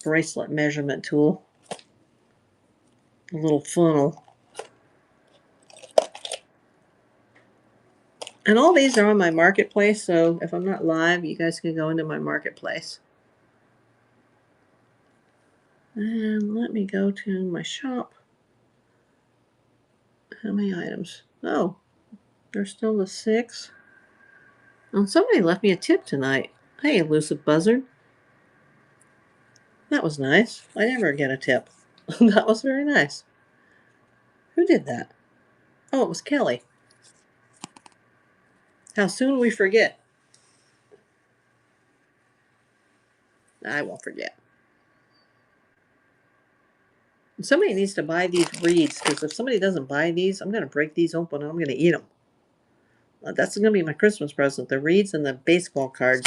bracelet measurement tool. A little funnel. And all these are on my marketplace, so if I'm not live, you guys can go into my marketplace. And let me go to my shop. How many items? Oh, there's still the 6. Oh, somebody left me a tip tonight. Hey, elusive buzzard. That was nice. I never get a tip. That was very nice. Who did that? Oh, it was Kelly. How soon we forget. I won't forget. Somebody needs to buy these reeds, because if somebody doesn't buy these, I'm going to break these open and I'm going to eat them. That's going to be my Christmas present, the reeds and the baseball cards.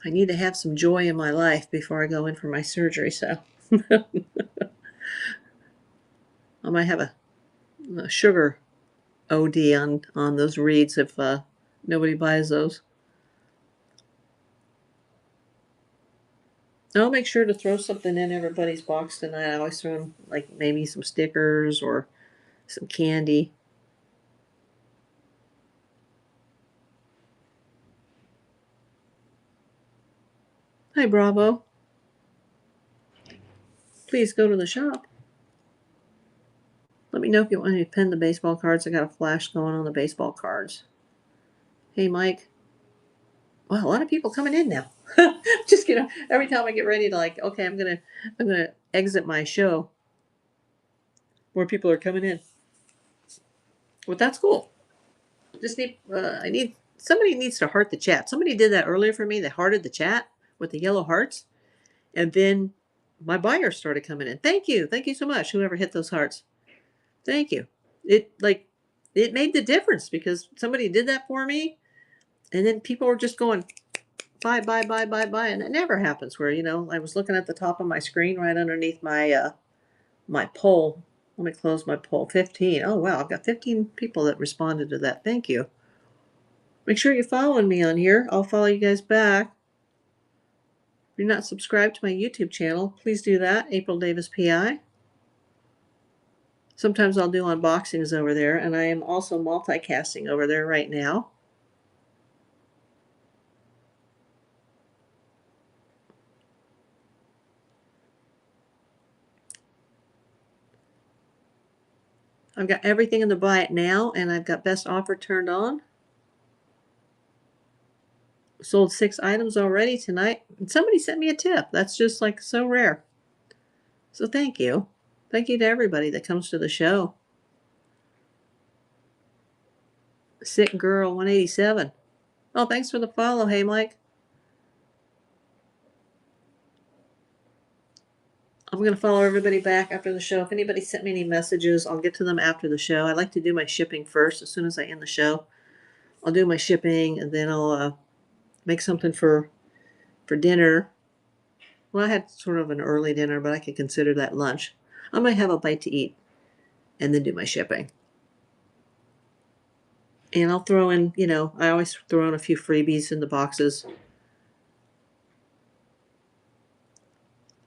I need to have some joy in my life before I go in for my surgery, so I might have a sugar OD on those reeds if nobody buys those. I'll make sure to throw something in everybody's box tonight. I always throw in, like, maybe some stickers or some candy. Hi, Bravo. Please go to the shop. Let me know if you want me to pin the baseball cards. I got a flash going on the baseball cards. Hey, Mike. Wow, a lot of people coming in now. Just every time I get ready to, like, okay, I'm gonna exit my show, more people are coming in. Well, that's cool. Just somebody needs to heart the chat. Somebody did that earlier for me. They hearted the chat with the yellow hearts, and then my buyers started coming in. Thank you so much. Whoever hit those hearts, thank you. It made the difference because somebody did that for me, and then people were just going buy, and it never happens. Where I was looking at the top of my screen right underneath my poll. Let me close my poll. 15. Oh wow, I've got 15 people that responded to that. Thank you. Make sure you're following me on here. I'll follow you guys back. If you're not subscribed to my YouTube channel, please do that. April Davis PI. Sometimes I'll do unboxings over there, and I am also multicasting over there right now. I've got everything in the buy it now, and I've got best offer turned on. Sold 6 items already tonight, and somebody sent me a tip. That's just like so rare. So thank you. Thank you to everybody that comes to the show. Sick Girl 187. Oh, thanks for the follow. Hey, Mike. I'm going to follow everybody back after the show. If anybody sent me any messages, I'll get to them after the show. I like to do my shipping first. As soon as I end the show, I'll do my shipping, and then I'll make something for dinner. Well, I had sort of an early dinner, but I could consider that lunch. I might have a bite to eat and then do my shipping. And I'll throw in, I always throw in a few freebies in the boxes.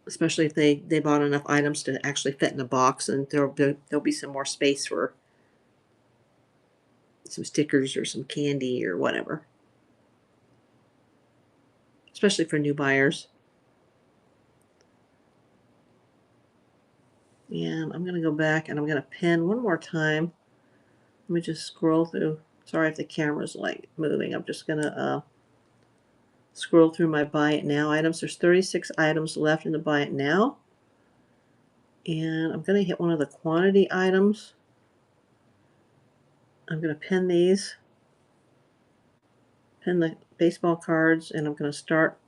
Especially if they bought enough items to actually fit in a box, and there'll be some more space for some stickers or some candy or whatever. Especially for new buyers. And I'm going to go back and I'm going to pin one more time. Let me just scroll through. Sorry if the camera's like moving. I'm just going to scroll through my buy it now items. There's 36 items left in the buy it now. And I'm going to hit one of the quantity items. I'm going to pin these. Pin the baseball cards, and I'm going to start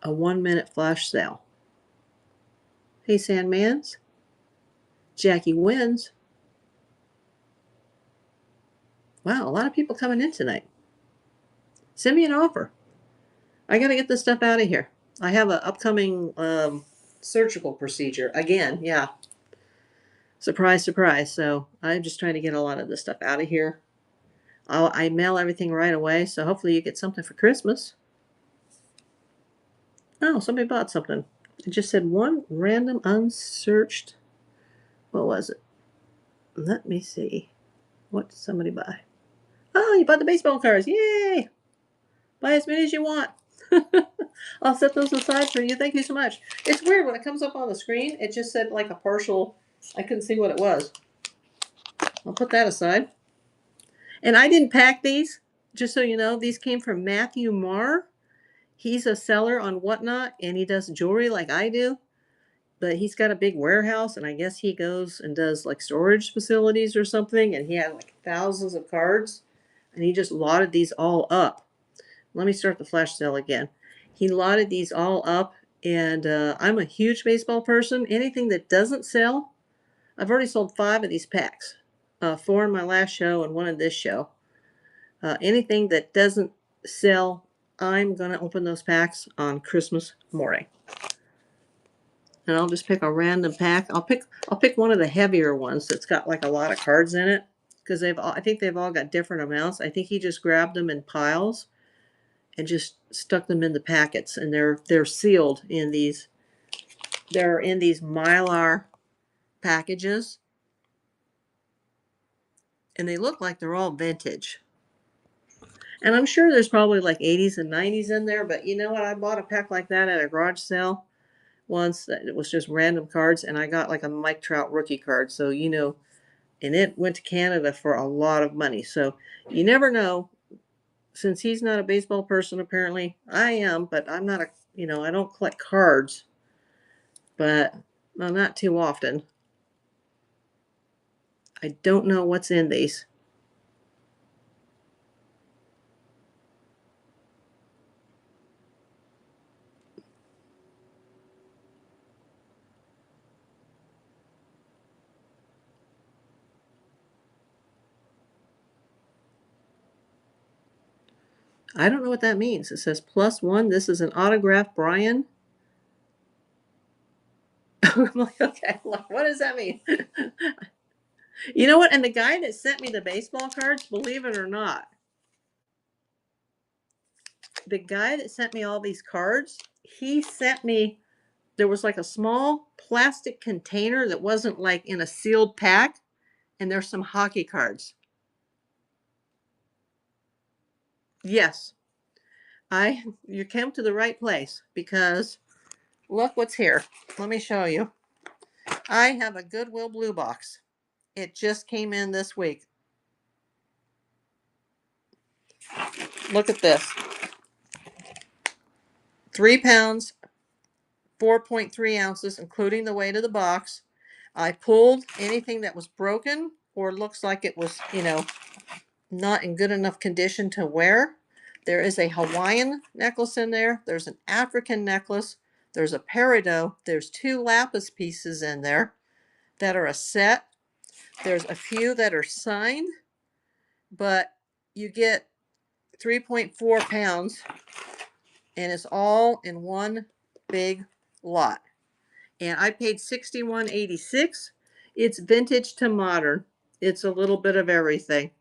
a 1-minute flash sale. Hey, Sandmans. Jackie wins. Wow, a lot of people coming in tonight. Send me an offer. I got to get this stuff out of here. I have an upcoming surgical procedure again. Yeah, surprise, surprise. So I'm just trying to get a lot of this stuff out of here. I mail everything right away, so hopefully you get something for Christmas. Oh, somebody bought something. It just said one random unsearched. What was it? Let me see. What did somebody buy? Oh, you bought the baseball cards. Yay! Buy as many as you want. I'll set those aside for you. Thank you so much. It's weird when it comes up on the screen. It just said like a partial. I couldn't see what it was. I'll put that aside. And I didn't pack these. Just so you know, these came from Matthew Marr. He's a seller on Whatnot, and he does jewelry like I do. But he's got a big warehouse, and I guess he goes and does like storage facilities or something. And he had like thousands of cards, and he just lotted these all up. Let me start the flash sale again. He lotted these all up, and I'm a huge baseball person. Anything that doesn't sell, I've already sold 5 of these packs, 4 in my last show and 1 in this show. Anything that doesn't sell, I'm gonna open those packs on Christmas morning, and I'll just pick a random pack. I'll pick one of the heavier ones that's got like a lot of cards in it, because I think they've all got different amounts. I think he just grabbed them in piles and just stuck them in the packets, and they're sealed in these. They're in these Mylar packages, and they look like they're all vintage. And I'm sure there's probably like 80s and 90s in there, but you know what? I bought a pack like that at a garage sale once. That it was just random cards, and I got like a Mike Trout rookie card. So and it went to Canada for a lot of money. So you never know. Since he's not a baseball person, apparently I am, but I'm not I don't collect cards, but well, not too often. I don't know what's in these. I don't know what that means. It says +1. This is an autograph, Brian. I'm like, okay, what does that mean? You know what? And the guy that sent me the baseball cards, believe it or not, the guy that sent me all these cards, he sent me, there was like a small plastic container that wasn't like in a sealed pack, and there's some hockey cards. Yes, you came to the right place, because look what's here. Let me show you. I have a Goodwill Blue Box. It just came in this week. Look at this. 3 pounds, 4.3 ounces, including the weight of the box. I pulled anything that was broken or looks like it was, not in good enough condition to wear. There is a Hawaiian necklace in there. There's an African necklace. There's a peridot. There's 2 lapis pieces in there that are a set. There's a few that are signed, but you get 3.4 pounds, and it's all in one big lot. And I paid $61.86. It's vintage to modern. It's a little bit of everything.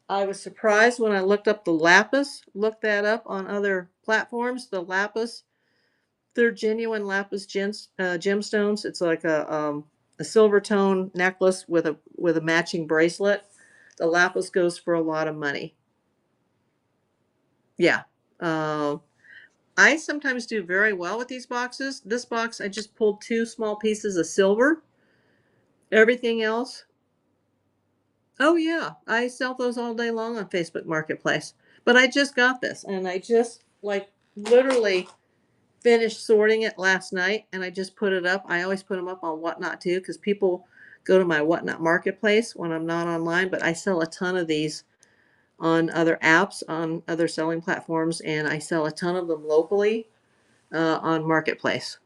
I was surprised when I looked up the lapis, looked that up on other platforms. The lapis, they're genuine lapis gemstones. It's like a silver tone necklace with a matching bracelet. The lapis goes for a lot of money. Yeah. I sometimes do very well with these boxes. This box, I just pulled 2 small pieces of silver. Everything else, oh yeah, I sell those all day long on Facebook Marketplace. But I just got this, and I just like literally finished sorting it last night, and I just put it up. I always put them up on Whatnot too, because people go to my Whatnot Marketplace when I'm not online. But I sell a ton of these on other apps, on other selling platforms, and I sell a ton of them locally on Marketplace.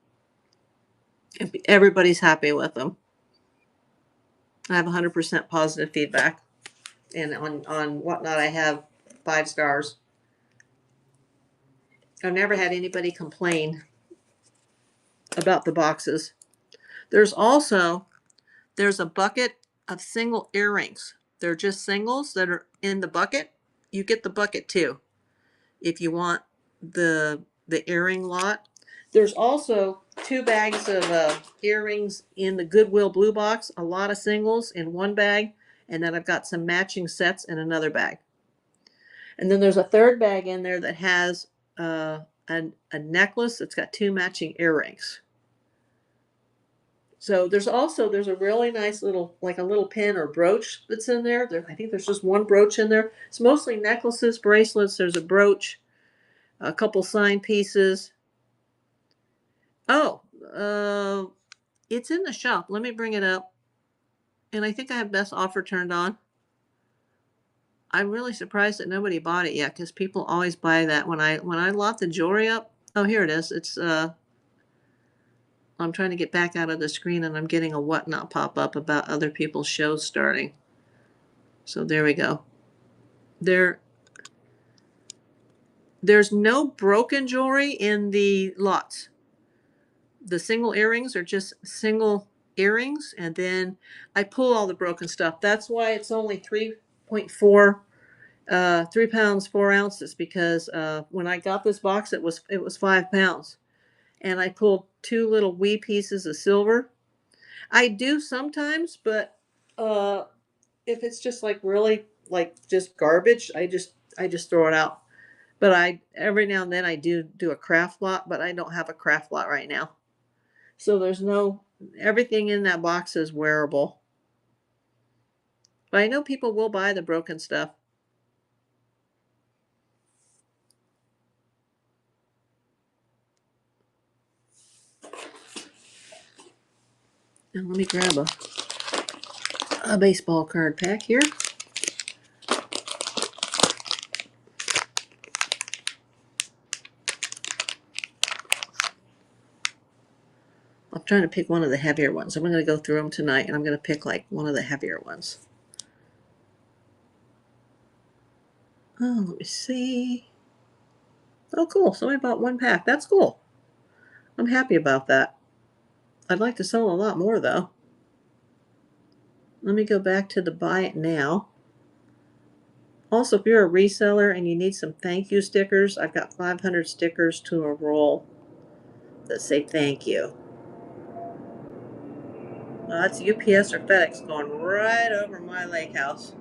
Everybody's happy with them. I have 100% positive feedback. And on Whatnot, I have 5 stars. I've never had anybody complain about the boxes. There's a bucket of single earrings. They're just singles that are in the bucket. You get the bucket too if you want the earring lot. There's also 2 bags of earrings in the Goodwill blue box, a lot of singles in one bag, and then I've got some matching sets in another bag. And then there's a third bag in there that has a necklace that's got 2 matching earrings. So there's a really nice little, like a little pin or brooch that's in there. I think there's just one brooch in there. It's mostly necklaces, bracelets. There's a brooch, a couple sign pieces. Oh, it's in the shop. Let me bring it up. And I think I have best offer turned on. I'm really surprised that nobody bought it yet, because people always buy that when I lot the jewelry up. Oh, here it is. It's I'm trying to get back out of the screen, and I'm getting a Whatnot pop up about other people's shows starting. So there we go. There's no broken jewelry in the lots. The single earrings are just single earrings, and then I pull all the broken stuff. That's why it's only 3.4 3 pounds 4 ounces, because when I got this box it was 5 pounds, and I pulled 2 little wee pieces of silver. I do sometimes, but if it's just like really like just garbage, I just throw it out. But I every now and then I do a craft lot, but I don't have a craft lot right now. So there's no everything in that box is wearable. But I know people will buy the broken stuff. Now let me grab a baseball card pack here. I'm trying to pick one of the heavier ones. I'm going to go through them tonight, and I'm going to pick like one of the heavier ones. Oh, let me see. Oh, cool. Somebody bought 1 pack. That's cool. I'm happy about that. I'd like to sell a lot more, though. Let me go back to the buy it now. Also, if you're a reseller and you need some thank you stickers, I've got 500 stickers to a roll that say thank you. Well, that's UPS or FedEx going right over my lake house.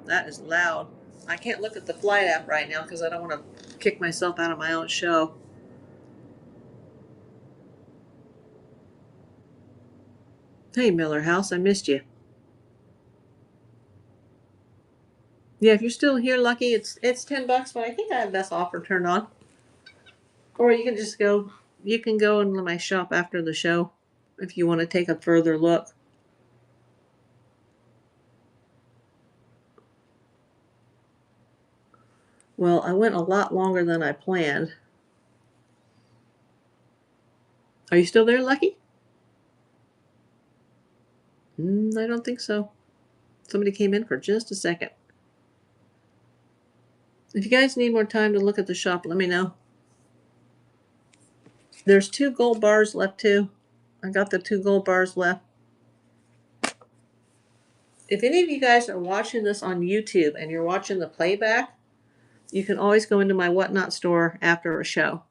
That is loud. I can't look at the flight app right now because I don't want to kick myself out of my own show. Hey, Miller House, I missed you. Yeah, if you're still here, Lucky, it's $10, but I think I have best offer turned on. Or you can just go. You can go into my shop after the show if you want to take a further look. Well, I went a lot longer than I planned. Are you still there, Lucky? I don't think so. Somebody came in for just a second. If you guys need more time to look at the shop, let me know. There's 2 gold bars left too. I got the 2 gold bars left. If any of you guys are watching this on YouTube and you're watching the playback, you can always go into my Whatnot store after a show.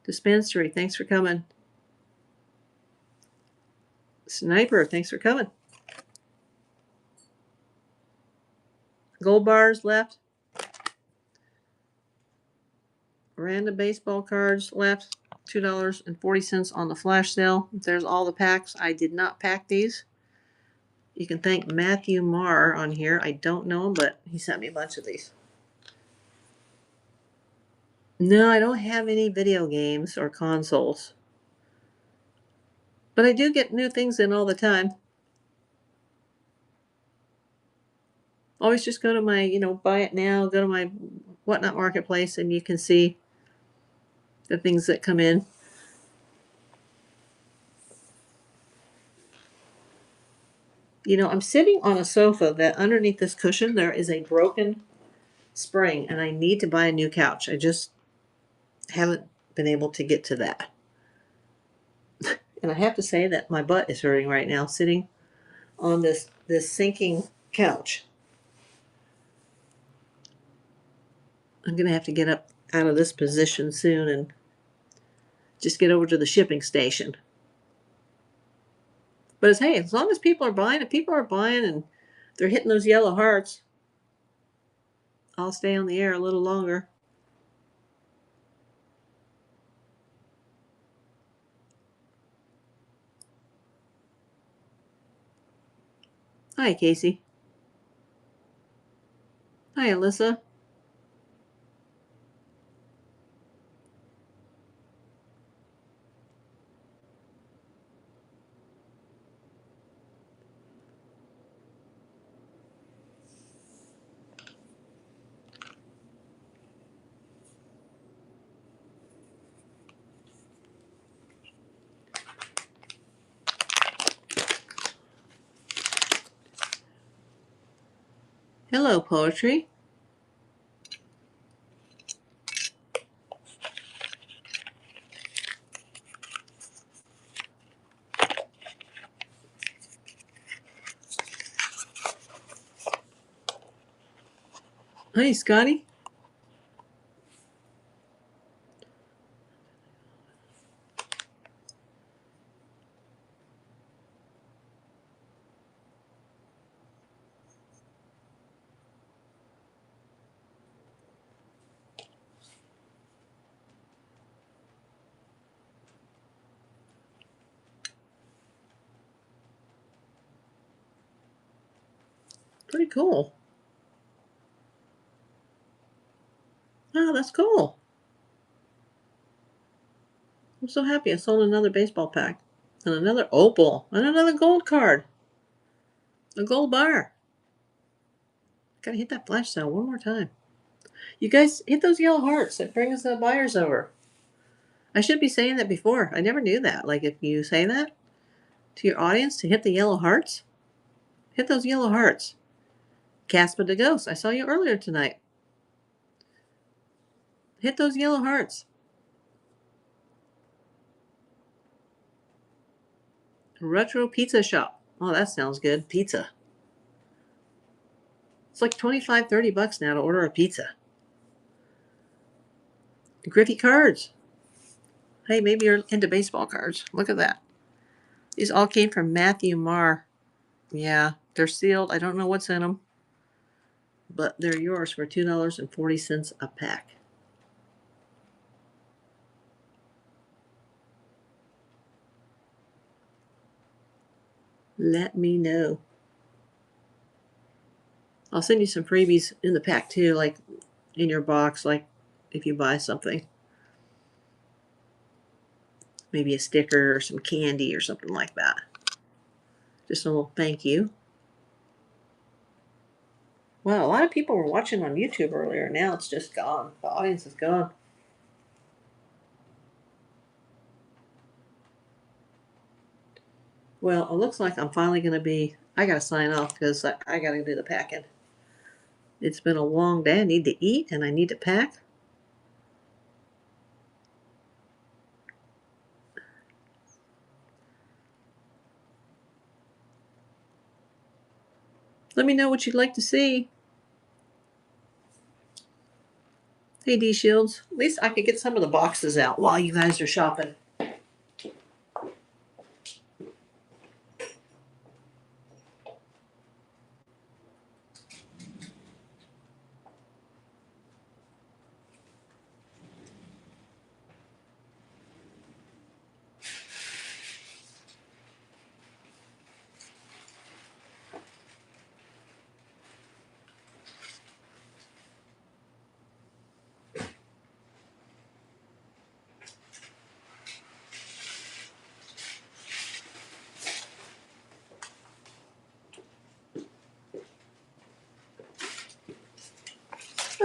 Dispensary, thanks for coming. Sniper, thanks for coming. Gold bars left. Random baseball cards left. $2.40 on the flash sale. There's all the packs. I did not pack these. You can thank Matthew Marr on here. I don't know him, but he sent me a bunch of these. No, I don't have any video games or consoles. But I do get new things in all the time. Always just go to my, buy it now, go to my Whatnot marketplace, and you can see the things that come in. You know, I'm sitting on a sofa that underneath this cushion there is a broken spring, and I need to buy a new couch. I just haven't been able to get to that. And I have to say that my butt is hurting right now sitting on this sinking couch. I'm going to have to get up out of this position soon and just get over to the shipping station. But it's, hey, as long as people are buying, if people are buying and they're hitting those yellow hearts, I'll stay on the air a little longer. Hi, Casey. Hi, Alyssa. Hello, Poetry. Hi, Scotty. Pretty cool. Oh, that's cool. I'm so happy I sold another baseball pack and another opal and another gold card. A gold bar. Gotta hit that flash sale one more time. You guys hit those yellow hearts. It brings the buyers over. I should be saying that before. I never knew that. Like if you say that to your audience to hit the yellow hearts, hit those yellow hearts. Casper the Ghost, I saw you earlier tonight. Hit those yellow hearts. Retro Pizza Shop. Oh, that sounds good. Pizza. It's like $25-30 now to order a pizza. Griffey cards. Hey, maybe you're into baseball cards. Look at that. These all came from Matthew Marr. Yeah, they're sealed. I don't know what's in them, but they're yours for $2.40 a pack. Let me know. I'll send you some freebies in the pack too, like in your box, like if you buy something. Maybe a sticker or some candy or something like that. Just a little thank you. Well, a lot of people were watching on YouTube earlier. Now it's just gone. The audience is gone. Well, it looks like I'm finally going to be. I got to sign off because I got to do the packing. It's been a long day. I need to eat and I need to pack. Let me know what you'd like to see. Hey, D Shields. At least I could get some of the boxes out while you guys are shopping.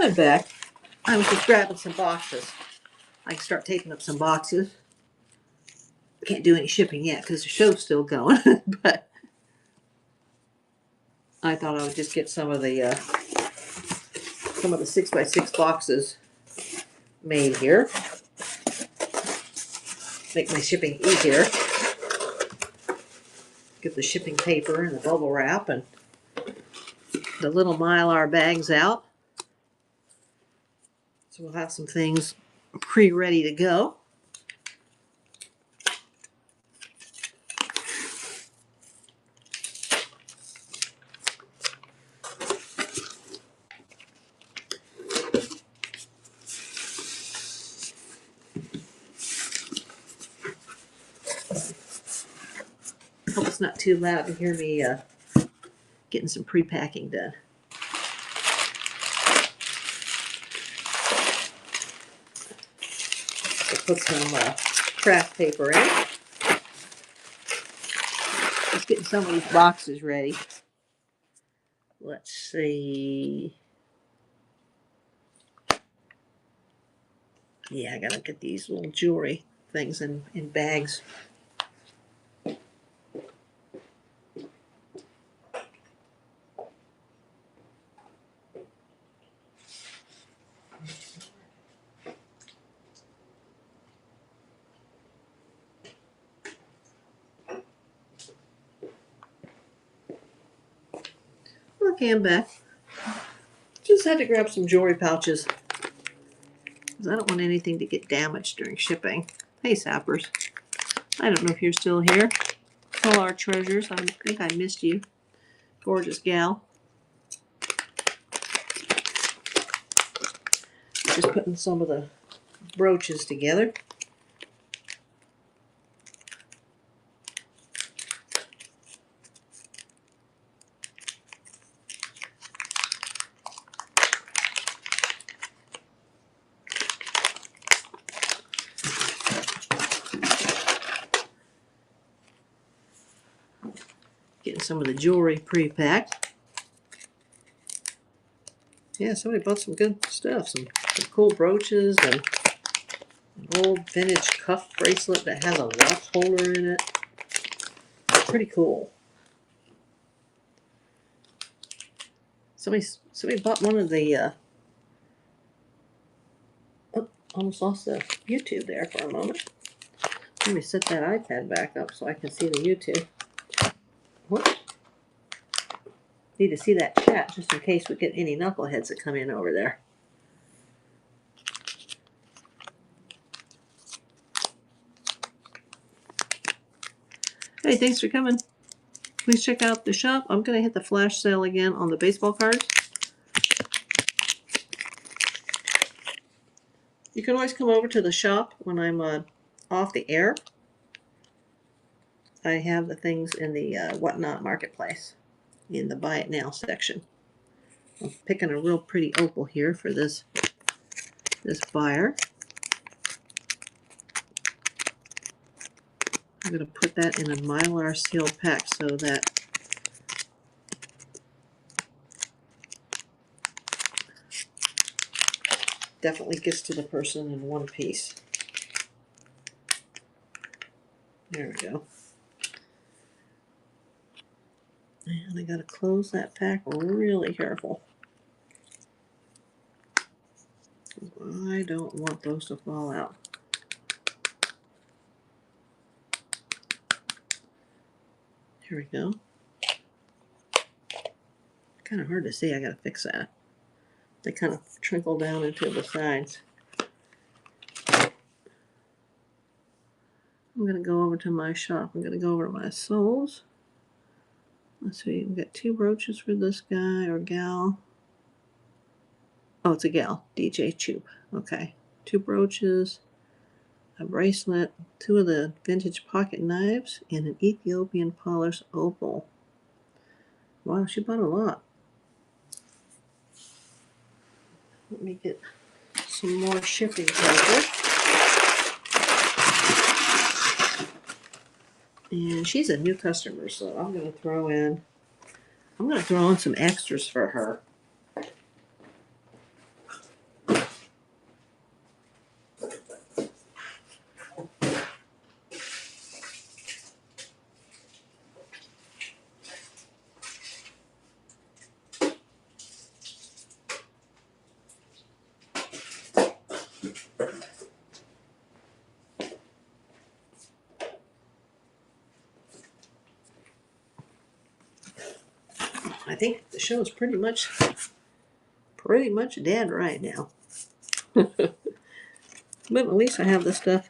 I'm back. I was just grabbing some boxes. I can start taping up some boxes. Can't do any shipping yet because the show's still going, but I thought I would just get some of the 6x6 boxes made here. Make my shipping easier. Get the shipping paper and the bubble wrap and the little Mylar bags out. So we'll have some things pre-ready to go. Hope it's not too loud to hear me getting some pre-packing done. So put some craft paper in. Just getting some of these boxes ready. Let's see. Yeah, I gotta get these little jewelry things in bags. Okay, I'm back. Just had to grab some jewelry pouches because I don't want anything to get damaged during shipping. Hey, Sappers. I don't know if you're still here. All our treasures. I think I missed you. Gorgeous gal. Just putting some of the brooches together. Getting some of the jewelry pre-packed. Yeah, somebody bought some good stuff. Some cool brooches and an old vintage cuff bracelet that has a watch holder in it. Pretty cool. Somebody bought one of the oh, almost lost the YouTube there for a moment. Let me set that iPad back up so I can see the YouTube. What? Need to see that chat just in case we get any knuckleheads that come in over there. Hey, thanks for coming. Please check out the shop. I'm going to hit the flash sale again on the baseball cards. You can always come over to the shop when I'm off the air. I have the things in the Whatnot Marketplace in the Buy It Now section. I'm picking a real pretty opal here for this buyer. I'm going to put that in a Mylar sealed pack so that definitely gets to the person in one piece. There we go. And I got to close that pack really careful. I don't want those to fall out. Here we go. Kind of hard to see. I got to fix that. They kind of trickle down into the sides. I'm going to go over to my shop. I'm going to go over to my souls. Let's see. We've got 2 brooches for this guy or gal. Oh, it's a gal. DJ Choop. Okay. 2 brooches, a bracelet, 2 of the vintage pocket knives, and an Ethiopian polished opal. Wow, she bought a lot. Let me get some more shipping paper. And she's a new customer, so I'm going to throw in some extras for her. I think the show's pretty much dead right now. But at least I have the stuff.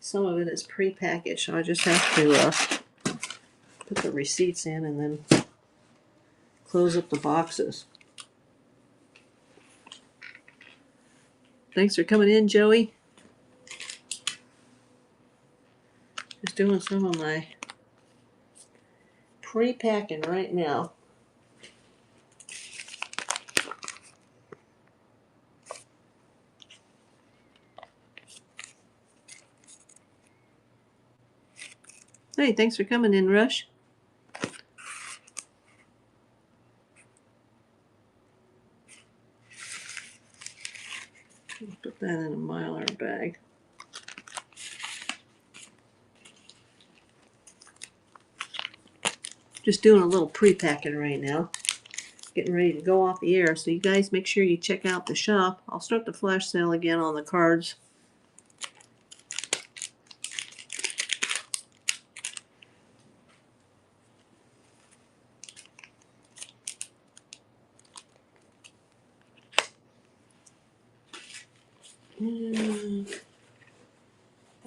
Some of it is pre-packaged, so I just have to put the receipts in and then close up the boxes. Thanks for coming in, Joey. Just doing some of my pre-packing right now. Hey, thanks for coming in, Rush. Put that in a Mylar bag. Just doing a little pre-packing right now. Getting ready to go off the air. So you guys make sure you check out the shop. I'll start the flash sale again on the cards.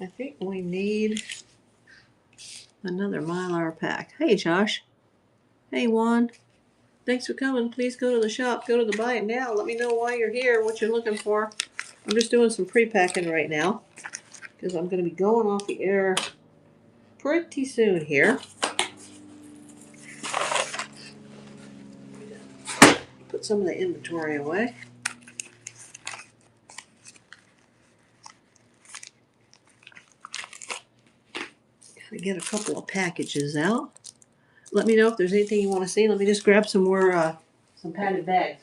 I think we need another Mylar pack. Hey, Josh. Hey, Juan. Thanks for coming. Please go to the shop. Go to the buy it now. Let me know why you're here, what you're looking for. I'm just doing some pre-packing right now because I'm going to be going off the air pretty soon here. Put some of the inventory away. Gotta get a couple of packages out. Let me know if there's anything you want to see. Let me just grab some more, some padded bags.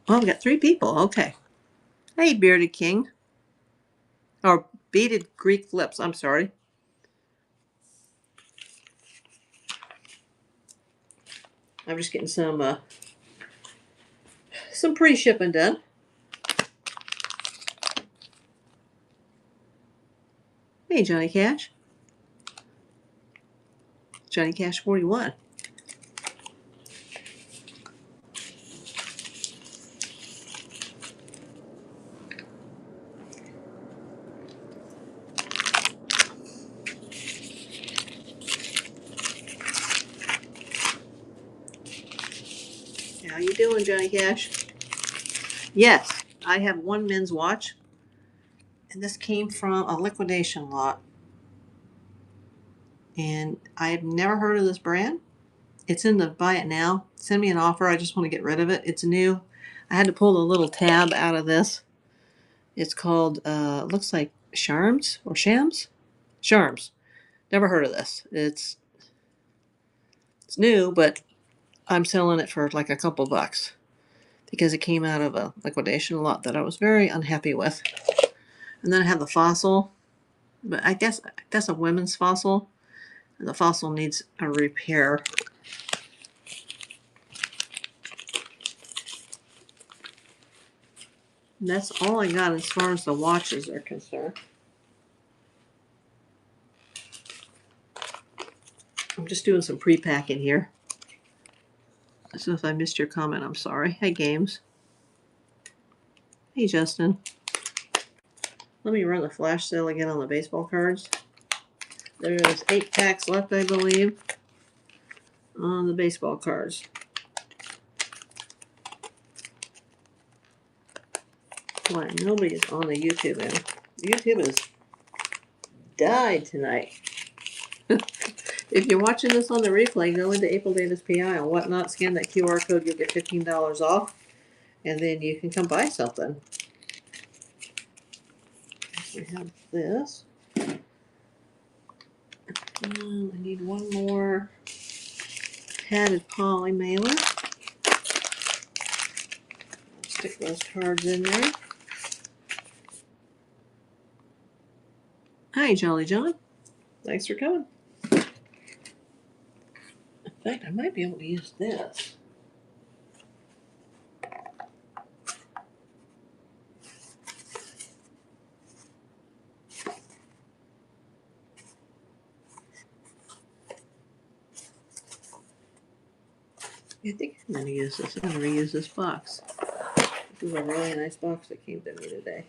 Oh, we got 3 people. Okay. Hey, Bearded King. Or Beaded Greek Flips. I'm sorry. I'm just getting some pre-shipping done. Hey, Johnny Cash. Johnny Cash 41. How you doing, Johnny Cash? Yes, I have one men's watch, and this came from a liquidation lot. And I've never heard of this brand. It's in the buy it now. Send me an offer. I just want to get rid of it. It's new. I had to pull the little tab out of this. It's called, looks like Charms or Shams? Charms. Never heard of this. It's new, but I'm selling it for like a couple bucks because it came out of a liquidation lot that I was very unhappy with. And then I have the Fossil, but I guess that's a women's Fossil. And the Fossil needs a repair. And that's all I got as far as the watches are concerned. I'm just doing some pre-packing here. So if I missed your comment, I'm sorry. Hey, Games. Hey, Justin. Let me run the flash sale again on the baseball cards. There's 8 packs left, I believe, on the baseball cards. Why, nobody is on the YouTube end. YouTube has died tonight. If you're watching this on the replay, go into April Davis PI on Whatnot, scan that QR code, you'll get $15 off, and then you can come buy something. We have this. I need one more padded poly mailer. Stick those cards in there. Hi, Jolly John. Thanks for coming. In fact, I might be able to use this. I think I'm going to use this. I'm going to reuse this box. This is a really nice box that came to me today.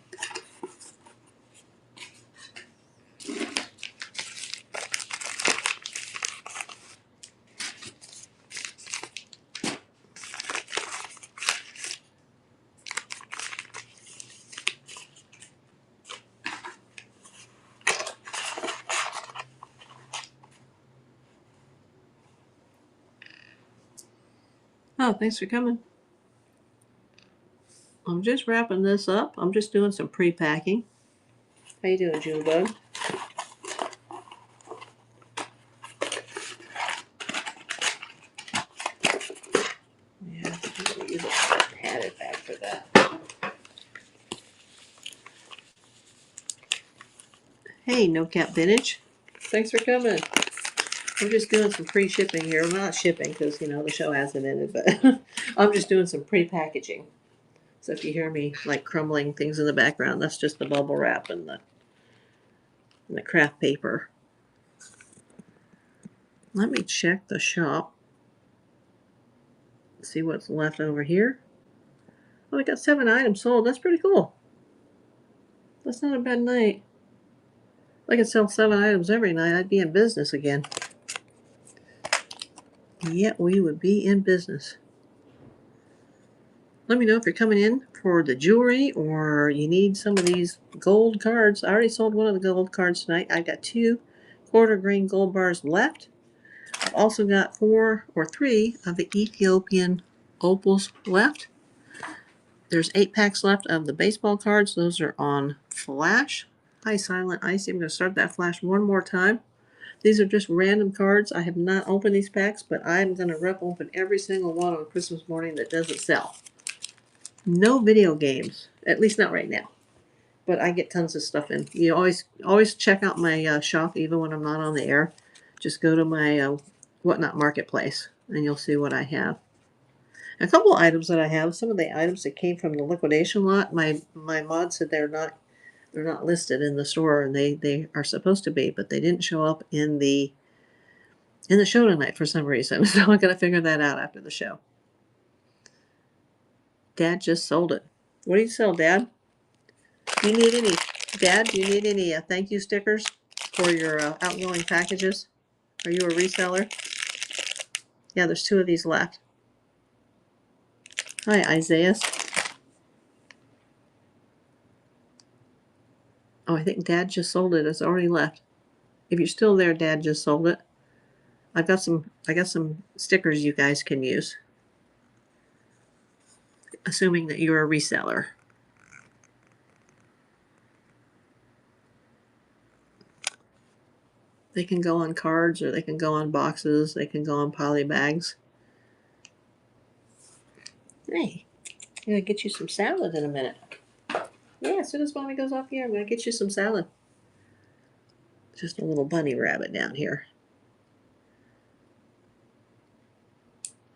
Oh, thanks for coming. I'm just wrapping this up. I'm just doing some pre-packing. How you doing, Junebug? Yeah, I'm going to use a padded bag for that. Hey, No Cap Vintage. Thanks for coming. I'm just doing some pre-shipping here. Well, not shipping because, you know, the show hasn't ended, but I'm just doing some pre-packaging. So if you hear me like crumbling things in the background, that's just the bubble wrap and the craft paper. Let me check the shop. See what's left over here. Oh, I got 7 items sold. That's pretty cool. That's not a bad night. If I could sell 7 items every night, I'd be in business again. Yet we would be in business. Let me know if you're coming in for the jewelry or you need some of these gold cards. I already sold one of the gold cards tonight. I've got 2 quarter grain gold bars left. I've also got 4 or 3 of the Ethiopian opals left. There's 8 packs left of the baseball cards. Those are on flash. Hi, Silent Icy. I'm going to start that flash one more time. These are just random cards. I have not opened these packs, but I'm going to rip open every single one on Christmas morning that doesn't sell. No video games, at least not right now. But I get tons of stuff in. You always check out my shop, even when I'm not on the air. Just go to my Whatnot Marketplace, and you'll see what I have. A couple items that I have. Some of the items that came from the liquidation lot. My mod said they're not listed in the store, and they are supposed to be, but they didn't show up in the show tonight for some reason. So I got to figure that out after the show. Dad just sold it. What do you sell, Dad? Do you need any, Dad? Do you need any thank you stickers for your outgoing packages? Are you a reseller? Yeah, there's 2 of these left. Hi, Isaiah. Oh, I think Dad just sold it. It's already left. If you're still there, Dad just sold it. I got some stickers you guys can use, assuming that you're a reseller. They can go on cards, or they can go on boxes. They can go on poly bags. Hey, I'm gonna get you some salad in a minute. Yeah, as soon as Mommy goes off here, I'm gonna get you some salad. Just a little bunny rabbit down here.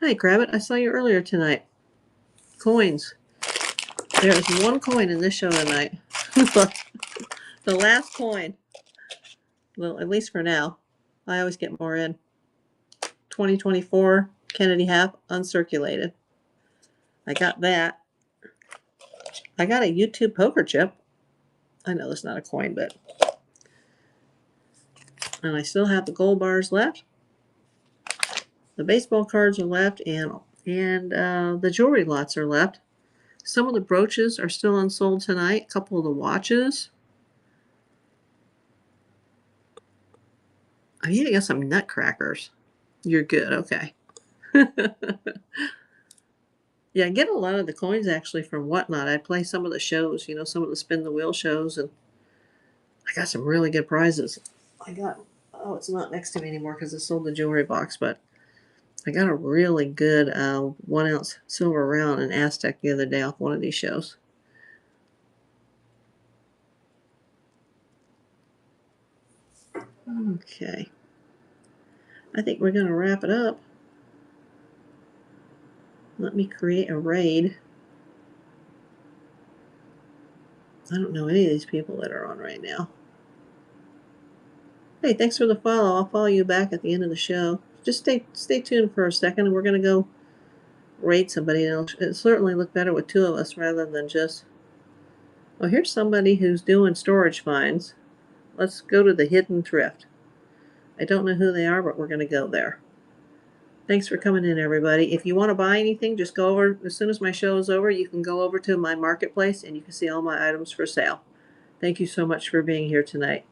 Hi, Crabbit. I saw you earlier tonight. Coins. There is 1 coin in this show tonight. The last coin. Well, at least for now. I always get more in. 2024 Kennedy half uncirculated. I got that. I got a YouTube poker chip. I know that's not a coin, but. And I still have the gold bars left. The baseball cards are left, and the jewelry lots are left. Some of the brooches are still unsold tonight. A couple of the watches. I need to get some nutcrackers. You're good, okay. Yeah, I get a lot of the coins actually from Whatnot. I play some of the shows, some of the spin the wheel shows, and I got some really good prizes. I got, oh, it's not next to me anymore because I sold the jewelry box, but I got a really good 1 ounce silver round in Aztec the other day off one of these shows. Okay. I think we're going to wrap it up. Let me create a raid. I don't know any of these people that are on right now. Hey, thanks for the follow. I'll follow you back at the end of the show. Just stay tuned for a second, and we're going to go raid somebody. It'll certainly look better with two of us rather than just... Well, here's somebody who's doing storage finds. Let's go to the Hidden Thrift. I don't know who they are, but we're going to go there. Thanks for coming in, everybody. If you want to buy anything, just go over. As soon as my show is over, you can go over to my marketplace and you can see all my items for sale. Thank you so much for being here tonight.